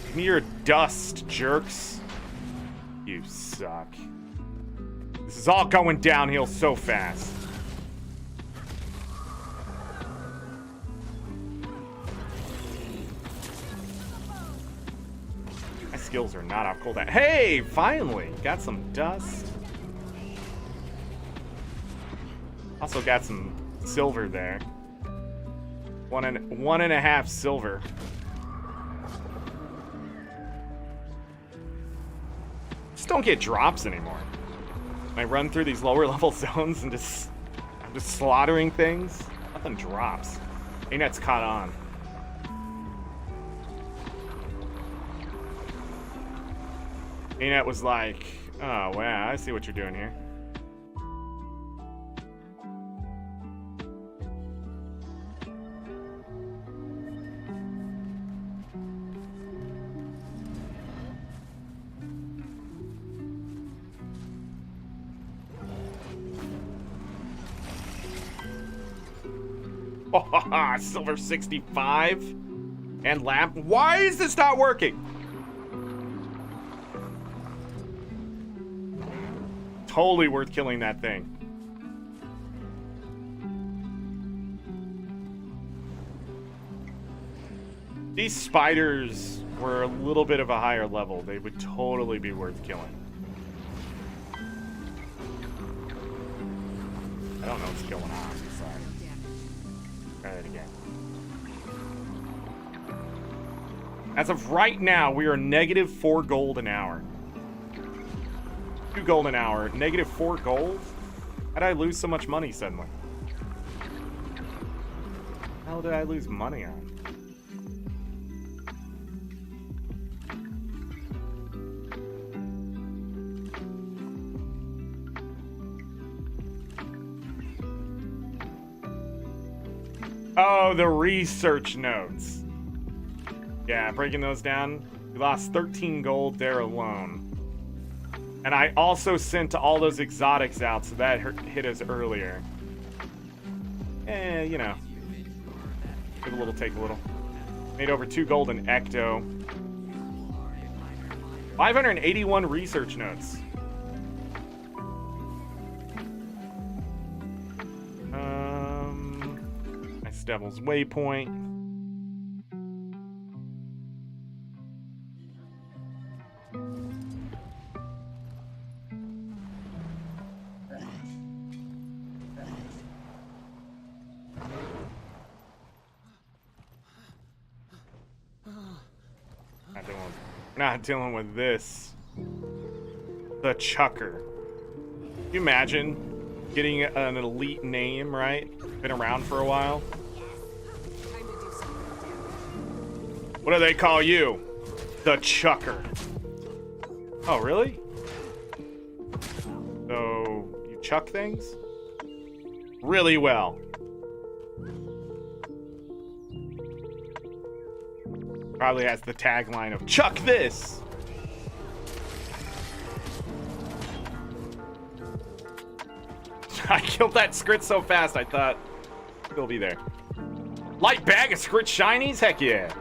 Speaker 1: Give me your dust, jerks. You suck. This is all going downhill so fast. My skills are not off cooldown. Hey, finally, got some dust. Also got some silver there. One and a half silver. Just don't get drops anymore. I run through these lower level zones and just slaughtering things. What Nothing drops. ArenaNet's caught on. ArenaNet was like, oh wow, I see what you're doing here. Silver 65 and lamp. Why is this not working? Totally worth killing that thing. These spiders were a little bit of a higher level. They would totally be worth killing. I don't know what's going on. Sorry. Try that again. As of right now, we are negative 4 gold an hour. 2 gold an hour. Negative 4 gold? How did I lose so much money suddenly? How did I lose money on? Oh, the research notes. Yeah, breaking those down. We lost 13 gold there alone. And I also sent all those exotics out, so that hit us earlier. You know. Give a little, take a little. Made over 2 gold in Ecto. 581 research notes. Nice Devil's Waypoint. Not dealing with this. The Chucker. Can you imagine getting an elite name, right? Been around for a while. What do they call you? The Chucker. Oh, really? So, you chuck things? Really well. Probably has the tagline of "Chuck this." I killed that Scrit so fast I thought he'll be there. Light bag of Scrit shinies? Heck yeah.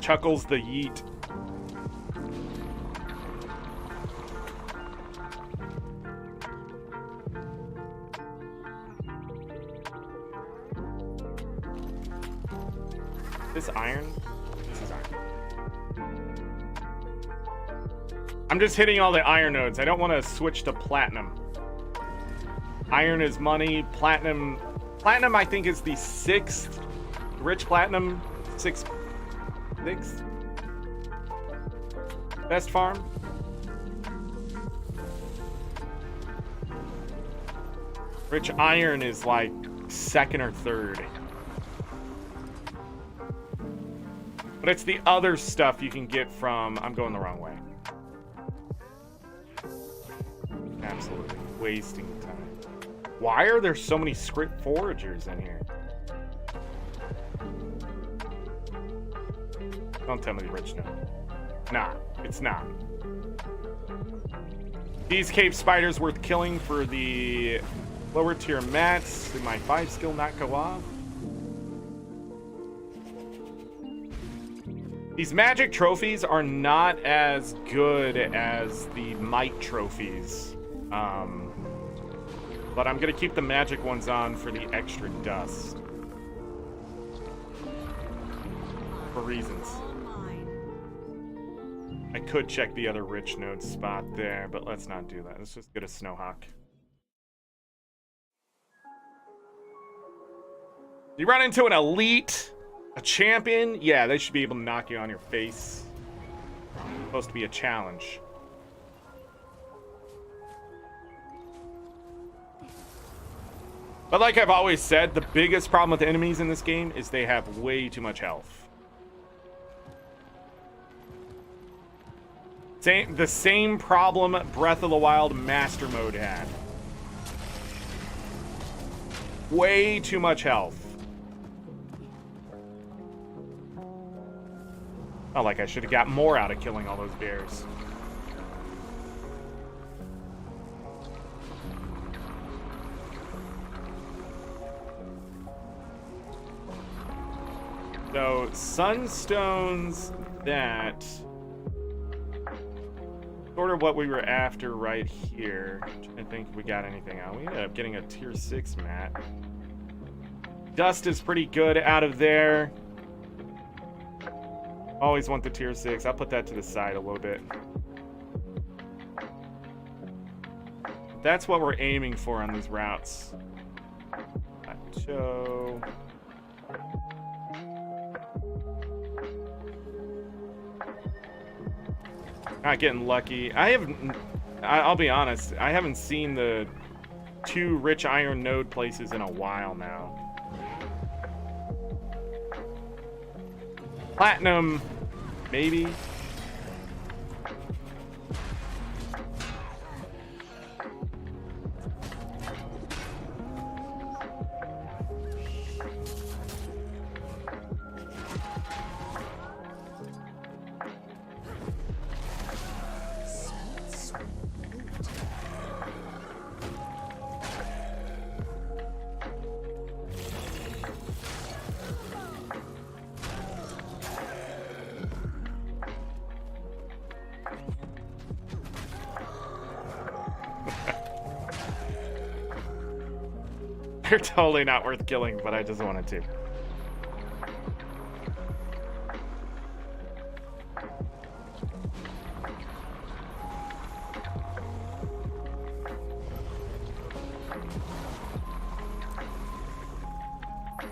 Speaker 1: Chuckles the yeet. This iron? This is iron. I'm just hitting all the iron nodes. I don't want to switch to platinum. Iron is money. Platinum I think is the 6th. Rich platinum, 6th best farm. Rich iron is like 2nd or 3rd. But it's the other stuff you can get from... I'm going the wrong way. Absolutely wasting time. Why are there so many script foragers in here? Don't tell me the rich now. Nah, it's not. These cave spiders worth killing for the lower tier mats. Did my 5 skill not go off? These magic trophies are not as good as the might trophies. But I'm gonna keep the magic ones on for the extra dust. For reasons. I could check the other rich node spot there, but let's not do that. Let's just get a Snowhawk. You run into an elite, a champion, yeah, they should be able to knock you on your face. It's supposed to be a challenge. But like I've always said, the biggest problem with enemies in this game is they have way too much health. The same problem Breath of the Wild Master Mode had. Way too much health. Oh, like I should have got more out of killing all those bears. So, sunstones, that... sort of what we were after right here. I think we got anything out. We ended up getting a tier 6 mat. Dust is pretty good out of there. Always want the tier 6. I'll put that to the side a little bit. That's what we're aiming for on these routes. Plateau. Not getting lucky. I'll be honest, I haven't seen the 2 rich iron node places in a while now. Platinum, maybe. They're totally not worth killing, but I just wanted to.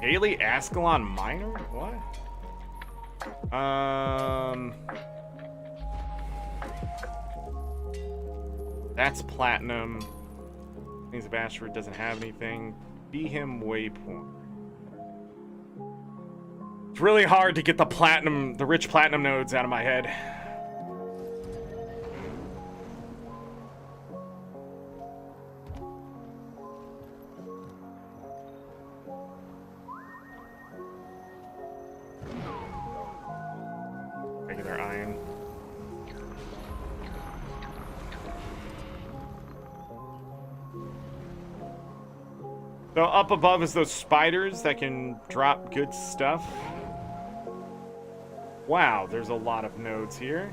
Speaker 1: Daily Ascalon Minor? What? That's platinum. Things of Ashford doesn't have anything. Be him waypoint. It's really hard to get the platinum, the rich platinum nodes out of my head. Regular iron. So up above is those spiders that can drop good stuff. Wow, there's a lot of nodes here.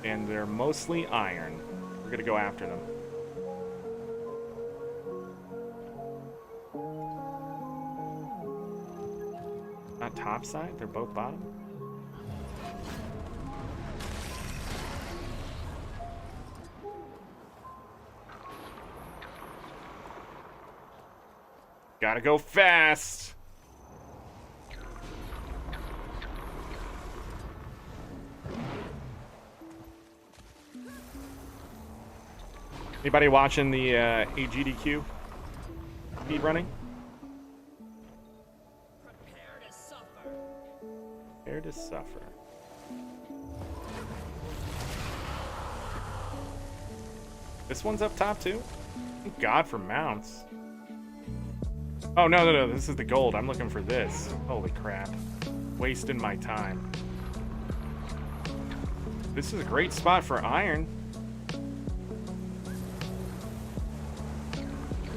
Speaker 1: And they're mostly iron. We're gonna go after them. Not top side, they're both bottom. Gotta go fast. Anybody watching the AGDQ speed running?
Speaker 3: Prepare to suffer.
Speaker 1: Prepare to suffer. This one's up top too? Thank God for mounts. Oh, no. This is the gold. I'm looking for this. Holy crap. Wasting my time. This is a great spot for iron.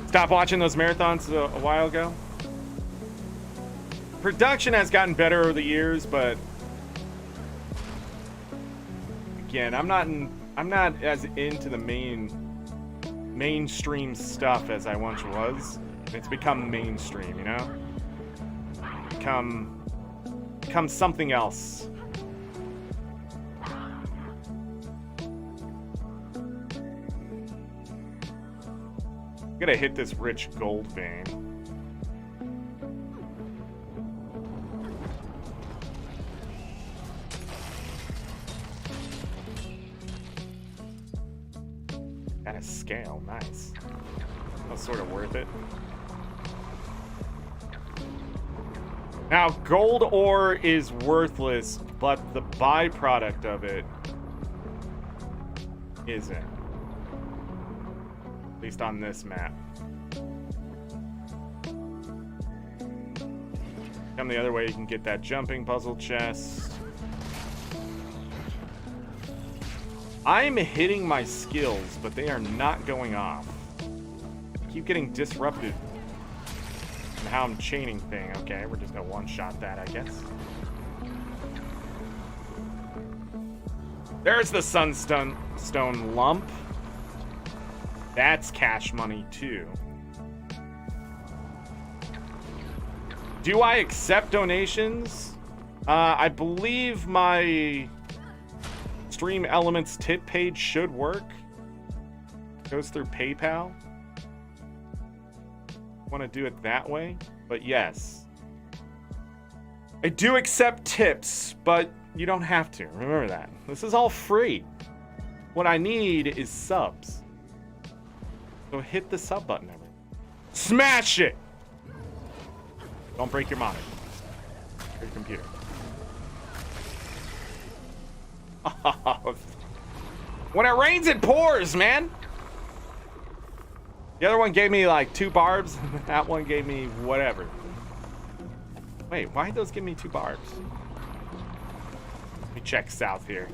Speaker 1: Stopped watching those marathons a while ago. Production has gotten better over the years, but again, I'm not as into the mainstream stuff as I once was. It's become mainstream, you know? Become something else. I'm gonna hit this rich gold vein. Got a scale, nice. That's sort of worth it. Now, gold ore is worthless, but the byproduct of it isn't. At least on this map. Come the other way, you can get that jumping puzzle chest. I'm hitting my skills, but they are not going off. I keep getting disrupted. And how I'm chaining thing. Okay, we're just gonna one-shot that, I guess. There's the sunstone lump. That's cash money too. Do I accept donations? I believe my Stream Elements tip page should work. Goes through PayPal. Want to do it that way, but yes. I do accept tips, but you don't have to. Remember that. This is all free. What I need is subs. So hit the sub button, everyone. Smash it! Don't break your monitor. Or your computer. When it rains, it pours, man! The other one gave me like 2 barbs, and that one gave me whatever. Wait, why did those give me 2 barbs? Let me check south here.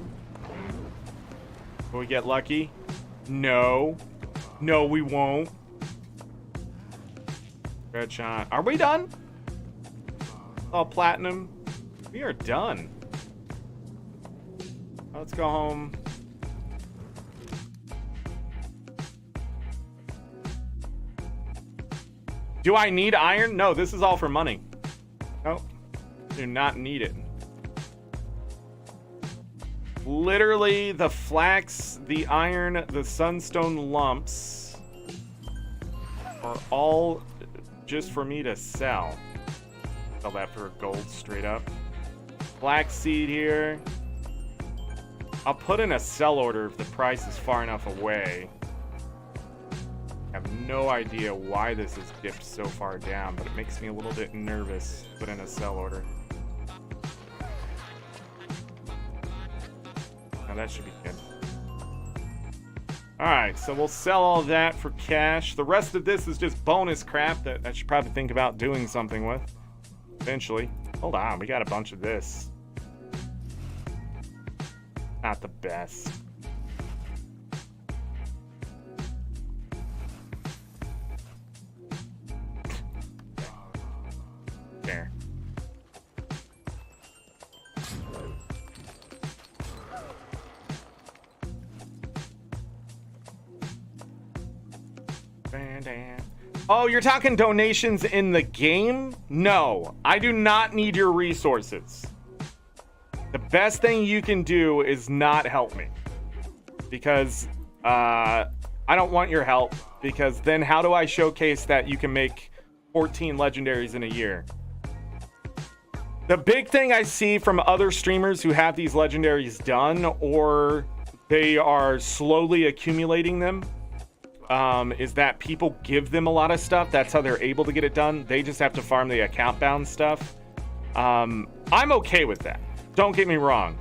Speaker 1: Will we get lucky? No. No, we won't. Red shot. Are we done? All platinum. We are done. Let's go home. Do I need iron? No, this is all for money. Nope. Do not need it. Literally, the flax, the iron, the sunstone lumps are all just for me to sell. Sell that for gold straight up. Flaxseed here. I'll put in a sell order if the price is far enough away. I have no idea why this has dipped so far down, but it makes me a little bit nervous to put in a sell order. Now that should be good. Alright, so we'll sell all that for cash. The rest of this is just bonus crap that I should probably think about doing something with. Eventually. Hold on, we got a bunch of this. Not the best. There. Oh, you're talking donations in the game? No, I do not need your resources. The best thing you can do is not help me. Because I don't want your help. Because then how do I showcase that you can make 14 legendaries in a year? The big thing I see from other streamers who have these legendaries done, or they are slowly accumulating them, is that people give them a lot of stuff. That's how they're able to get it done. They just have to farm the account bound stuff. I'm okay with that. Don't get me wrong.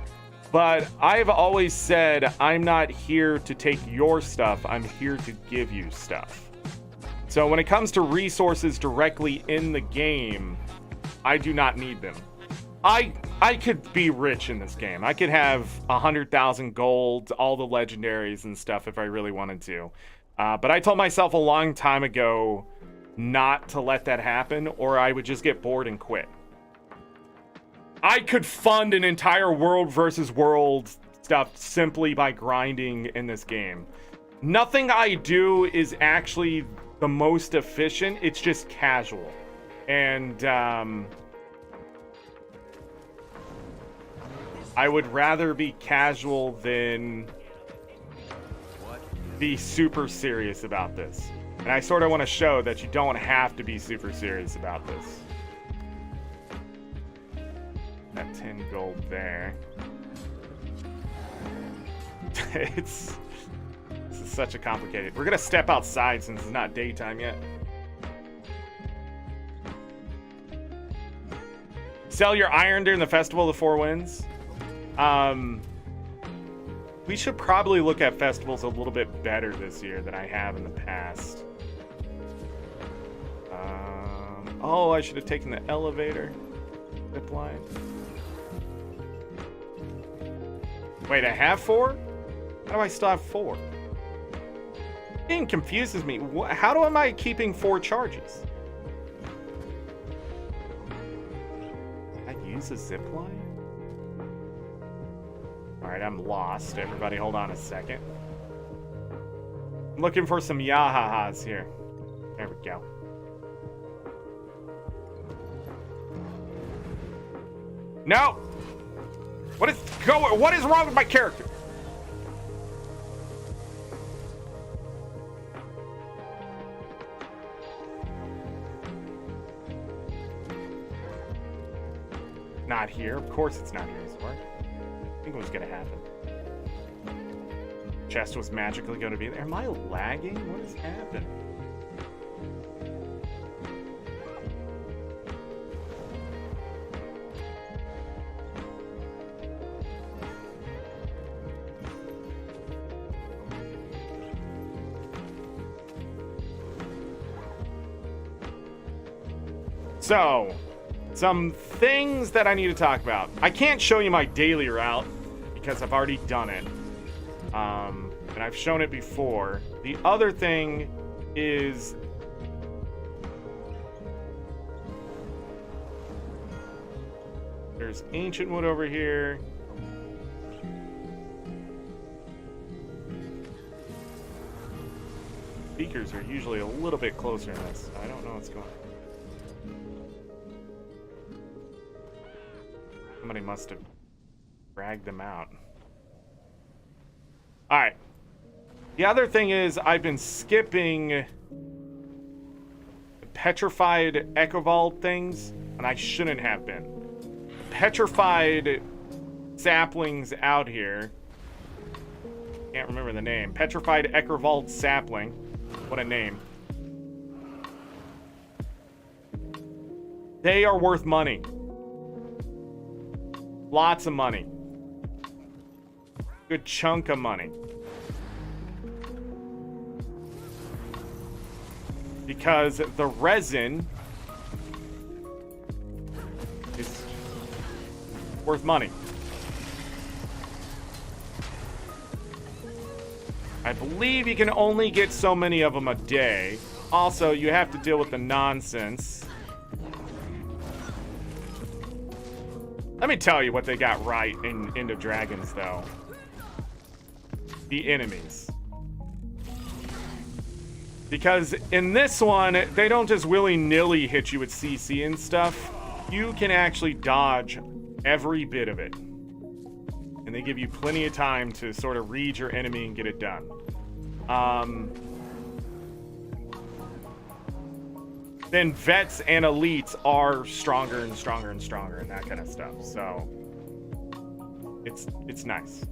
Speaker 1: But I've always said I'm not here to take your stuff. I'm here to give you stuff. So when it comes to resources directly in the game, I do not need them. I could be rich in this game. I could have 100,000 gold, all the legendaries and stuff if I really wanted to. But I told myself a long time ago not to let that happen, or I would just get bored and quit. I could fund an entire world versus world stuff simply by grinding in this game. Nothing I do is actually the most efficient. It's just casual. And I would rather be casual than be super serious about this. And I sort of want to show that you don't have to be super serious about this. That 10 gold there. This is is such a complicated. We're gonna step outside since it's not daytime yet. Sell your iron during the Festival of the Four Winds. We should probably look at festivals a little bit better this year than I have in the past. Oh, I should have taken the elevator. Zip line. Wait, I have 4? How do I still have 4? It confuses me. How am I keeping 4 charges? I use a zip line? Alright, I'm lost. Everybody hold on a second. I'm looking for some yahahas here. There we go. No! What is wrong with my character? Not here. Of course it's not here, Zorric. I think it was gonna happen. Chest was magically gonna be there. Am I lagging? What has happened? So, some things that I need to talk about. I can't show you my daily route because I've already done it. And I've shown it before. The other thing is there's ancient wood over here. Speakers are usually a little bit closer in this, so I don't know what's going on. Somebody must have dragged them out. Alright. The other thing is I've been skipping petrified Echovault things, and I shouldn't have been. Petrified saplings out here. Can't remember the name. Petrified Echovault sapling. What a name. They are worth money. Lots of money. Good chunk of money. Because the resin is worth money. I believe you can only get so many of them a day. Also, you have to deal with the nonsense. Let me tell you what they got right in End of Dragons, though. The enemies. Because in this one, they don't just willy-nilly hit you with CC and stuff. You can actually dodge every bit of it. And they give you plenty of time to sort of read your enemy and get it done. Then vets and elites are stronger and stronger and stronger and that kind of stuff. So it's nice.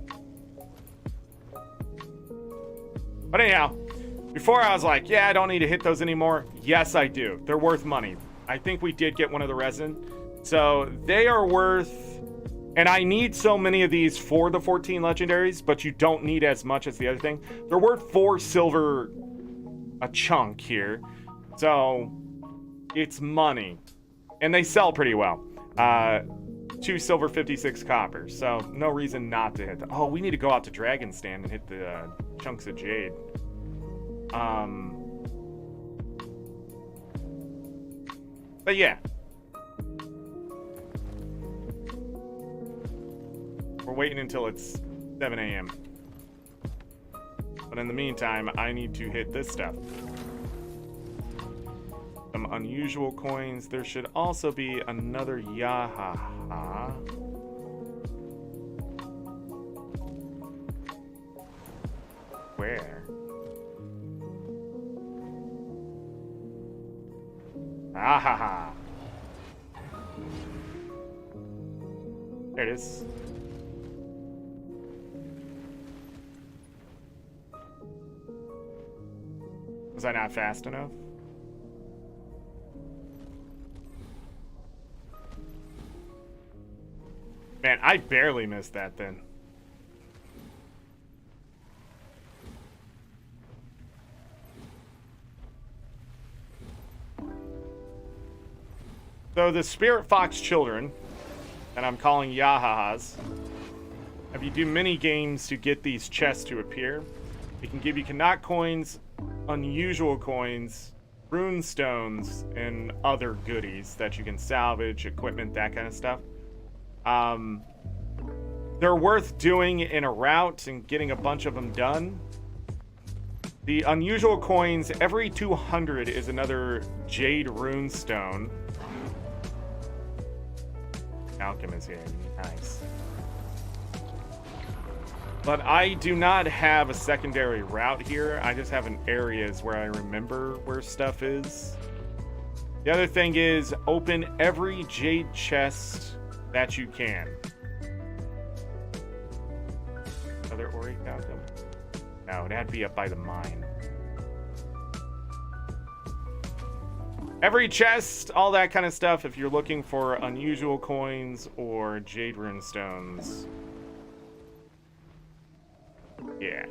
Speaker 1: But anyhow, before I was like, yeah, I don't need to hit those anymore. Yes, I do. They're worth money. I think we did get one of the resin. So they are worth, and I need so many of these for the 14 legendaries, but you don't need as much as the other thing. They're worth 4 silver a chunk here. So it's money. And they sell pretty well. 2 silver, 56 copper. So no reason not to hit them. Oh, we need to go out to Dragon Stand and hit the chunks of jade. But yeah. We're waiting until it's 7 a.m. But in the meantime, I need to hit this stuff. Some unusual coins. There should also be another Yahaha. Where? Ahaha. There it is. Was I not fast enough? Man, I barely missed that then. So the Spirit Fox children, and I'm calling Yahahas, if you do mini games to get these chests to appear, it can give you Kanat coins, unusual coins, rune stones, and other goodies that you can salvage, equipment, that kind of stuff. They're worth doing in a route and getting a bunch of them done. The unusual coins, every 200 is another Jade rune stone. Alchemist here, nice. But I do not have a secondary route here. I just have an areas where I remember where stuff is. The other thing is open every Jade chest that you can. Other Ori Alchem? No, it had to be up by the mine. Every chest, all that kind of stuff, if you're looking for unusual coins or Jade rune stones. Yeah.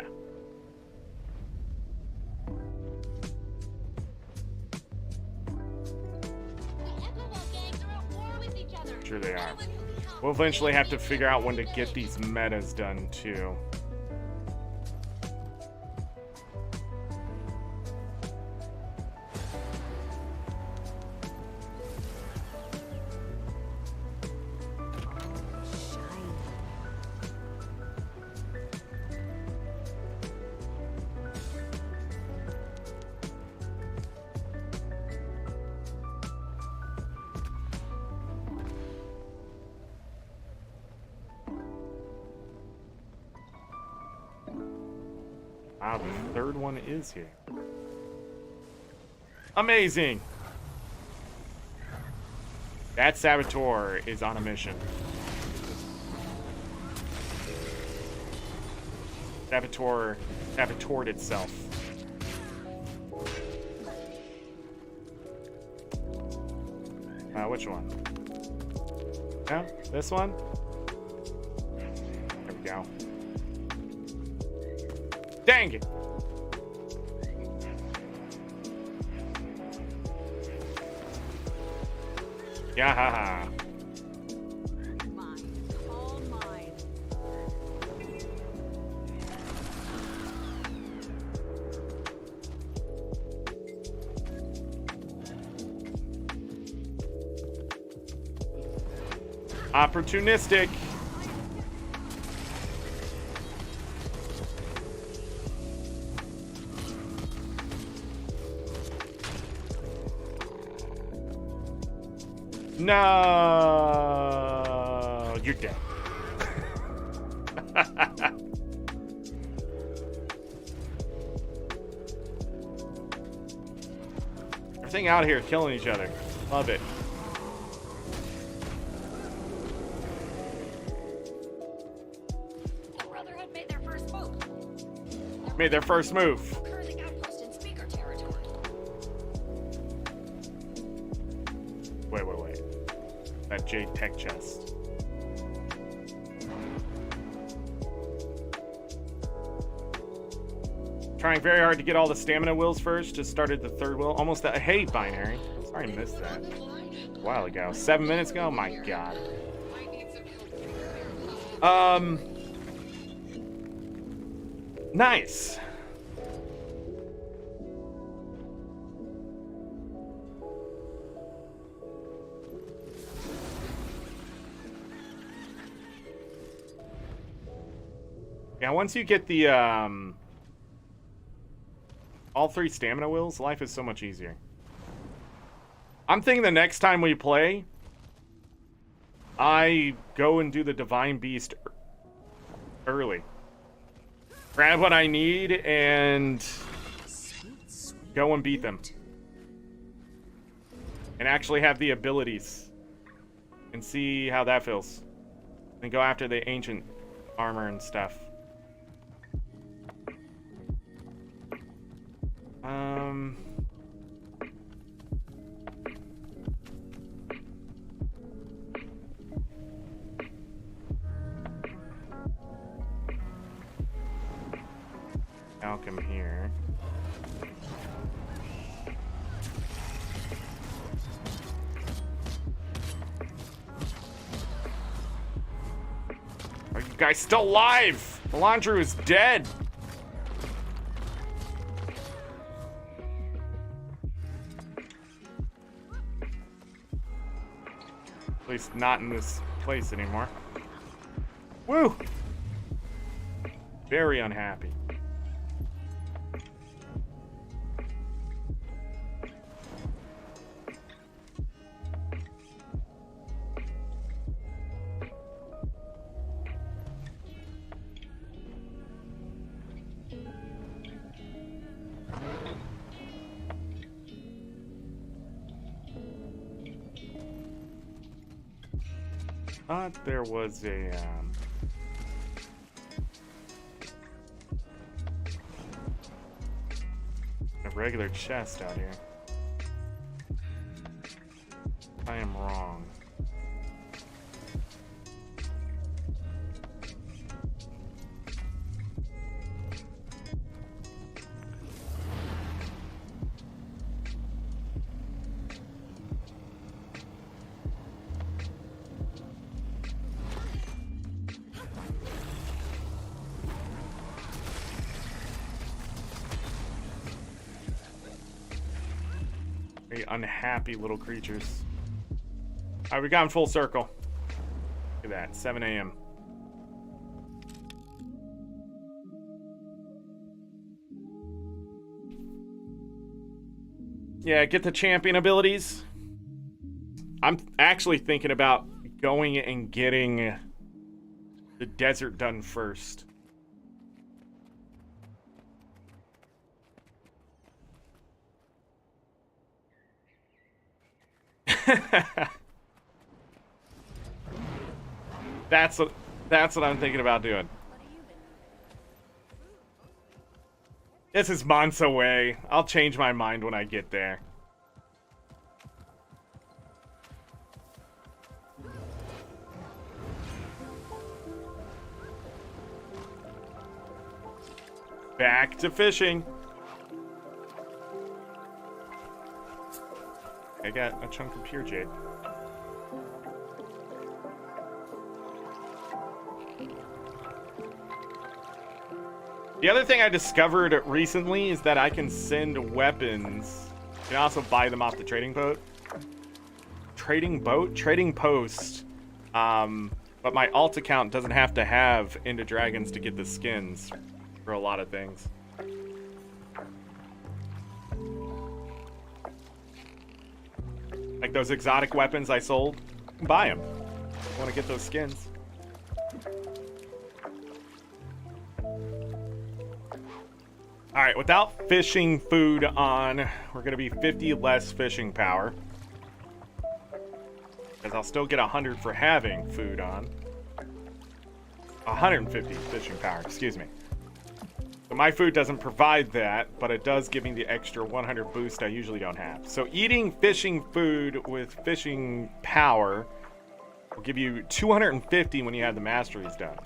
Speaker 1: Sure they are. We'll eventually have to figure out when to get these metas done too. Wow, the third one is here. Amazing! That Saboteur is on a mission. Saboteured itself. Which one? Yeah, this one? There we go. Dang it! Yeah.
Speaker 4: Mine. All mine.
Speaker 1: Opportunistic. No, you're dead. Everything out here killing each other. Love it.
Speaker 7: The Brotherhood made their first move.
Speaker 1: Made their first move.
Speaker 7: Curling outpost in speaker territory.
Speaker 1: Wait. That Jade Tech chest. Trying very hard to get all the stamina wheels first. Just started the third wheel. Almost at. Hey, Binary. Sorry I missed that. A while ago. 7 minutes ago? Oh my god. Nice. Yeah, once you get the all 3 stamina wheels, life is so much easier. I'm thinking the next time we play, I go and do the Divine Beast early. Grab what I need and go and beat them. And actually have the abilities. And see how that feels. And go after the ancient armor and stuff. Um. Malcolm here. Are you guys still alive? Melandru is dead. At least not in this place anymore. Woo! Very unhappy. Thought there was a regular chest out here. I am wrong. Very unhappy little creatures. All right, we got in full circle. Look at that, 7 a.m. Yeah, get the champion abilities. I'm actually thinking about going and getting the desert done first. That's what I'm thinking about doing. This is months away. I'll change my mind when I get there. Back to fishing. I got a chunk of pure jade. The other thing I discovered recently is that I can send weapons. You can also buy them off the trading boat. Trading post. But my alt account doesn't have to have Into Dragons to get the skins for a lot of things. Like those exotic weapons I sold, buy them. I want to get those skins. All right, without fishing food on, we're going to be 50 less fishing power. Because I'll still get 100 for having food on. 150 fishing power, excuse me. So my food doesn't provide that, but it does give me the extra 100 boost I usually don't have. So eating fishing food with fishing power will give you 250 when you have the masteries done.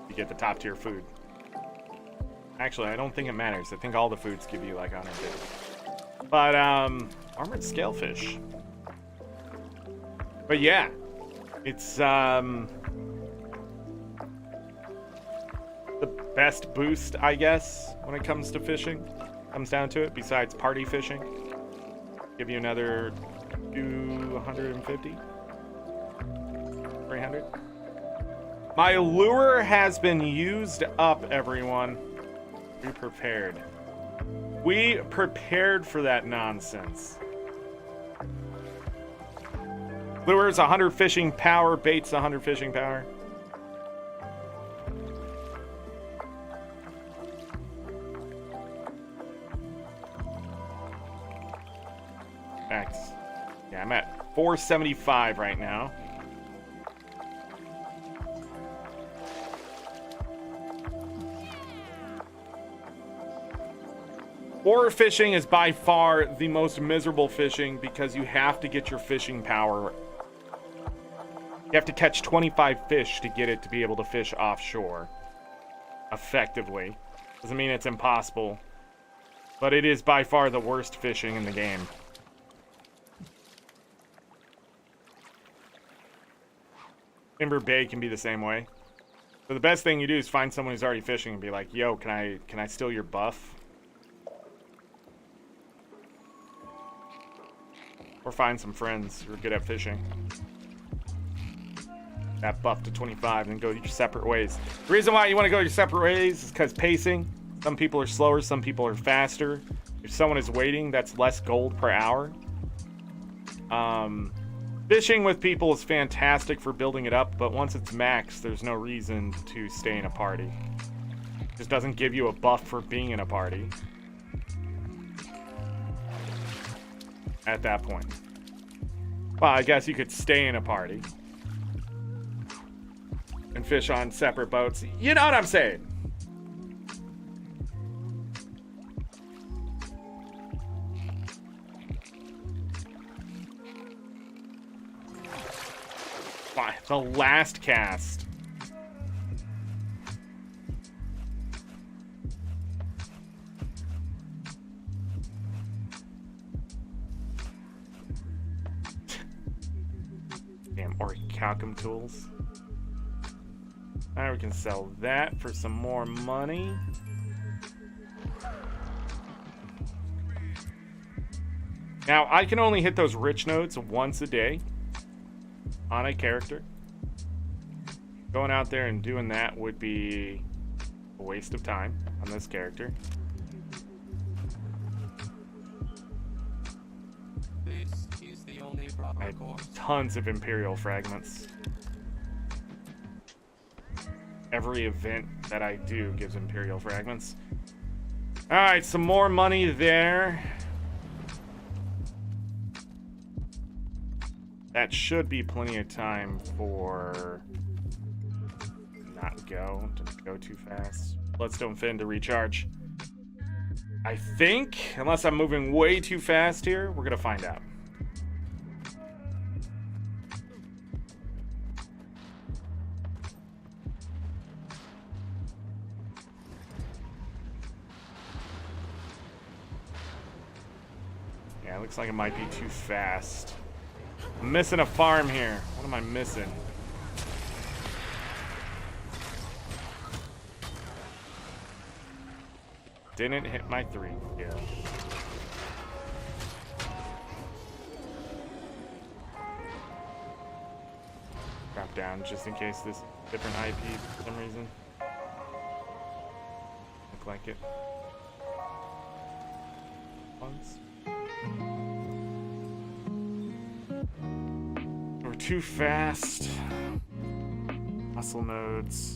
Speaker 1: You get the top tier food. Actually, I don't think it matters. I think all the foods give you like 150. But, armored scalefish. But yeah, it's, the best boost, I guess, when it comes to fishing. Comes down to it, besides party fishing. Give you another 250? 300? My lure has been used up, everyone. We prepared. We prepared for that nonsense. Lure's 100 fishing power, bait's 100 fishing power. Max. Yeah, I'm at 475 right now. Ore fishing is by far the most miserable fishing because you have to get your fishing power. You have to catch 25 fish to get it to be able to fish offshore effectively. Doesn't mean it's impossible, but it is by far the worst fishing in the game. Timber Bay can be the same way. So the best thing you do is find someone who's already fishing and be like, "Yo, can I steal your buff?" Or find some friends who are good at fishing. That buff to 25 and go your separate ways. The reason why you want to go your separate ways is because pacing. Some people are slower, some people are faster. If someone is waiting, that's less gold per hour. Fishing with people is fantastic for building it up, but once it's maxed, there's no reason to stay in a party. It just doesn't give you a buff for being in a party at that point. Well, I guess you could stay in a party and fish on separate boats. You know what I'm saying? Why? The last cast. Damn, orichalcum tools. Now we can sell that for some more money. Now, I can only hit those rich nodes once a day on a character. Going out there and doing that would be a waste of time on this character.
Speaker 5: This is the only
Speaker 1: I
Speaker 5: proper
Speaker 1: have
Speaker 5: course.
Speaker 1: tons of Imperial fragments. Every event that I do gives Imperial fragments. Alright, some more money there. That should be plenty of time for not go. Don't go too fast. Bloodstone fin to recharge. I think, unless I'm moving way too fast here, we're gonna find out. Yeah, it looks like it might be too fast. I'm missing a farm here. What am I missing? Didn't hit my 3. Yeah. Drop down just in case this different IP for some reason. Look like it. Once. We're too fast. Muscle nodes.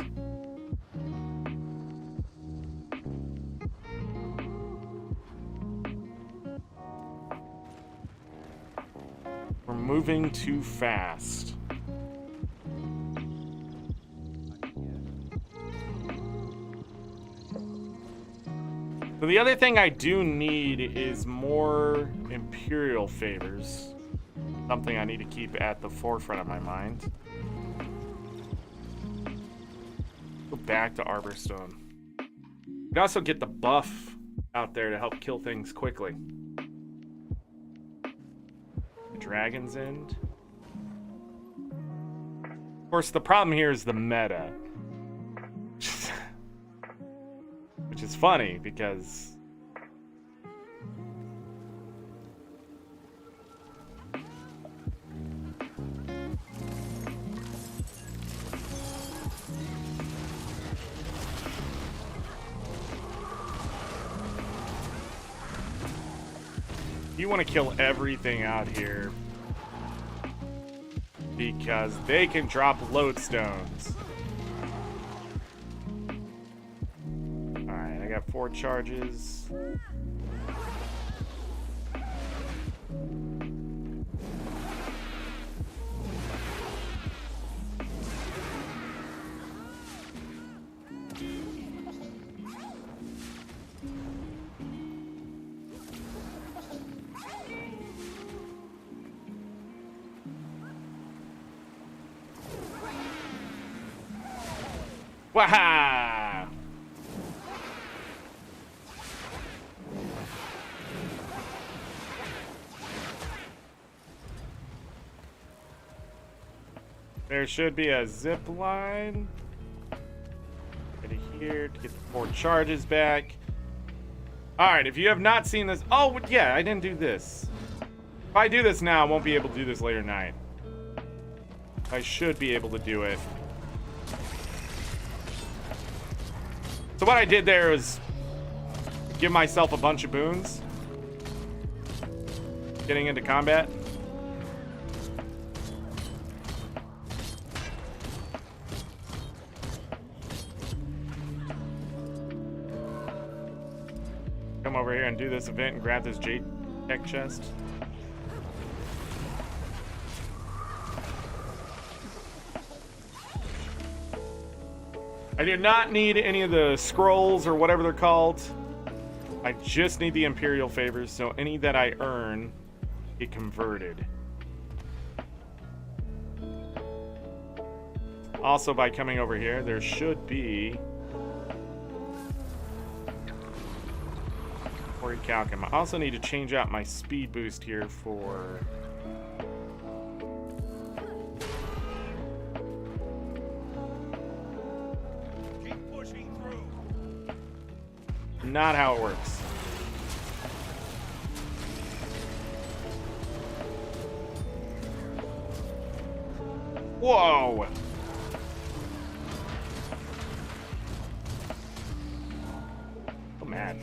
Speaker 1: We're moving too fast. So the other thing I do need is more Imperial favors. Something I need to keep at the forefront of my mind. Go back to Arborstone. We can also get the buff out there to help kill things quickly. The Dragon's End. Of course, the problem here is the meta. Which is funny because you want to kill everything out here because they can drop lodestones. Alright, I got 4 charges. Waha! There should be a zip line. Get it here to get the 4 charges back. Alright, if you have not seen this... Oh, yeah, I didn't do this. If I do this now, I won't be able to do this later tonight. I should be able to do it. So what I did there was give myself a bunch of boons. Getting into combat. Come over here and do this event and grab this jade tech chest. I do not need any of the scrolls or whatever they're called. I just need the Imperial favors, so any that I earn get converted. Also, by coming over here, there should be... Recalcum. I also need to change out my speed boost here for...
Speaker 3: Keep pushing through.
Speaker 1: Not how it works. Whoa! Oh, man.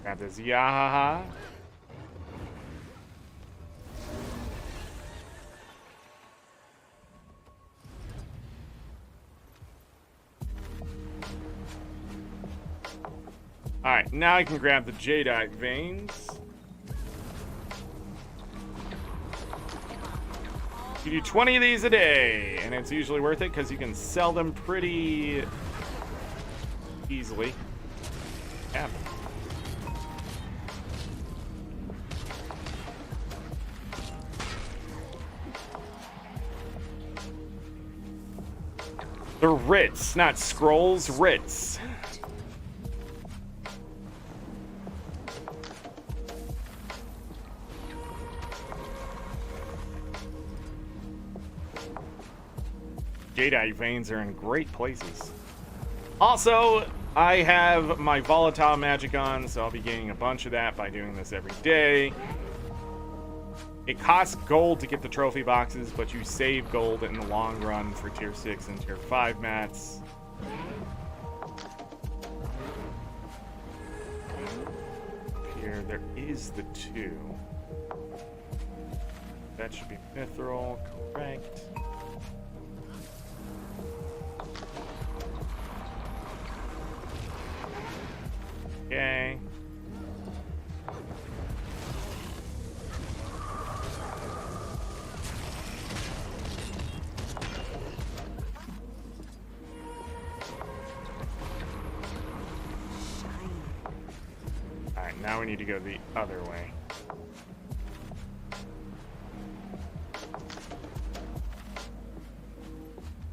Speaker 1: Grab this Yahaha. Alright, now I can grab the Jadeite veins. You do 20 of these a day, and it's usually worth it because you can sell them pretty easily. Yeah. They're writs, not scrolls, writs. Jadeite veins are in great places. Also, I have my volatile magic on, so I'll be gaining a bunch of that by doing this every day. It costs gold to get the trophy boxes, but you save gold in the long run for tier 6 and tier 5 mats. Here, there is the 2. That should be mithril, correct. Okay. Alright, now we need to go the other way.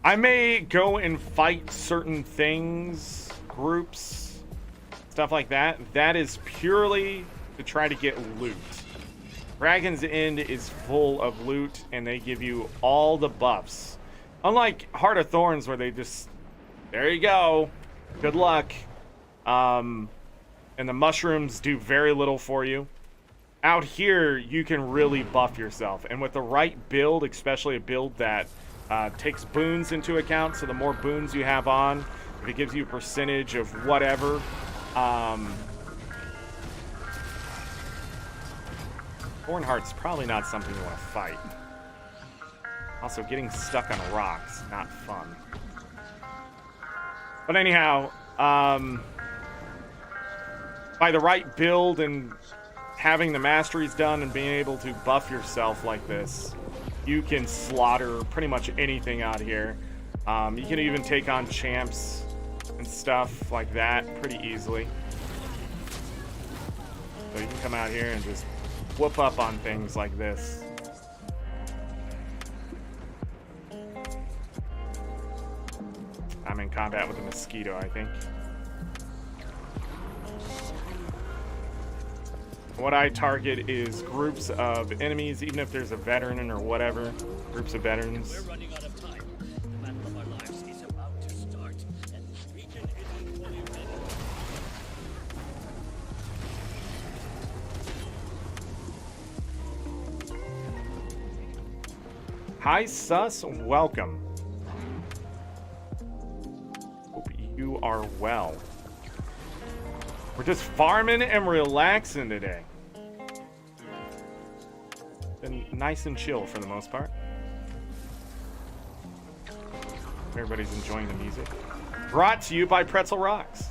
Speaker 1: I may go and fight certain things, groups, stuff like that. That is purely to try to get loot. Dragon's End is full of loot, and they give you all the buffs. Unlike Heart of Thorns, where they just... There you go. Good luck. And the mushrooms do very little for you. Out here, you can really buff yourself. And with the right build, especially a build that takes boons into account, so the more boons you have on, if it gives you a percentage of whatever. Thorn Heart's probably not something you want to fight. Also, getting stuck on rocks, not fun. But anyhow, by the right build and having the masteries done and being able to buff yourself like this, you can slaughter pretty much anything out here. You can even take on champs and stuff like that pretty easily. So you can come out here and just whoop up on things like this. I'm in combat with a mosquito, I think. What I target is groups of enemies, even if there's a veteran or whatever. Groups of veterans.
Speaker 3: We're running out of time. The battle of our lives is about to start, and the region isn't fully ready.
Speaker 1: Hi, Sus. Welcome. Hope you are well. We're just farming and relaxing today. Been nice and chill for the most part. Everybody's enjoying the music. Brought to you by Pretzel Rocks.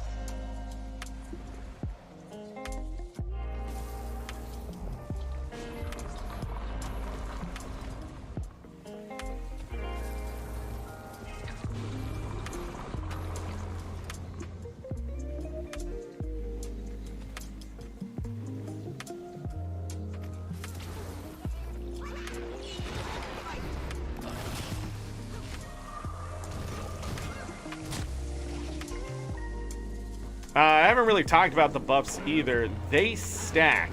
Speaker 1: I haven't really talked about the buffs either. They stack.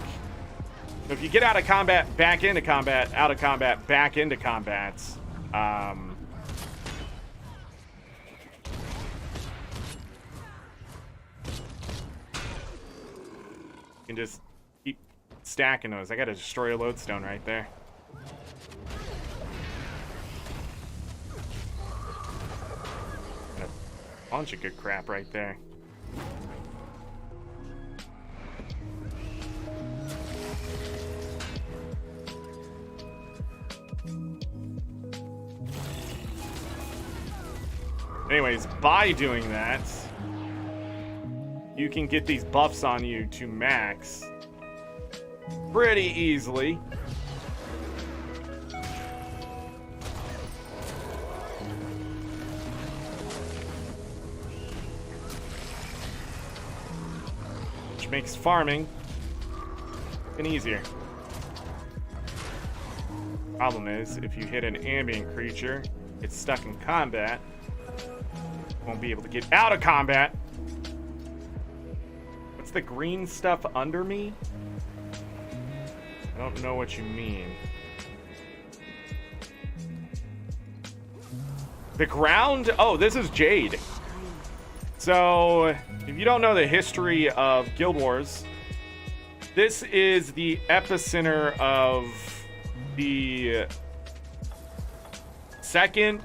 Speaker 1: So if you get out of combat, back into combat, out of combat, back into combat, you can just keep stacking those. I got to destroy a lodestone right there. Got a bunch of good crap right there. Anyways, by doing that, you can get these buffs on you to max pretty easily. Which makes farming even easier. Problem is, if you hit an ambient creature, it's stuck in combat. Won't be able to get out of combat. What's the green stuff under me? I don't know what you mean. The ground? Oh, this is Jade. So, if you don't know the history of Guild Wars, this is the epicenter of the second...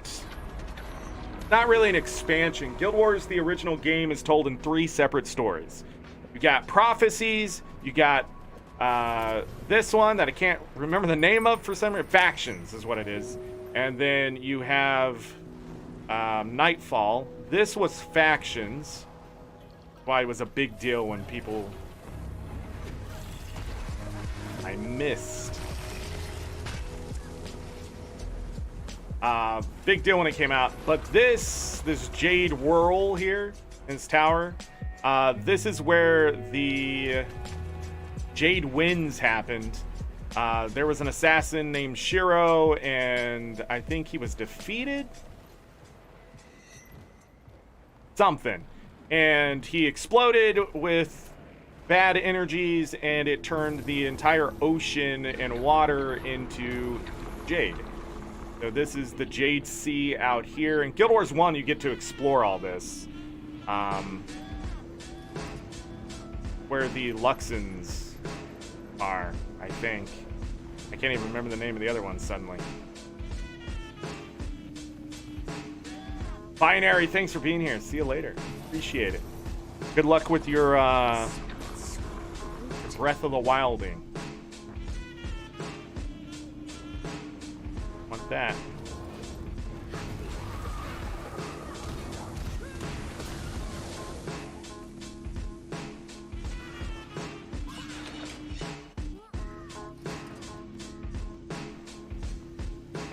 Speaker 1: Not really an expansion. Guild Wars, the original game, is told in 3 separate stories. You got Prophecies, you got this one that I can't remember the name of for some reason. Factions is what it is. And then you have Nightfall. This was Factions. Why it was a big deal when people... I missed. Big deal when it came out. But this Jade Whirl here in this tower, this is where the Jade Winds happened. There was an assassin named Shiro, and I think he was defeated? Something. And he exploded with bad energies, and it turned the entire ocean and water into jade. So this is the Jade Sea out here. In Guild Wars 1, you get to explore all this. Where the Luxons are, I think. I can't even remember the name of the other one suddenly. Binary, thanks for being here. See you later. Appreciate it. Good luck with your Breath of the Wilding. Want that.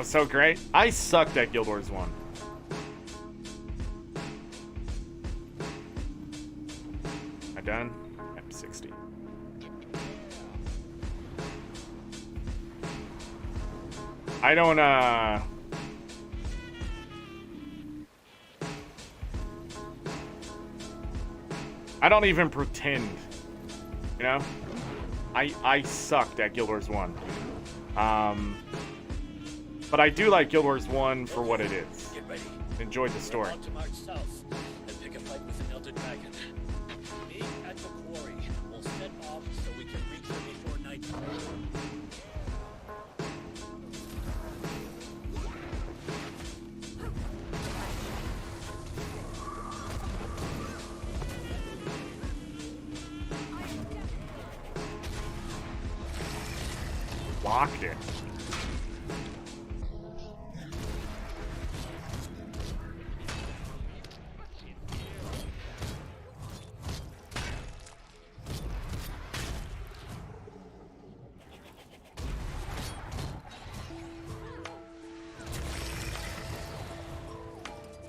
Speaker 1: was so great. I sucked at Guild Wars 1. Am I done? I'm 60. I don't, I don't even pretend, you know? I sucked at Guild Wars 1. But I do like Guild Wars 1 for what it is.
Speaker 3: Get ready.
Speaker 1: Enjoyed the story.
Speaker 3: About to march south and pick a fight with an elder dragon. Meet at the quarry. We'll set off so we can reach her before nightfall.
Speaker 1: Locked it.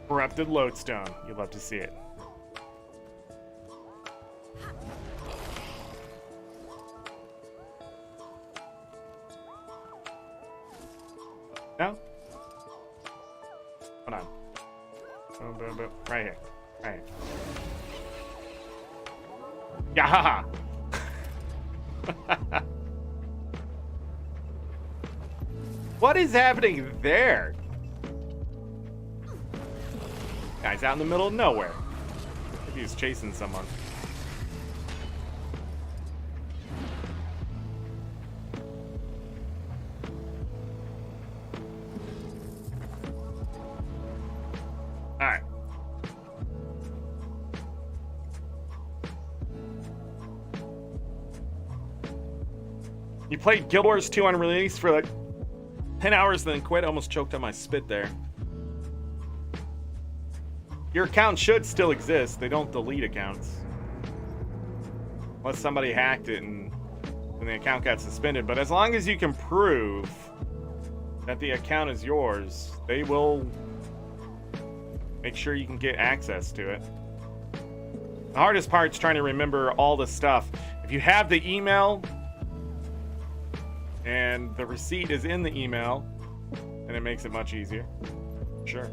Speaker 1: Corrupted lodestone. You'd love to see it. No? Hold on. Boom, boom, boom. Right here. Right here. Yeah! What is happening there? Guy's out in the middle of nowhere. Maybe he's chasing someone. Alright. You played Guild Wars 2 on release for like 10 hours, then quit. Almost choked on my spit there. Your account should still exist. They don't delete accounts. Unless somebody hacked it and the account got suspended. But as long as you can prove that the account is yours, they will make sure you can get access to it. The hardest part is trying to remember all the stuff. If you have the email and the receipt is in the email, then it makes it much easier. Sure.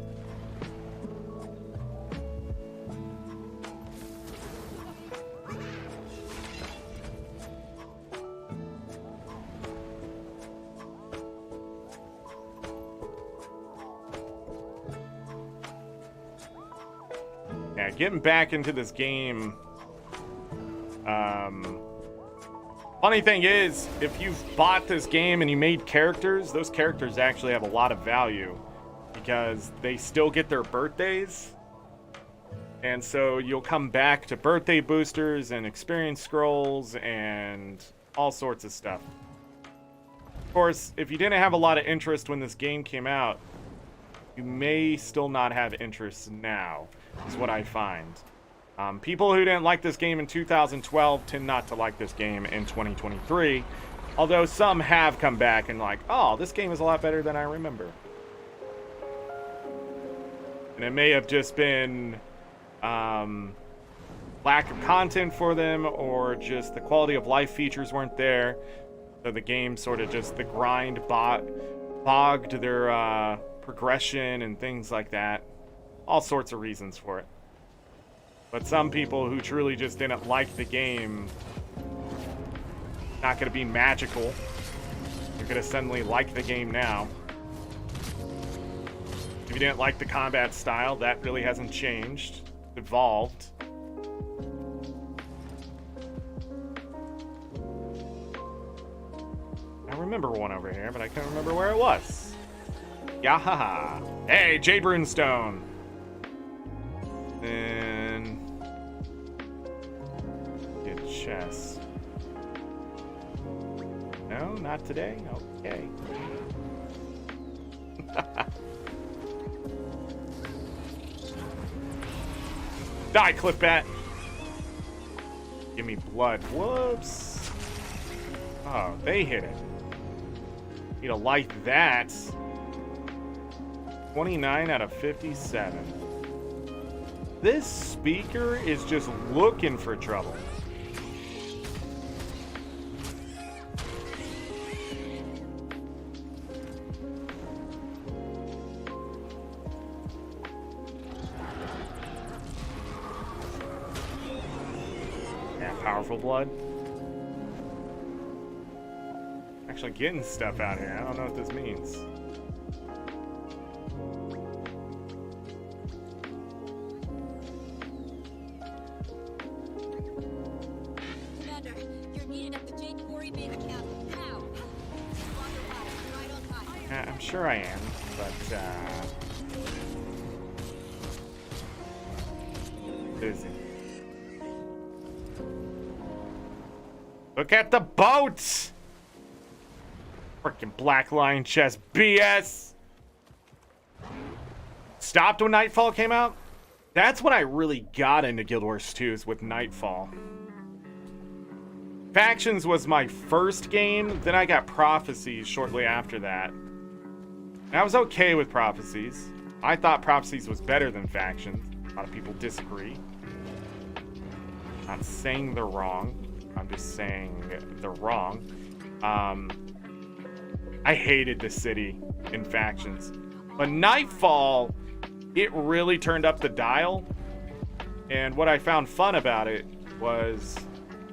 Speaker 1: Yeah, getting back into this game. Funny thing is, if you've bought this game and you made characters, those characters actually have a lot of value because they still get their birthdays. And so you'll come back to birthday boosters and experience scrolls and all sorts of stuff. Of course, if you didn't have a lot of interest when this game came out, you may still not have interest now, is what I find. People who didn't like this game in 2012 tend not to like this game in 2023, although some have come back and like, oh, this game is a lot better than I remember. And it may have just been lack of content for them, or just the quality of life features weren't there, so the game sort of just, the grind bogged their progression and things like that. All sorts of reasons for it. But some people who truly just didn't like the game, not going to be magical. You're going to suddenly like the game now. If you didn't like the combat style, that really hasn't changed. Evolved. I remember one over here, but I can't remember where it was. Yahaha. Hey, Jade Runestone. And get chest. No, not today. Okay. Die, Cliff Bat. Give me blood. Whoops. Oh, they hit it. Need to light that. 29 out of 57. This speaker is just looking for trouble. Yeah, powerful blood. Actually getting stuff out here. I don't know what this means.
Speaker 4: Commander, you're needed at the Jade Quarry base camp. Now. Right on time.
Speaker 1: I'm sure I am, but busy. Look at the boats! Freaking Black Lion chest BS! Stopped when Nightfall came out? That's when I really got into Guild Wars 2, is with Nightfall. Factions was my first game, then I got Prophecies shortly after that. And I was okay with Prophecies. I thought Prophecies was better than Factions. A lot of people disagree. I'm saying they're wrong. I'm just saying they're wrong. I hated the city in Factions. But Nightfall, it really turned up the dial. And what I found fun about it was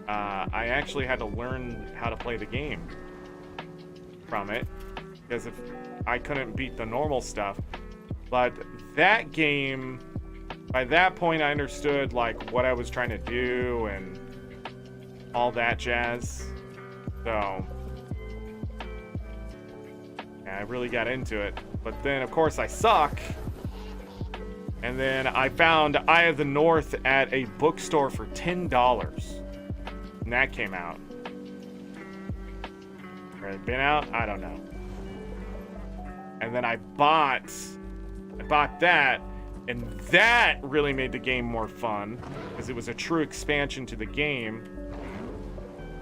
Speaker 1: I actually had to learn how to play the game from it. Because if I couldn't beat the normal stuff. But that game, by that point I understood like what I was trying to do and all that jazz. So yeah, I really got into it. But then of course I suck. And then I found Eye of the North at a bookstore for $10. And that came out. Has it been out? I don't know. And then I bought that, and that really made the game more fun because it was a true expansion to the game.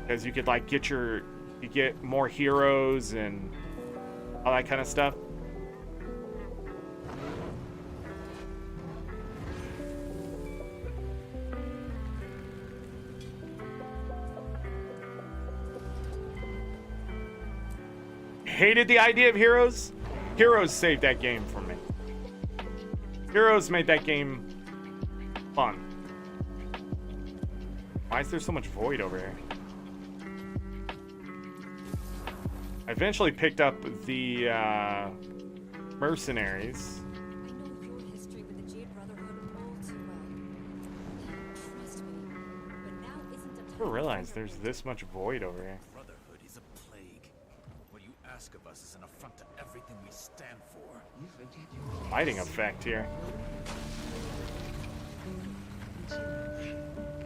Speaker 1: Because you could like get more heroes and all that kind of stuff. Hated the idea of heroes. Heroes saved that game for me. Heroes made that game fun. Why is there so much void over here? I eventually picked up the mercenaries.
Speaker 4: I know your history with the Jade Brotherhood all too well. Trust me. But now isn't the time.
Speaker 1: I never realized there's this much void over here.
Speaker 6: Brotherhood is a plague. What you ask of us is an affront to everything we stand for.
Speaker 1: Lighting effect here.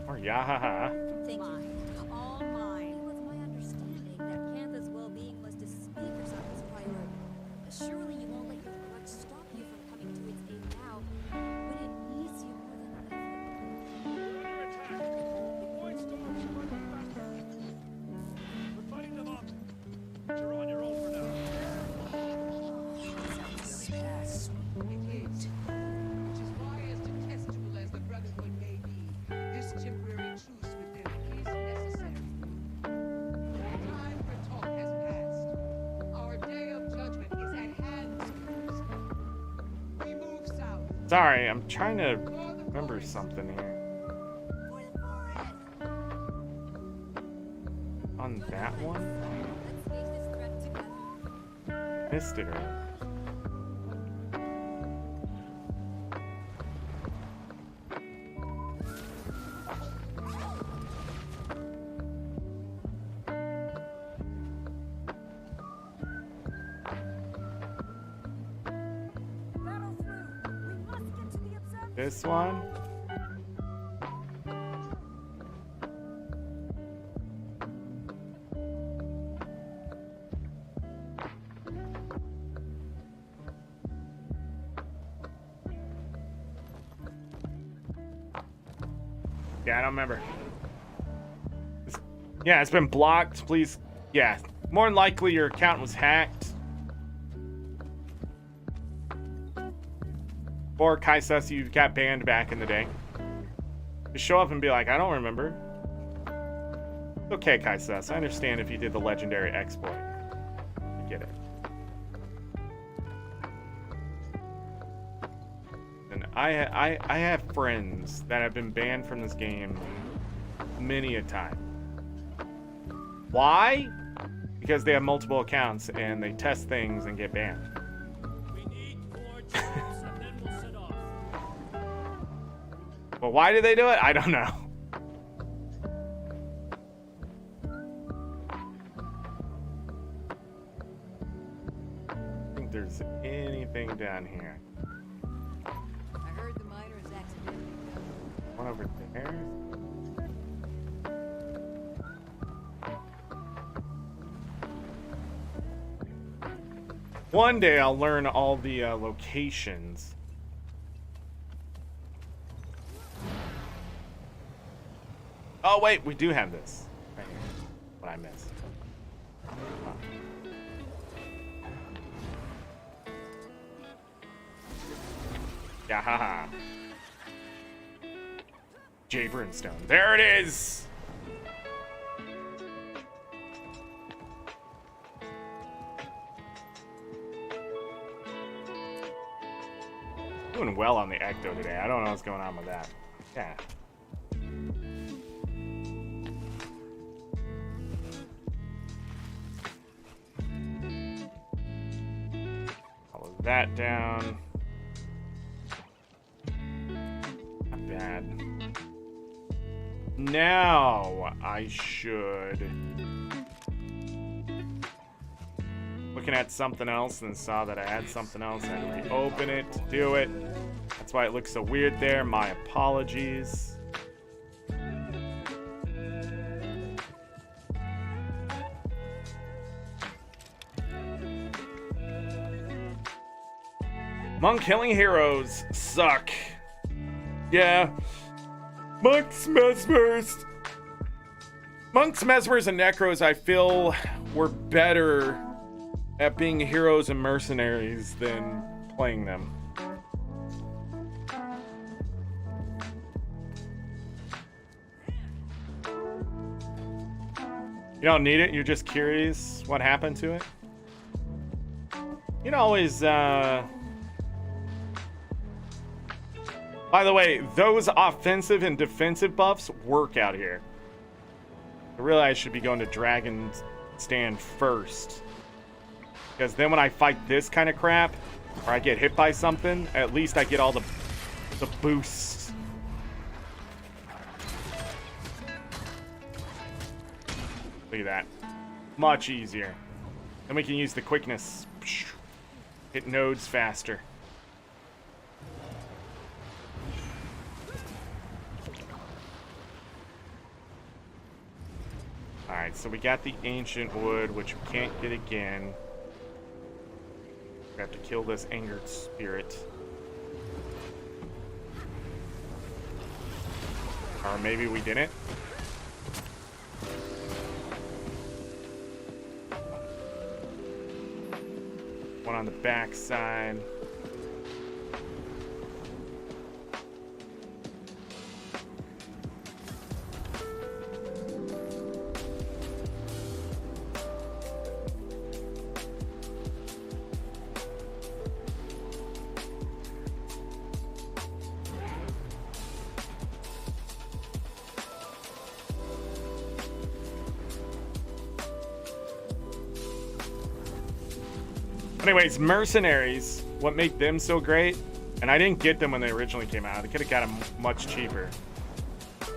Speaker 1: Or yahaha.
Speaker 4: Thank you. All mine. It was my understanding that Cantha's well-being was to speakers on his priority. Surely you won't let your grudge stop you from coming to its aid now, when it needs you more than ever.
Speaker 3: Under attack. The Void Storms are running faster. We're fighting them up. You're on your own for now.
Speaker 8: Which is why, as detestable as the Brotherhood may be, this temporary truce with them is necessary. Time for talk has passed. Our day of judgment is at hand, speakers. We move south.
Speaker 1: Sorry, I'm trying to remember something here. On that one?
Speaker 4: Let's face this threat together.
Speaker 1: Missed it earlier.
Speaker 4: Battle through. We must get to the observatory.
Speaker 1: This one? Yeah, I don't remember. Yeah, it's been blocked. Please. Yeah, more than likely your account was hacked. Or Kaisus, you got banned back in the day. Just show up and be like, I don't remember. It's okay, Kaisus. I understand if you did the legendary exploit. I get it. And I have friends that have been banned from this game many a time. Why? Because they have multiple accounts and they test things and get banned.
Speaker 3: We need 4 jobs and then we'll set off.
Speaker 1: But why do they do it? I don't know. I don't think there's anything down here.
Speaker 4: I heard the miners accidentally.
Speaker 1: One over there. One day I'll learn all the locations. Oh wait, we do have this. Right here. What I missed. Yeah, haha. Jade Runestone. There it is! Doing well on the Ecto today. I don't know what's going on with that. Yeah. Follow that down. Not bad. Now I should. Looking at something else and saw that I had something else. I had to reopen it to do it. That's why it looks so weird there. My apologies. Monk killing heroes suck. Yeah. Monks, Mesmers. Monks, Mesmers, and Necros, I feel, were better at being heroes and mercenaries than playing them. You don't need it, you're just curious what happened to it. You can always, by the way, those offensive and defensive buffs work out here. I realize I should be going to Dragon Stand first. Because then when I fight this kind of crap, or I get hit by something, at least I get all the boosts. Look at that. Much easier. Then we can use the quickness. Hit nodes faster. Alright, so we got the ancient wood, which we can't get again. We have to kill this angered spirit. Or maybe we didn't. One on the back side. Anyways, mercenaries, what made them so great, and I didn't get them when they originally came out. I could have got them much cheaper.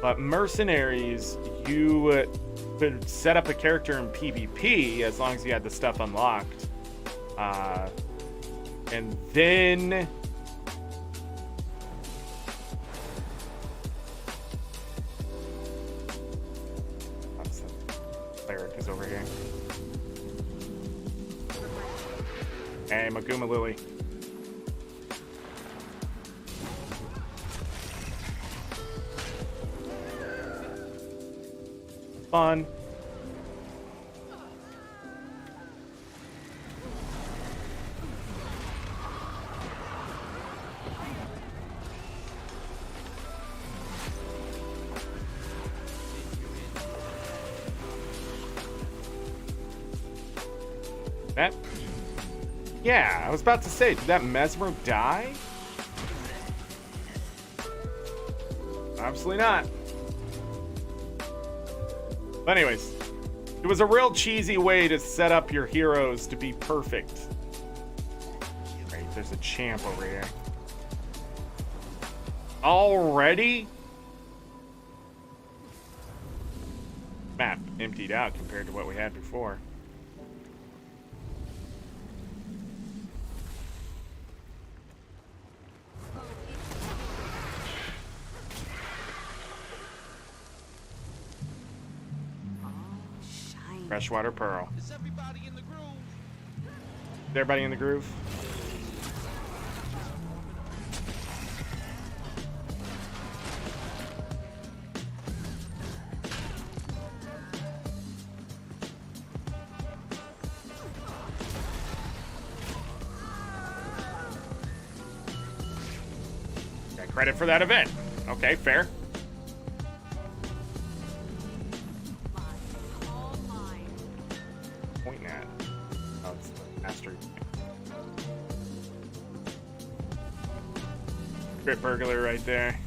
Speaker 1: But mercenaries, you could set up a character in PvP as long as you had the stuff unlocked. And then Cleric is over here. Hey, Maguma Lily. Fun. That... Yeah, I was about to say, did that Mesmer die? Absolutely not. But anyways, it was a real cheesy way to set up your heroes to be perfect. Right, there's a champ over here. Already? Map emptied out compared to what we had before. Freshwater Pearl.
Speaker 5: Is everybody in the groove?
Speaker 1: Is everybody in the groove? Got credit for that event. Okay, fair. Pointing at. Oh, it's the master. Crit burglar right there.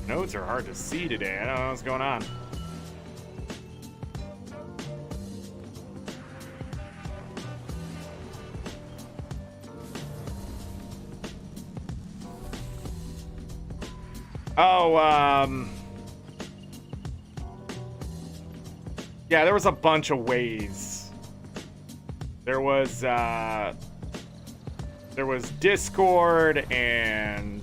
Speaker 1: Nodes are hard to see today. I don't know what's going on. Oh, yeah, there was a bunch of ways. There was Discord and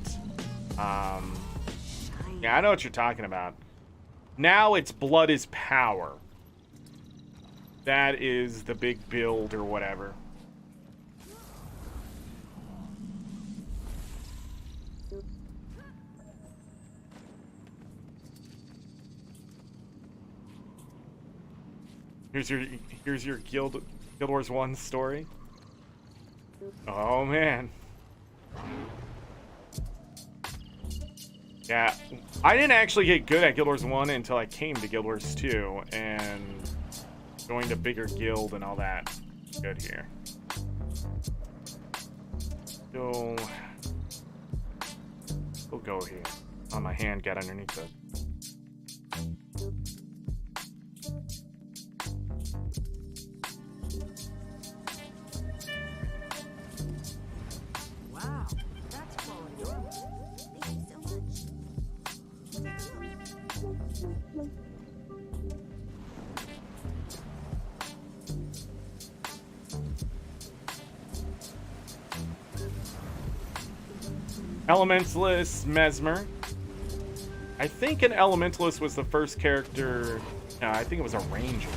Speaker 1: yeah, I know what you're talking about. Now it's blood is power. That is the big build or whatever. Here's your Guild Wars 1 story. Oh man. Yeah, I didn't actually get good at Guild Wars 1 until I came to Guild Wars 2 and joined a bigger guild and all that. Good here. We'll go here. On my hand, get underneath it.
Speaker 4: Wow, that's quality. Thank you so much.
Speaker 1: Elementalist Mesmer. I think an Elementalist was the first character. No, I think it was a Ranger.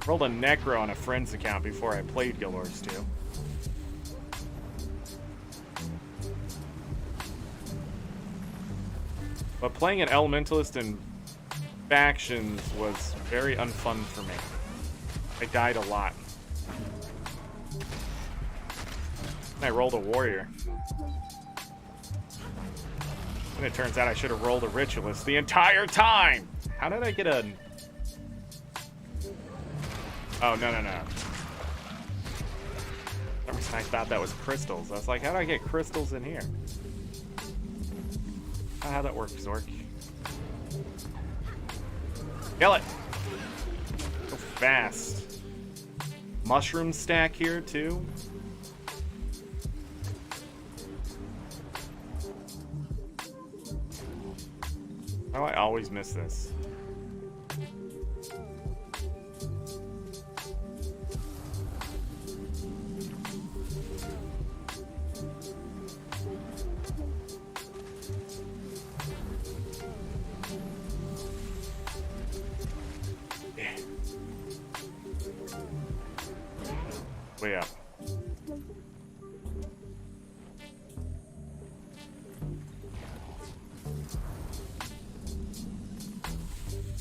Speaker 1: Rolled a Necro on a friend's account before I played Guild Wars 2. But playing an Elementalist in factions was very unfun for me. I died a lot. And I rolled a Warrior. And it turns out I should have rolled a Ritualist the entire time! How did I get a... Oh, no. For some reason I thought that was crystals. I was like, how do I get crystals in here? How'd that work, Zork? Kill it! So fast. Mushroom stack here, too. How do I always miss this? Way up.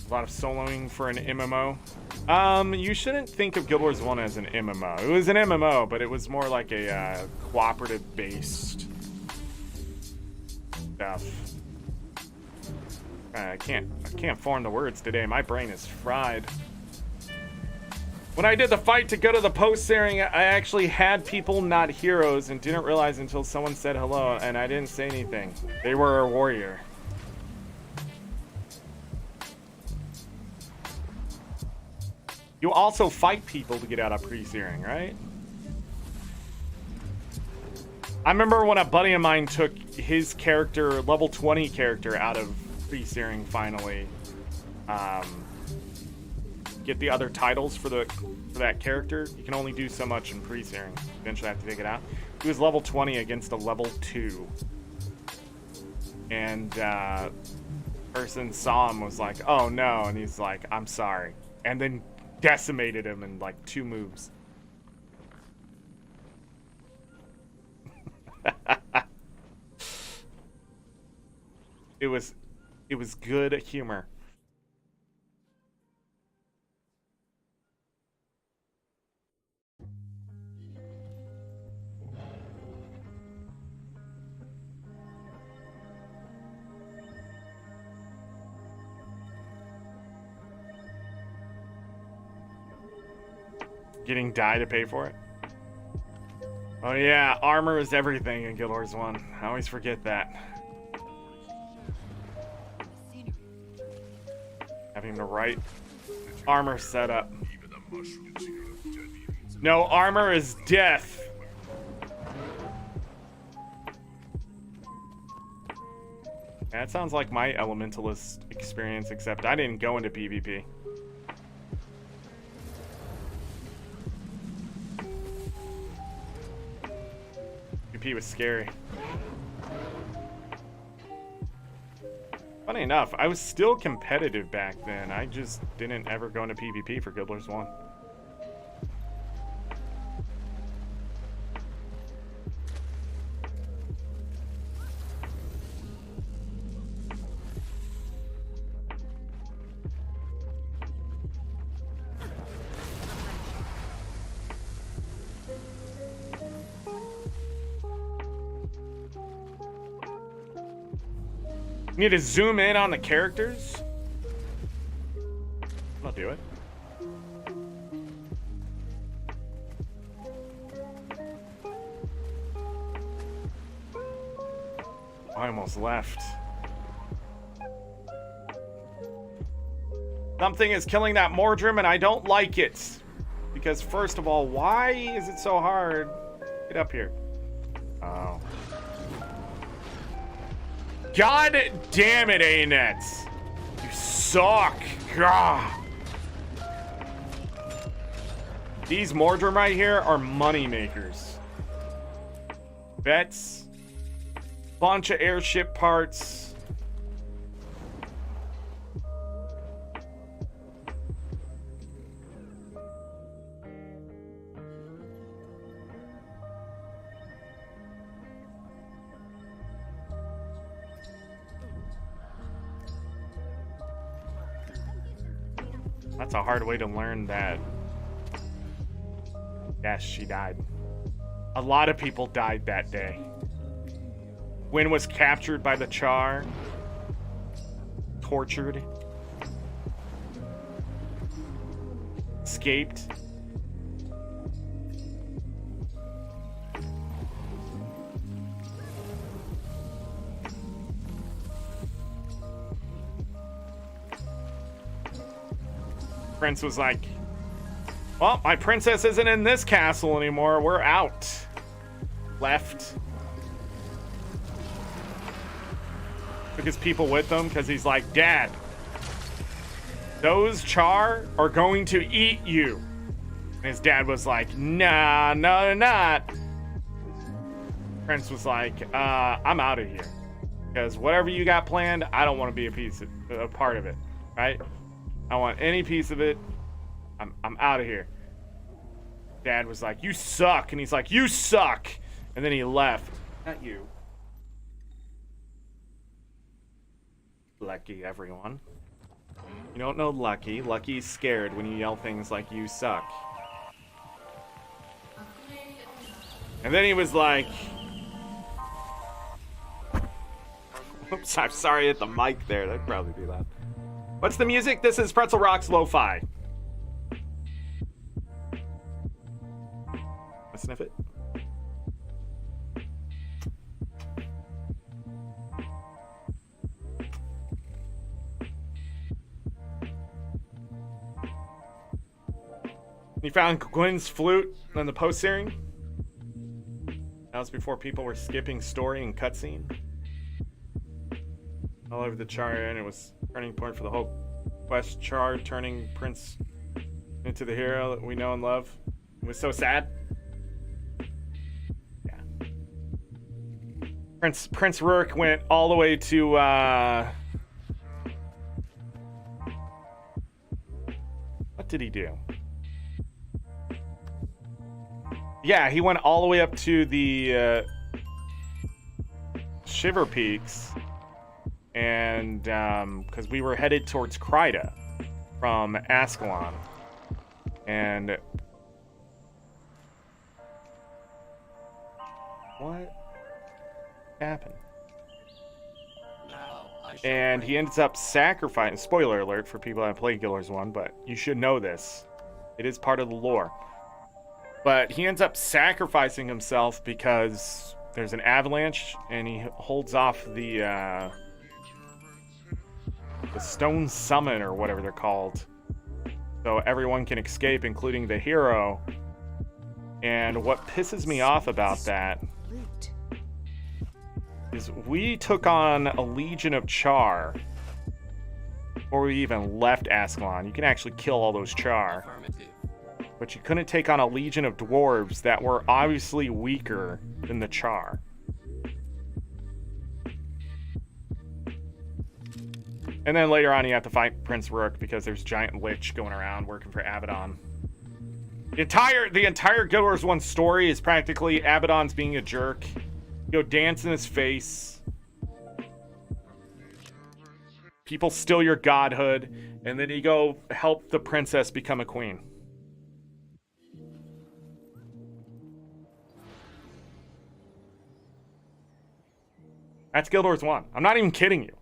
Speaker 1: A lot of soloing for an MMO. You shouldn't think of Guild Wars 1 as an MMO. It was an MMO, but it was more like a cooperative-based stuff. I can't form the words today. My brain is fried. When I did the fight to go to the post-airing, I actually had people, not heroes, and didn't realize until someone said hello, and I didn't say anything. They were a warrior. You also fight people to get out of pre-searing, right? I remember when a buddy of mine took his character, level 20 character, out of pre-searing finally. Get the other titles for that character. You can only do so much in pre-searing. Eventually I have to take it out. He was level 20 against a level 2. And person saw him, was like, oh no, and he's like, I'm sorry. And then decimated him in like 2 moves. It was good humor. Getting dye to pay for it. Oh yeah, armor is everything in Guild Wars 1. I always forget that. Having the right armor setup. No, armor is death. That sounds like my Elementalist experience, except I didn't go into PvP. PvP was scary. Funny enough, I was still competitive back then. I just didn't ever go into PvP for Guild Wars 1. Need to zoom in on the characters. I'll do it. I almost left. Something is killing that Mordrim and I don't like it. Because first of all, why is it so hard? Get up here. Oh. God damn it, ArenaNet. You suck. Gah. These Mordrim right here are money makers. Bets. Bunch of airship parts. That's a hard way to learn that. Yes, she died. A lot of people died that day. Wynn was captured by the Char. Tortured. Escaped. Prince was like, well, my princess isn't in this castle anymore. We're out. Left. Took his people with him because he's like, Dad, those Char are going to eat you. And his dad was like, nah, no, they're not. Prince was like, I'm out of here. Because whatever you got planned, I don't want to be a part of it. Right? I don't want any piece of it. I'm out of here. Dad was like, you suck. And he's like, you suck. And then he left. Not you. Lucky, everyone. You don't know Lucky. Lucky's scared when you yell things like, you suck. And then he was like... Oops, I'm sorry at the mic there. That'd probably be loud. What's the music? This is Pretzel Rocks Lo-Fi. I sniff it. You found Gwen's flute on the post hearing? That was before people were skipping story and cutscene. All over the char, and it was a turning point for the whole quest. Char turning Prince into the hero that we know and love. It was so sad. Yeah. Prince Rourke went all the way to what did he do? Yeah, he went all the way up to the Shiver Peaks. And because we were headed towards Kryta from Ascalon, and what happened? And he ends up sacrificing. Spoiler alert for people that have played Guild Wars 1, but you should know this. It is part of the lore. But he ends up sacrificing himself because there's an avalanche, and he holds off the Stone Summit or whatever they're called, so everyone can escape, including the hero. And what pisses me off about that is we took on a legion of Char before we even left Ascalon. You can actually kill all those Char, but you couldn't take on a legion of dwarves that were obviously weaker than the Char. And then later on, you have to fight Prince Rourke because there's giant lich going around working for Abaddon. The entire Guild Wars 1 story is practically Abaddon's being a jerk. You go dance in his face. People steal your godhood, and then you go help the princess become a queen. That's Guild Wars 1. I'm not even kidding you.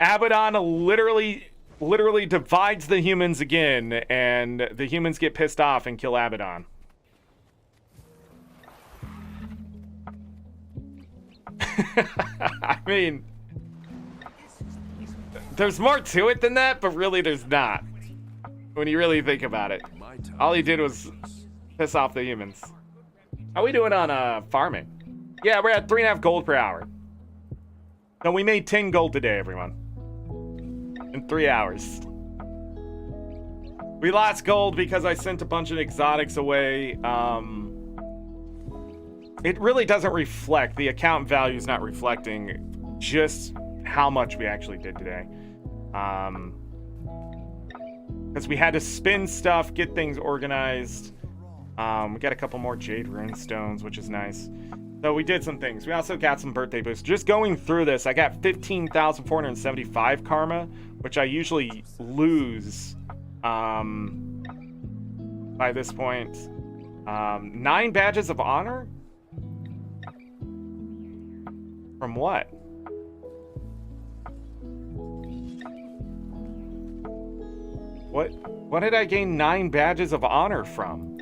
Speaker 1: Abaddon literally divides the humans again, and the humans get pissed off and kill Abaddon. I mean, there's more to it than that, but really there's not. When you really think about it. All he did was piss off the humans. How we doing on farming? Yeah, we're at 3.5 gold per hour. No, we made 10 gold today, everyone. In 3 hours. We lost gold because I sent a bunch of exotics away. It really doesn't reflect. The account value is not reflecting just how much we actually did today. Because we had to spin stuff, get things organized. We got a couple more Jade Rune Stones, which is nice. So we did some things. We also got some birthday boosts. Just going through this, I got 15,475 karma, which I usually lose by this point. 9 badges of honor? From what? What did I gain 9 badges of honor from?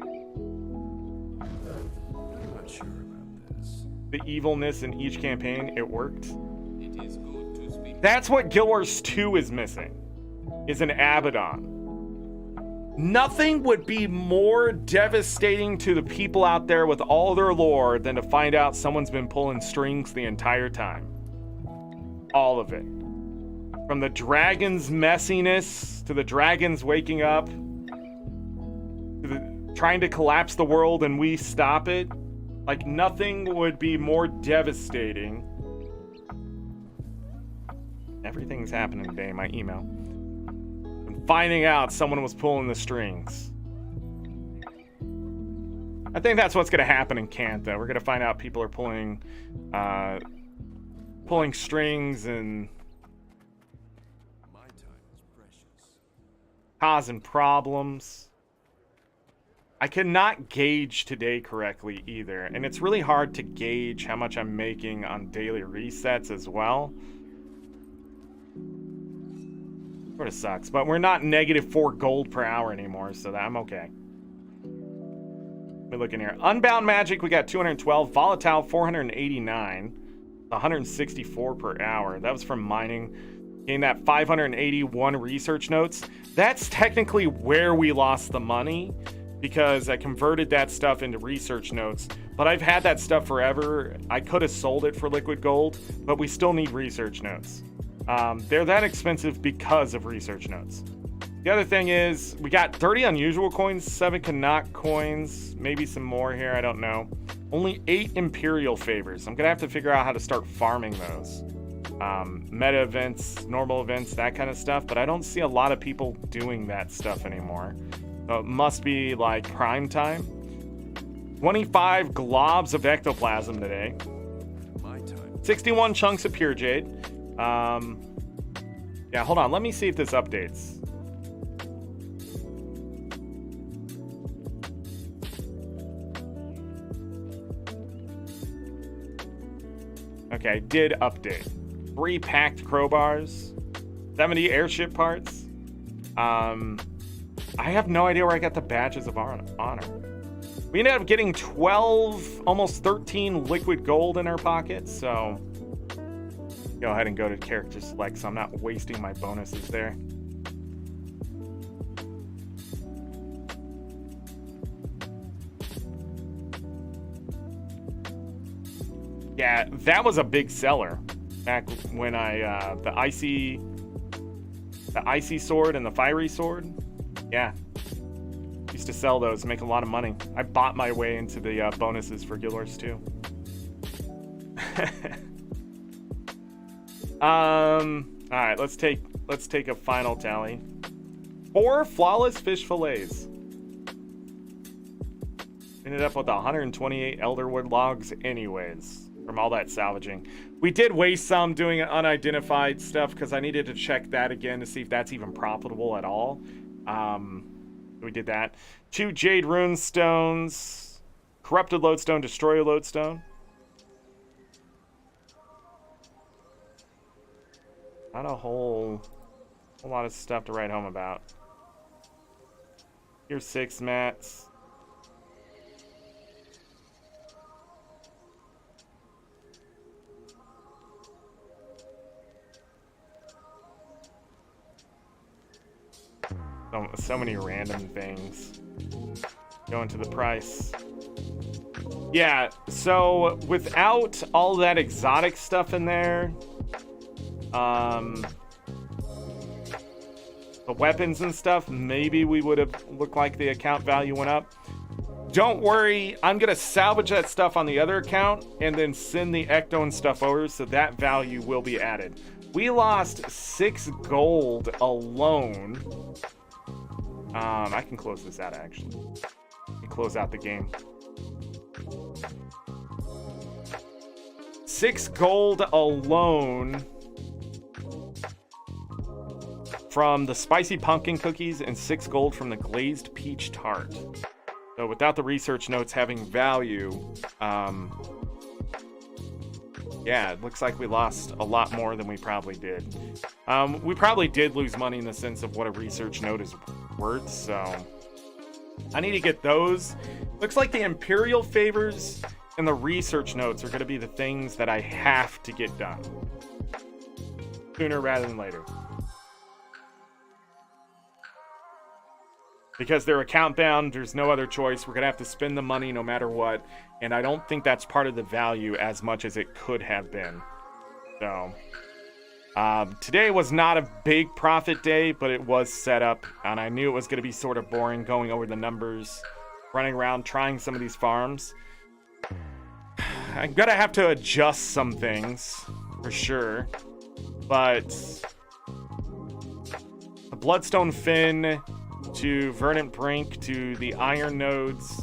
Speaker 1: The evilness in each campaign, it worked.
Speaker 5: It is good to speak.
Speaker 1: That's what Guild Wars 2 is missing, is an Abaddon. Nothing would be more devastating to the people out there with all their lore than to find out someone's been pulling strings the entire time. All of it. From the dragon's messiness, to the dragons waking up, to the trying to collapse the world and we stop it. Like, nothing would be more devastating. Everything's happening today in my email. When finding out someone was pulling the strings. I think that's what's going to happen in Kantha. We're going to find out people are pulling strings and
Speaker 5: My time is precious.
Speaker 1: causing problems. I cannot gauge today correctly either, and it's really hard to gauge how much I'm making on daily resets as well. Sort of sucks, but we're not -4 gold per hour anymore, so that I'm okay. Let me look in here. Unbound Magic, we got 212. Volatile, 489. 164 per hour. That was from mining. Gained that 581 research notes. That's technically where we lost the money, because I converted that stuff into research notes. But I've had that stuff forever. I could have sold it for liquid gold, but we still need research notes. They're that expensive because of research notes. The other thing is, we got 30 unusual coins, 7 Canuck coins, maybe some more here, I don't know. Only 8 Imperial favors. I'm gonna have to figure out how to start farming those. Meta events, normal events, that kind of stuff, but I don't see a lot of people doing that stuff anymore. So it must be like prime time. 25 globs of ectoplasm today.
Speaker 5: My time.
Speaker 1: 61 chunks of pure jade. Yeah, hold on, let me see if this updates. Okay, did update. 3 packed crowbars, 70 airship parts. I have no idea where I got the badges of honor. We ended up getting 12, almost 13 liquid gold in our pockets, so go ahead and go to character select so I'm not wasting my bonuses there. Yeah, that was a big seller back when I the icy sword and the fiery sword. Yeah, used to sell those, make a lot of money. I bought my way into the bonuses for Guild Wars 2. All right, let's take a final tally. 4 flawless fish fillets. Ended up with 128 elderwood logs anyways from all that salvaging. We did waste some doing unidentified stuff because I needed to check that again to see if that's even profitable at all. We did that. 2 jade rune stones, corrupted lodestone, destroyer lodestone. Not a whole lot of stuff to write home about. Here's 6 mats. So many random things go into the price. Yeah, so without all that exotic stuff in there, the weapons and stuff, maybe we would have looked like the account value went up. Don't worry, I'm gonna salvage that stuff on the other account and then send the Ecto and stuff over so that value will be added. We lost 6 gold alone. I can close this out actually. I can close out the game. 6 gold alone from the spicy pumpkin cookies and 6 gold from the glazed peach tart. So without the research notes having value, yeah, it looks like we lost a lot more than we probably did. We probably did lose money in the sense of what a research note is worth, so I need to get those. Looks like the Imperial favors and the research notes are going to be the things that I have to get done sooner rather than later. Because they're account bound, there's no other choice. We're going to have to spend the money no matter what. And I don't think that's part of the value as much as it could have been. So, today was not a big profit day, but it was set up. And I knew it was going to be sort of boring going over the numbers, running around, trying some of these farms. I'm going to have to adjust some things, for sure. But the Bloodstone Fin to Verdant Brink to the Iron Nodes,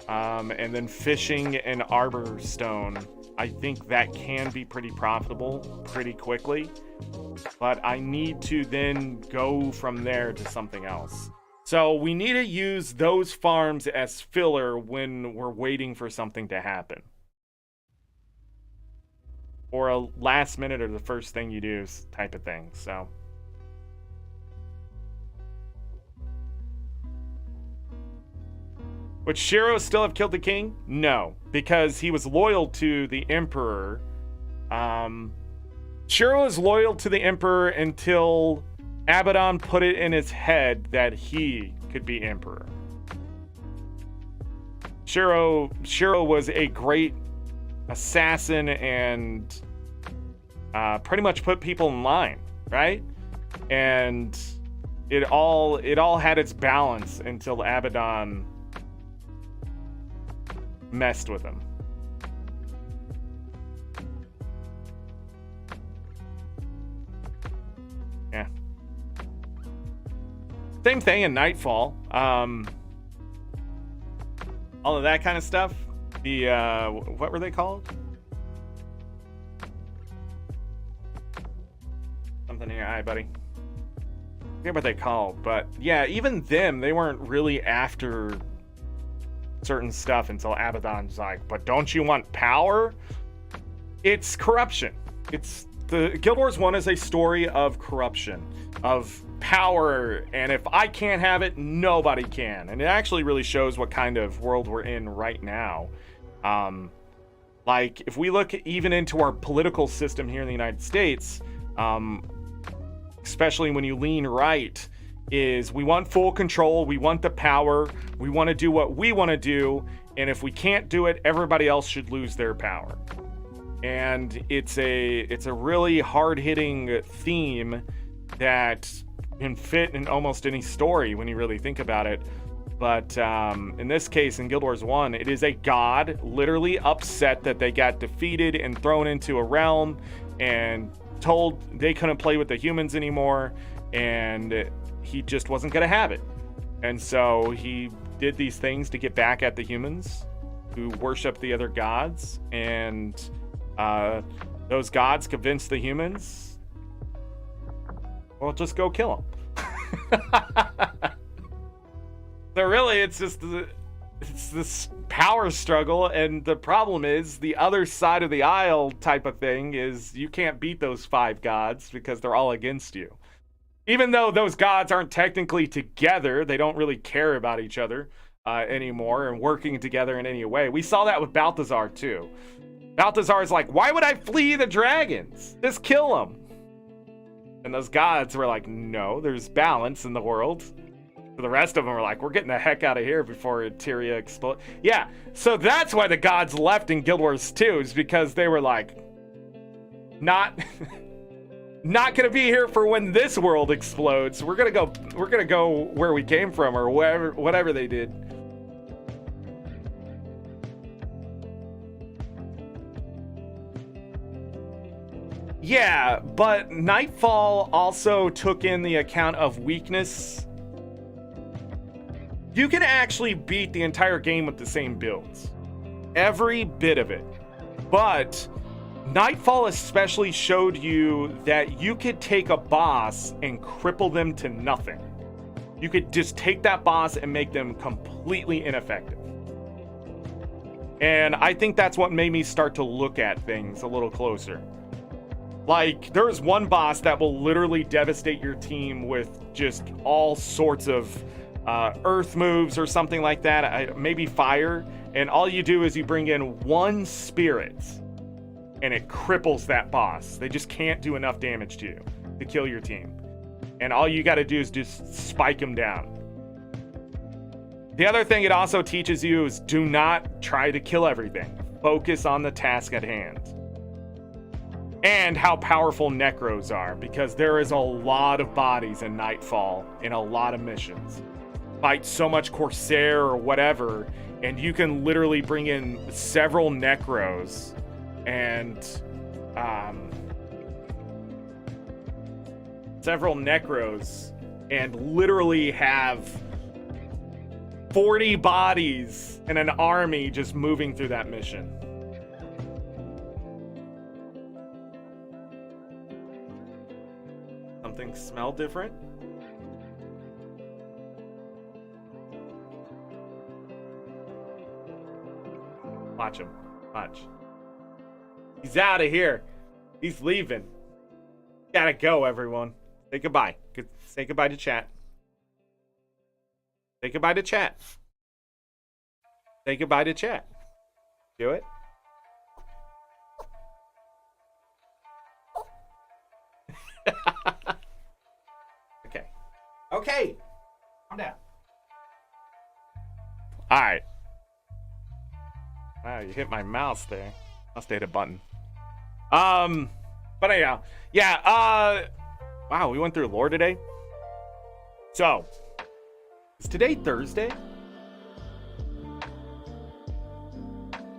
Speaker 1: and then fishing and Arbor Stone. I think that can be pretty profitable pretty quickly, but I need to then go from there to something else. So we need to use those farms as filler when we're waiting for something to happen. Or a last minute or the first thing you do type of thing, so. Would Shiro still have killed the king? No, because he was loyal to the emperor. Shiro is loyal to the emperor until Abaddon put it in his head that he could be emperor. Shiro was a great assassin and pretty much put people in line, right? And it all had its balance until Abaddon messed with him. Yeah. Same thing in Nightfall. All of that kind of stuff. The what were they called? Something in your eye, buddy. I forget what they called, but yeah, even them, they weren't really after certain stuff until Abaddon's like, but don't you want power? It's corruption. It's the Guild Wars 1 is a story of corruption, of power, and if I can't have it, nobody can. And it actually really shows what kind of world we're in right now. Like, if we look even into our political system here in the United States, especially when you lean right, is we want full control, we want the power, we want to do what we want to do, and if we can't do it, everybody else should lose their power. And it's a really hard-hitting theme that can fit in almost any story when you really think about it. But in this case, in Guild Wars 1, it is a god literally upset that they got defeated and thrown into a realm and told they couldn't play with the humans anymore, and he just wasn't going to have it. And so he did these things to get back at the humans who worship the other gods, and those gods convinced the humans, well, just go kill them. So really, it's this power struggle, and the problem is the other side of the aisle type of thing is you can't beat those 5 gods because they're all against you. Even though those gods aren't technically together, they don't really care about each other anymore and working together in any way. We saw that with Balthazar too. Balthazar's like, why would I flee the dragons? Just kill them. And those gods were like, no, there's balance in the world. So the rest of them were like, we're getting the heck out of here before Tyria explodes. Yeah, so that's why the gods left in Guild Wars 2, is because they were like, not gonna be here for when this world explodes. We're gonna go where we came from, or whatever they did. Yeah, but Nightfall also took in the account of weakness. You can actually beat the entire game with the same builds. Every bit of it. But Nightfall especially showed you that you could take a boss and cripple them to nothing. You could just take that boss and make them completely ineffective. And I think that's what made me start to look at things a little closer. Like, there's one boss that will literally devastate your team with just all sorts of earth moves or something like that, maybe fire, and all you do is you bring in one spirit and it cripples that boss. They just can't do enough damage to you to kill your team, and all you got to do is just spike them down. The other thing it also teaches you is do not try to kill everything. Focus on the task at hand. And how powerful Necros are, because there is a lot of bodies in Nightfall in a lot of missions. Fight so much Corsair or whatever, and you can literally bring in several Necros and and literally have 40 bodies and an army just moving through that mission. Something smell different? Watch him. Watch. He's out of here. He's leaving. Gotta go, everyone. Say goodbye. Say goodbye to chat. Say goodbye to chat. Say goodbye to chat. Do it. Okay. Okay. Calm down. All right. Wow, you hit my mouse there. Must have hit a button. But anyhow, yeah, wow, we went through lore today. So, is today Thursday?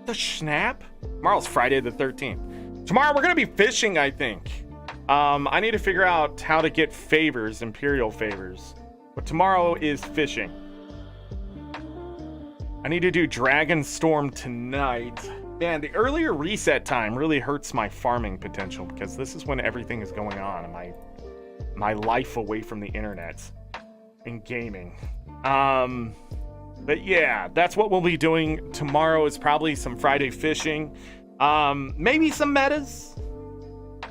Speaker 1: The snap? Tomorrow's Friday the 13th. Tomorrow we're gonna be fishing, I think. I need to figure out how to get favors, Imperial favors. But tomorrow is fishing. I need to do Dragon Storm tonight. Man, the earlier reset time really hurts my farming potential because this is when everything is going on in my life away from the internet and gaming. But yeah, that's what we'll be doing. Tomorrow is probably some Friday fishing. Maybe some metas.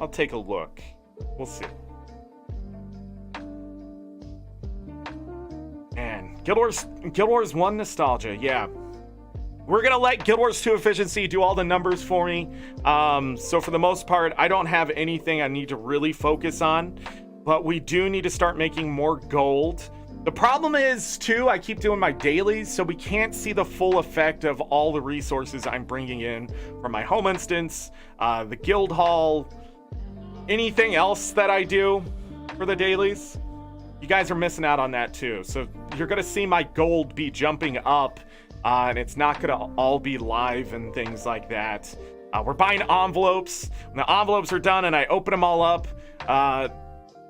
Speaker 1: I'll take a look. We'll see. Man, Guild Wars 1 nostalgia, yeah. We're gonna let Guild Wars 2 efficiency do all the numbers for me. So for the most part, I don't have anything I need to really focus on, but we do need to start making more gold. The problem is, too, I keep doing my dailies, so we can't see the full effect of all the resources I'm bringing in from my home instance, the guild hall, anything else that I do for the dailies. You guys are missing out on that, too. So you're gonna see my gold be jumping up, and it's not gonna all be live and things like that. We're buying envelopes. When the envelopes are done and I open them all up,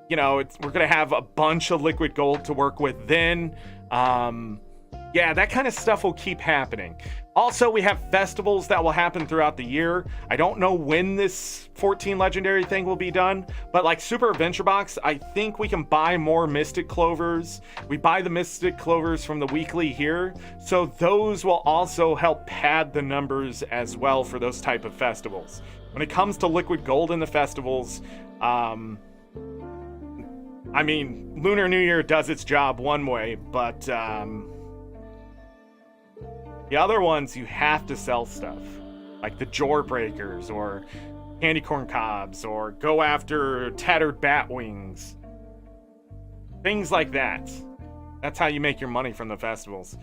Speaker 1: you know, we're gonna have a bunch of liquid gold to work with then. Yeah, that kind of stuff will keep happening. Also, we have festivals that will happen throughout the year. I don't know when this 14 legendary thing will be done, but like Super Adventure Box, I think we can buy more Mystic Clovers. We buy the Mystic Clovers from the weekly here, so those will also help pad the numbers as well for those type of festivals. When it comes to liquid gold in the festivals, I mean, Lunar New Year does its job one way, but the other ones, you have to sell stuff. Like the Jor Breakers, or Candy Corn Cobs, or go after Tattered Bat Wings. Things like that. That's how you make your money from the festivals.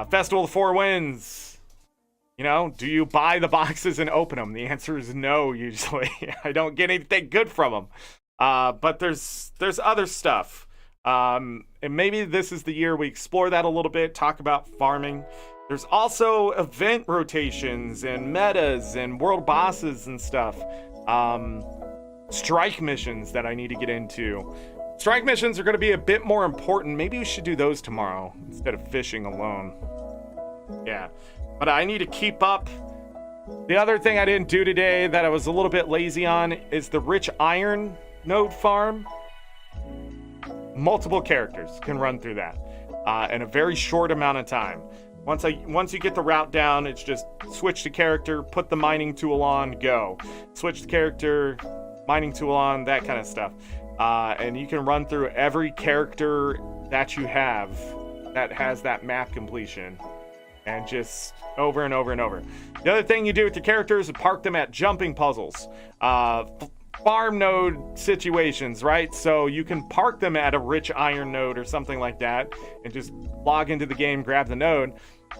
Speaker 1: Festival of Four Winds. You know, do you buy the boxes and open them? The answer is no, usually. I don't get anything good from them. But there's other stuff. And maybe this is the year we explore that a little bit, talk about farming. There's also event rotations and metas and world bosses and stuff. Strike missions that I need to get into. Strike missions are going to be a bit more important. Maybe we should do those tomorrow instead of fishing alone. Yeah, but I need to keep up. The other thing I didn't do today that I was a little bit lazy on is the rich iron node farm. Multiple characters can run through that in a very short amount of time. Once you get the route down, it's just switch the character, put the mining tool on, go. Switch the character, mining tool on, that kind of stuff. And you can run through every character that you have that has that map completion. And just over and over and over. The other thing you do with your characters is park them at jumping puzzles. Farm node situations, right? So you can park them at a rich iron node or something like that and just log into the game, grab the node.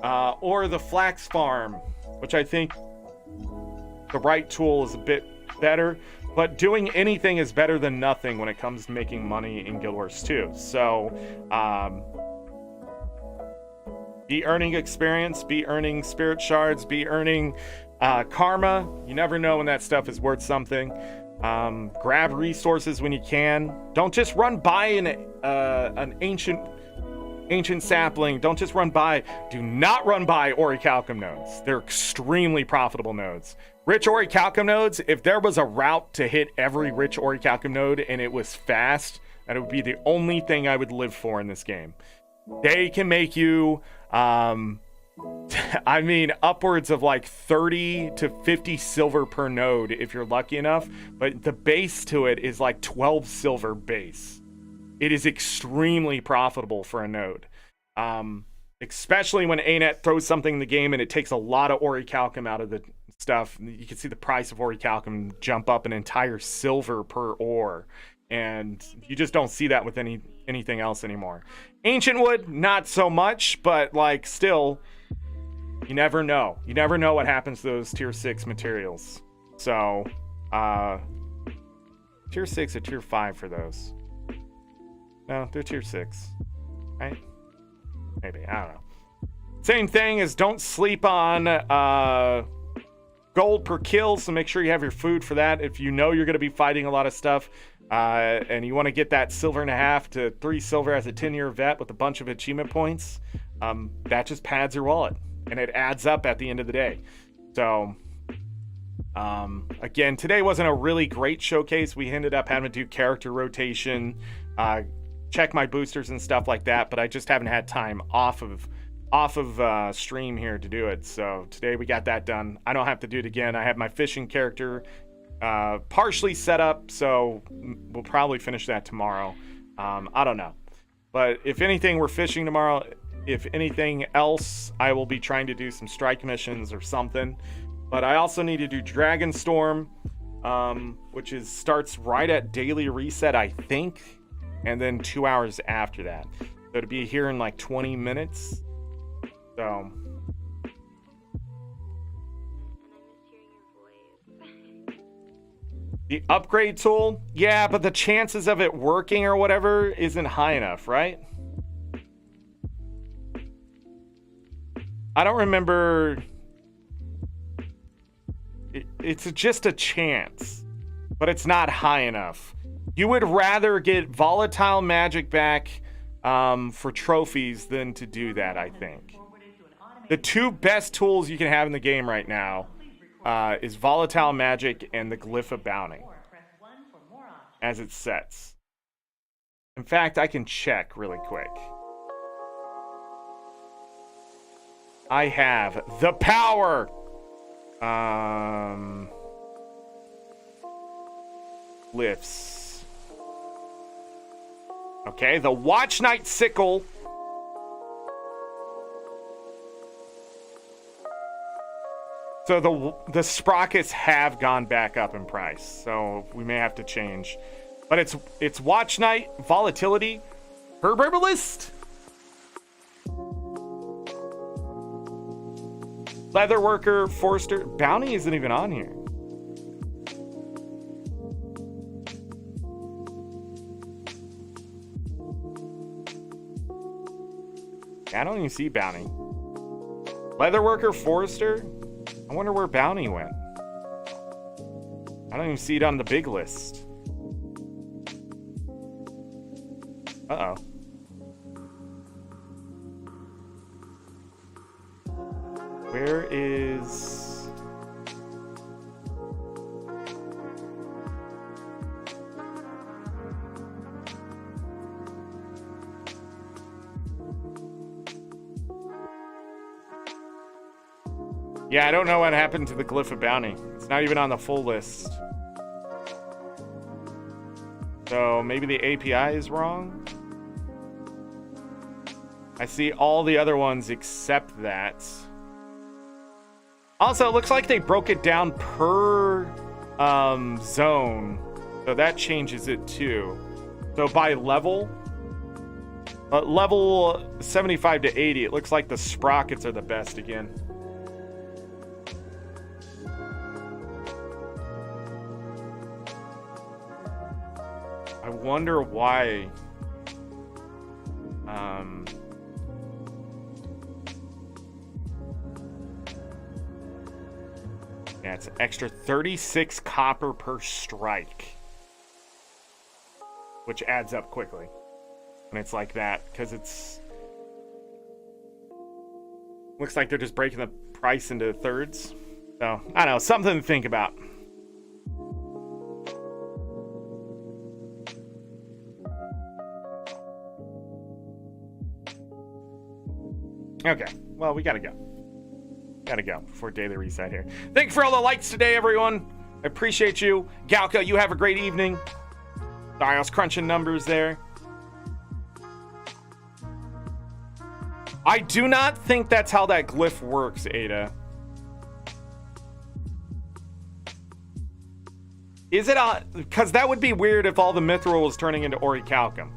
Speaker 1: Or the flax farm, which I think the right tool is a bit better, but doing anything is better than nothing when it comes to making money in Guild Wars 2. So be earning experience, be earning spirit shards, be earning karma. You never know when that stuff is worth something. Grab resources when you can. Don't just run by an ancient sapling, don't just run by. Do not run by orichalcum nodes. They're extremely profitable nodes. Rich orichalcum nodes, if there was a route to hit every rich orichalcum node and it was fast, that would be the only thing I would live for in this game. They can make you, I mean, upwards of like 30 to 50 silver per node if you're lucky enough, but the base to it is like 12 silver base. It is extremely profitable for a node. Especially when ArenaNet throws something in the game and it takes a lot of orichalcum out of the stuff. You can see the price of orichalcum jump up an entire silver per ore. And you just don't see that with anything else anymore. Ancient wood, not so much, but like still, you never know. You never know what happens to those tier 6 materials. So, tier 6 or tier 5 for those. No, they're tier 6, right? Maybe, I don't know. Same thing as don't sleep on gold per kill, so make sure you have your food for that. If you know you're going to be fighting a lot of stuff, and you want to get that 1.5 to 3 silver as a 10-year vet with a bunch of achievement points, that just pads your wallet, and it adds up at the end of the day. So, again, today wasn't a really great showcase. We ended up having to do character rotation, check my boosters and stuff like that, but I just haven't had time off of stream here to do it. So today we got that done. I don't have to do it again. I have my fishing character partially set up, so we'll probably finish that tomorrow. I don't know, but if anything, we're fishing tomorrow. If anything else, I will be trying to do some strike missions or something. But I also need to do Dragonstorm, which starts right at daily reset, I think, and then 2 hours after that. So to be here in like 20 minutes. So. The upgrade tool? Yeah, but the chances of it working or whatever isn't high enough, right? I don't remember. It's just a chance, but it's not high enough. You would rather get volatile magic back for trophies than to do that, I think. The two best tools you can have in the game right now is volatile magic and the glyph of bounty as it sets. In fact, I can check really quick. I have the power. Glyphs. Okay, the Watch Night Sickle. So the sprockets have gone back up in price, so we may have to change. But it's Watch Night, Volatility, Herbalist, Leatherworker, Forester. Bounty isn't even on here. I don't even see Bounty. Leatherworker, Forester. I wonder where Bounty went. I don't even see it on the big list. Uh-oh. Where is... Yeah, I don't know what happened to the Glyph of Bounty. It's not even on the full list. So maybe the API is wrong? I see all the other ones except that. Also, it looks like they broke it down per zone. So that changes it too. So by level, level 75 to 80, it looks like the sprockets are the best again. I wonder why. Yeah, it's an extra 36 copper per strike, which adds up quickly. when it's like that, because it's looks like they're just breaking the price into thirds. So I don't know, something to think about. Okay, well, we gotta go. Gotta go before daily reset here. Thank you for all the likes today, everyone. I appreciate you. Galka, you have a great evening. Sorry, I was crunching numbers there. I do not think that's how that glyph works, Ada. Is it on? Because that would be weird if all the mithril was turning into orichalcum.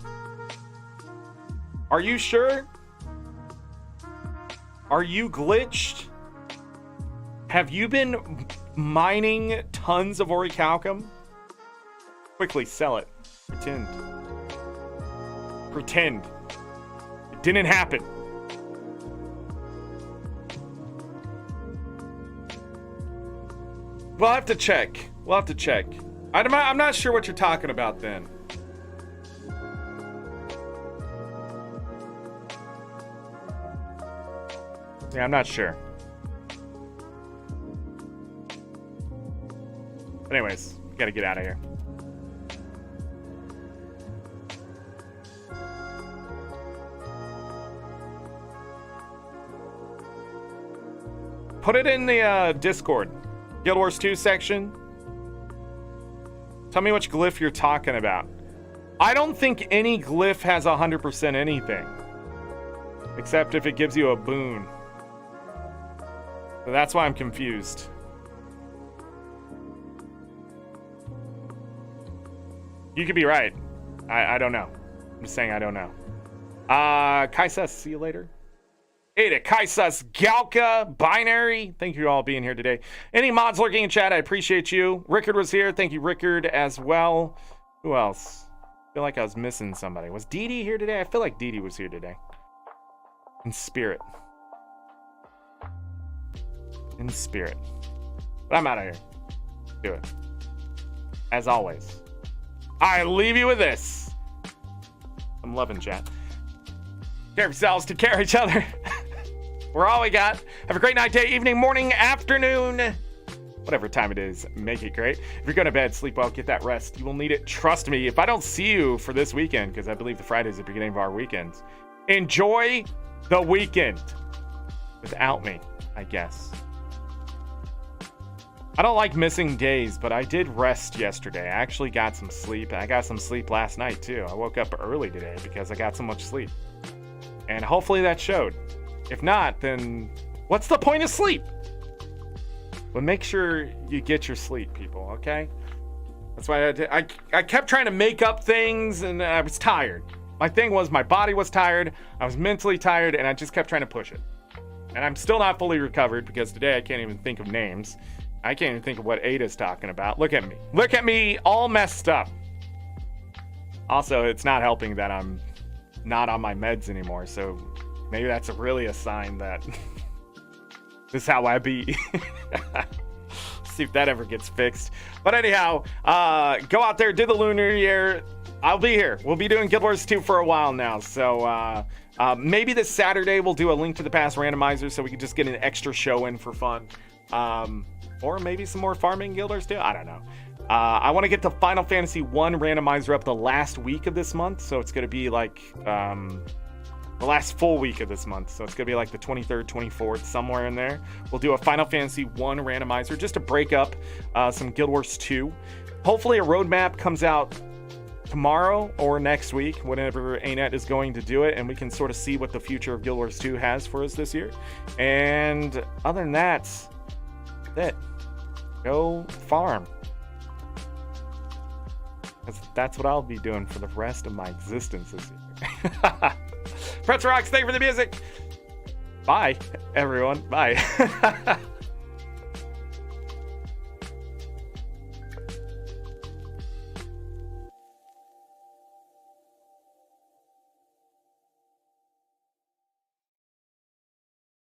Speaker 1: Are you sure? Are you glitched? Have you been mining tons of orichalcum? Quickly sell it. Pretend. Pretend. It didn't happen. We'll have to check. We'll have to check. I'm not sure what you're talking about then. Yeah, I'm not sure. But anyways, gotta get out of here. Put it in the Discord. Guild Wars 2 section. Tell me which glyph you're talking about. I don't think any glyph has 100% anything. Except if it gives you a boon. So that's why I'm confused. You could be right. I don't know. I'm just saying I don't know. Kaisas, see you later. Ada, Kaisas, Galka, Binary. Thank you all being here today. Any mods lurking in chat, I appreciate you. Rickard was here. Thank you, Rickard, as well. Who else? I feel like I was missing somebody. Was Dee Dee here today? I feel like Dee Dee was here today. In spirit. In spirit. But I'm out of here. Do it. As always. I leave you with this. I'm loving chat. Take care of yourselves. Take care of each other. We're all we got. Have a great night, day, evening, morning, afternoon. Whatever time it is, make it great. If you're going to bed, sleep well, get that rest. You will need it. Trust me. If I don't see you for this weekend, because I believe the Friday is the beginning of our weekends, enjoy the weekend without me, I guess. I don't like missing days, but I did rest yesterday. I actually got some sleep. I got some sleep last night, too. I woke up early today because I got so much sleep. And hopefully that showed. If not, then what's the point of sleep? But make sure you get your sleep, people, okay? That's why I kept trying to make up things, and I was tired. My thing was my body was tired, I was mentally tired, and I just kept trying to push it. And I'm still not fully recovered because today I can't even think of names. I can't even think of what Ada's talking about. Look at me. Look at me, all messed up. Also, it's not helping that I'm not on my meds anymore, so maybe that's really a sign that this is how I be. See if that ever gets fixed. But anyhow, go out there, do the Lunar year. I'll be here. We'll be doing Guild Wars 2 for a while now, so maybe this Saturday we'll do a Link to the Past randomizer so we can just get an extra show in for fun. Or maybe some more farming Guild Wars 2. I don't know. I want to get the Final Fantasy 1 randomizer up the last week of this month, so it's going to be like the last full week of this month. So it's going to be like the 23rd, 24th, somewhere in there. We'll do a Final Fantasy 1 randomizer just to break up some Guild Wars 2. Hopefully a roadmap comes out tomorrow or next week, whenever ArenaNet is going to do it, and we can sort of see what the future of Guild Wars 2 has for us this year. And other than that, that's it. Go farm. That's what I'll be doing for the rest of my existence this year. Pretz Rocks, thank you for the music. Bye, everyone. Bye.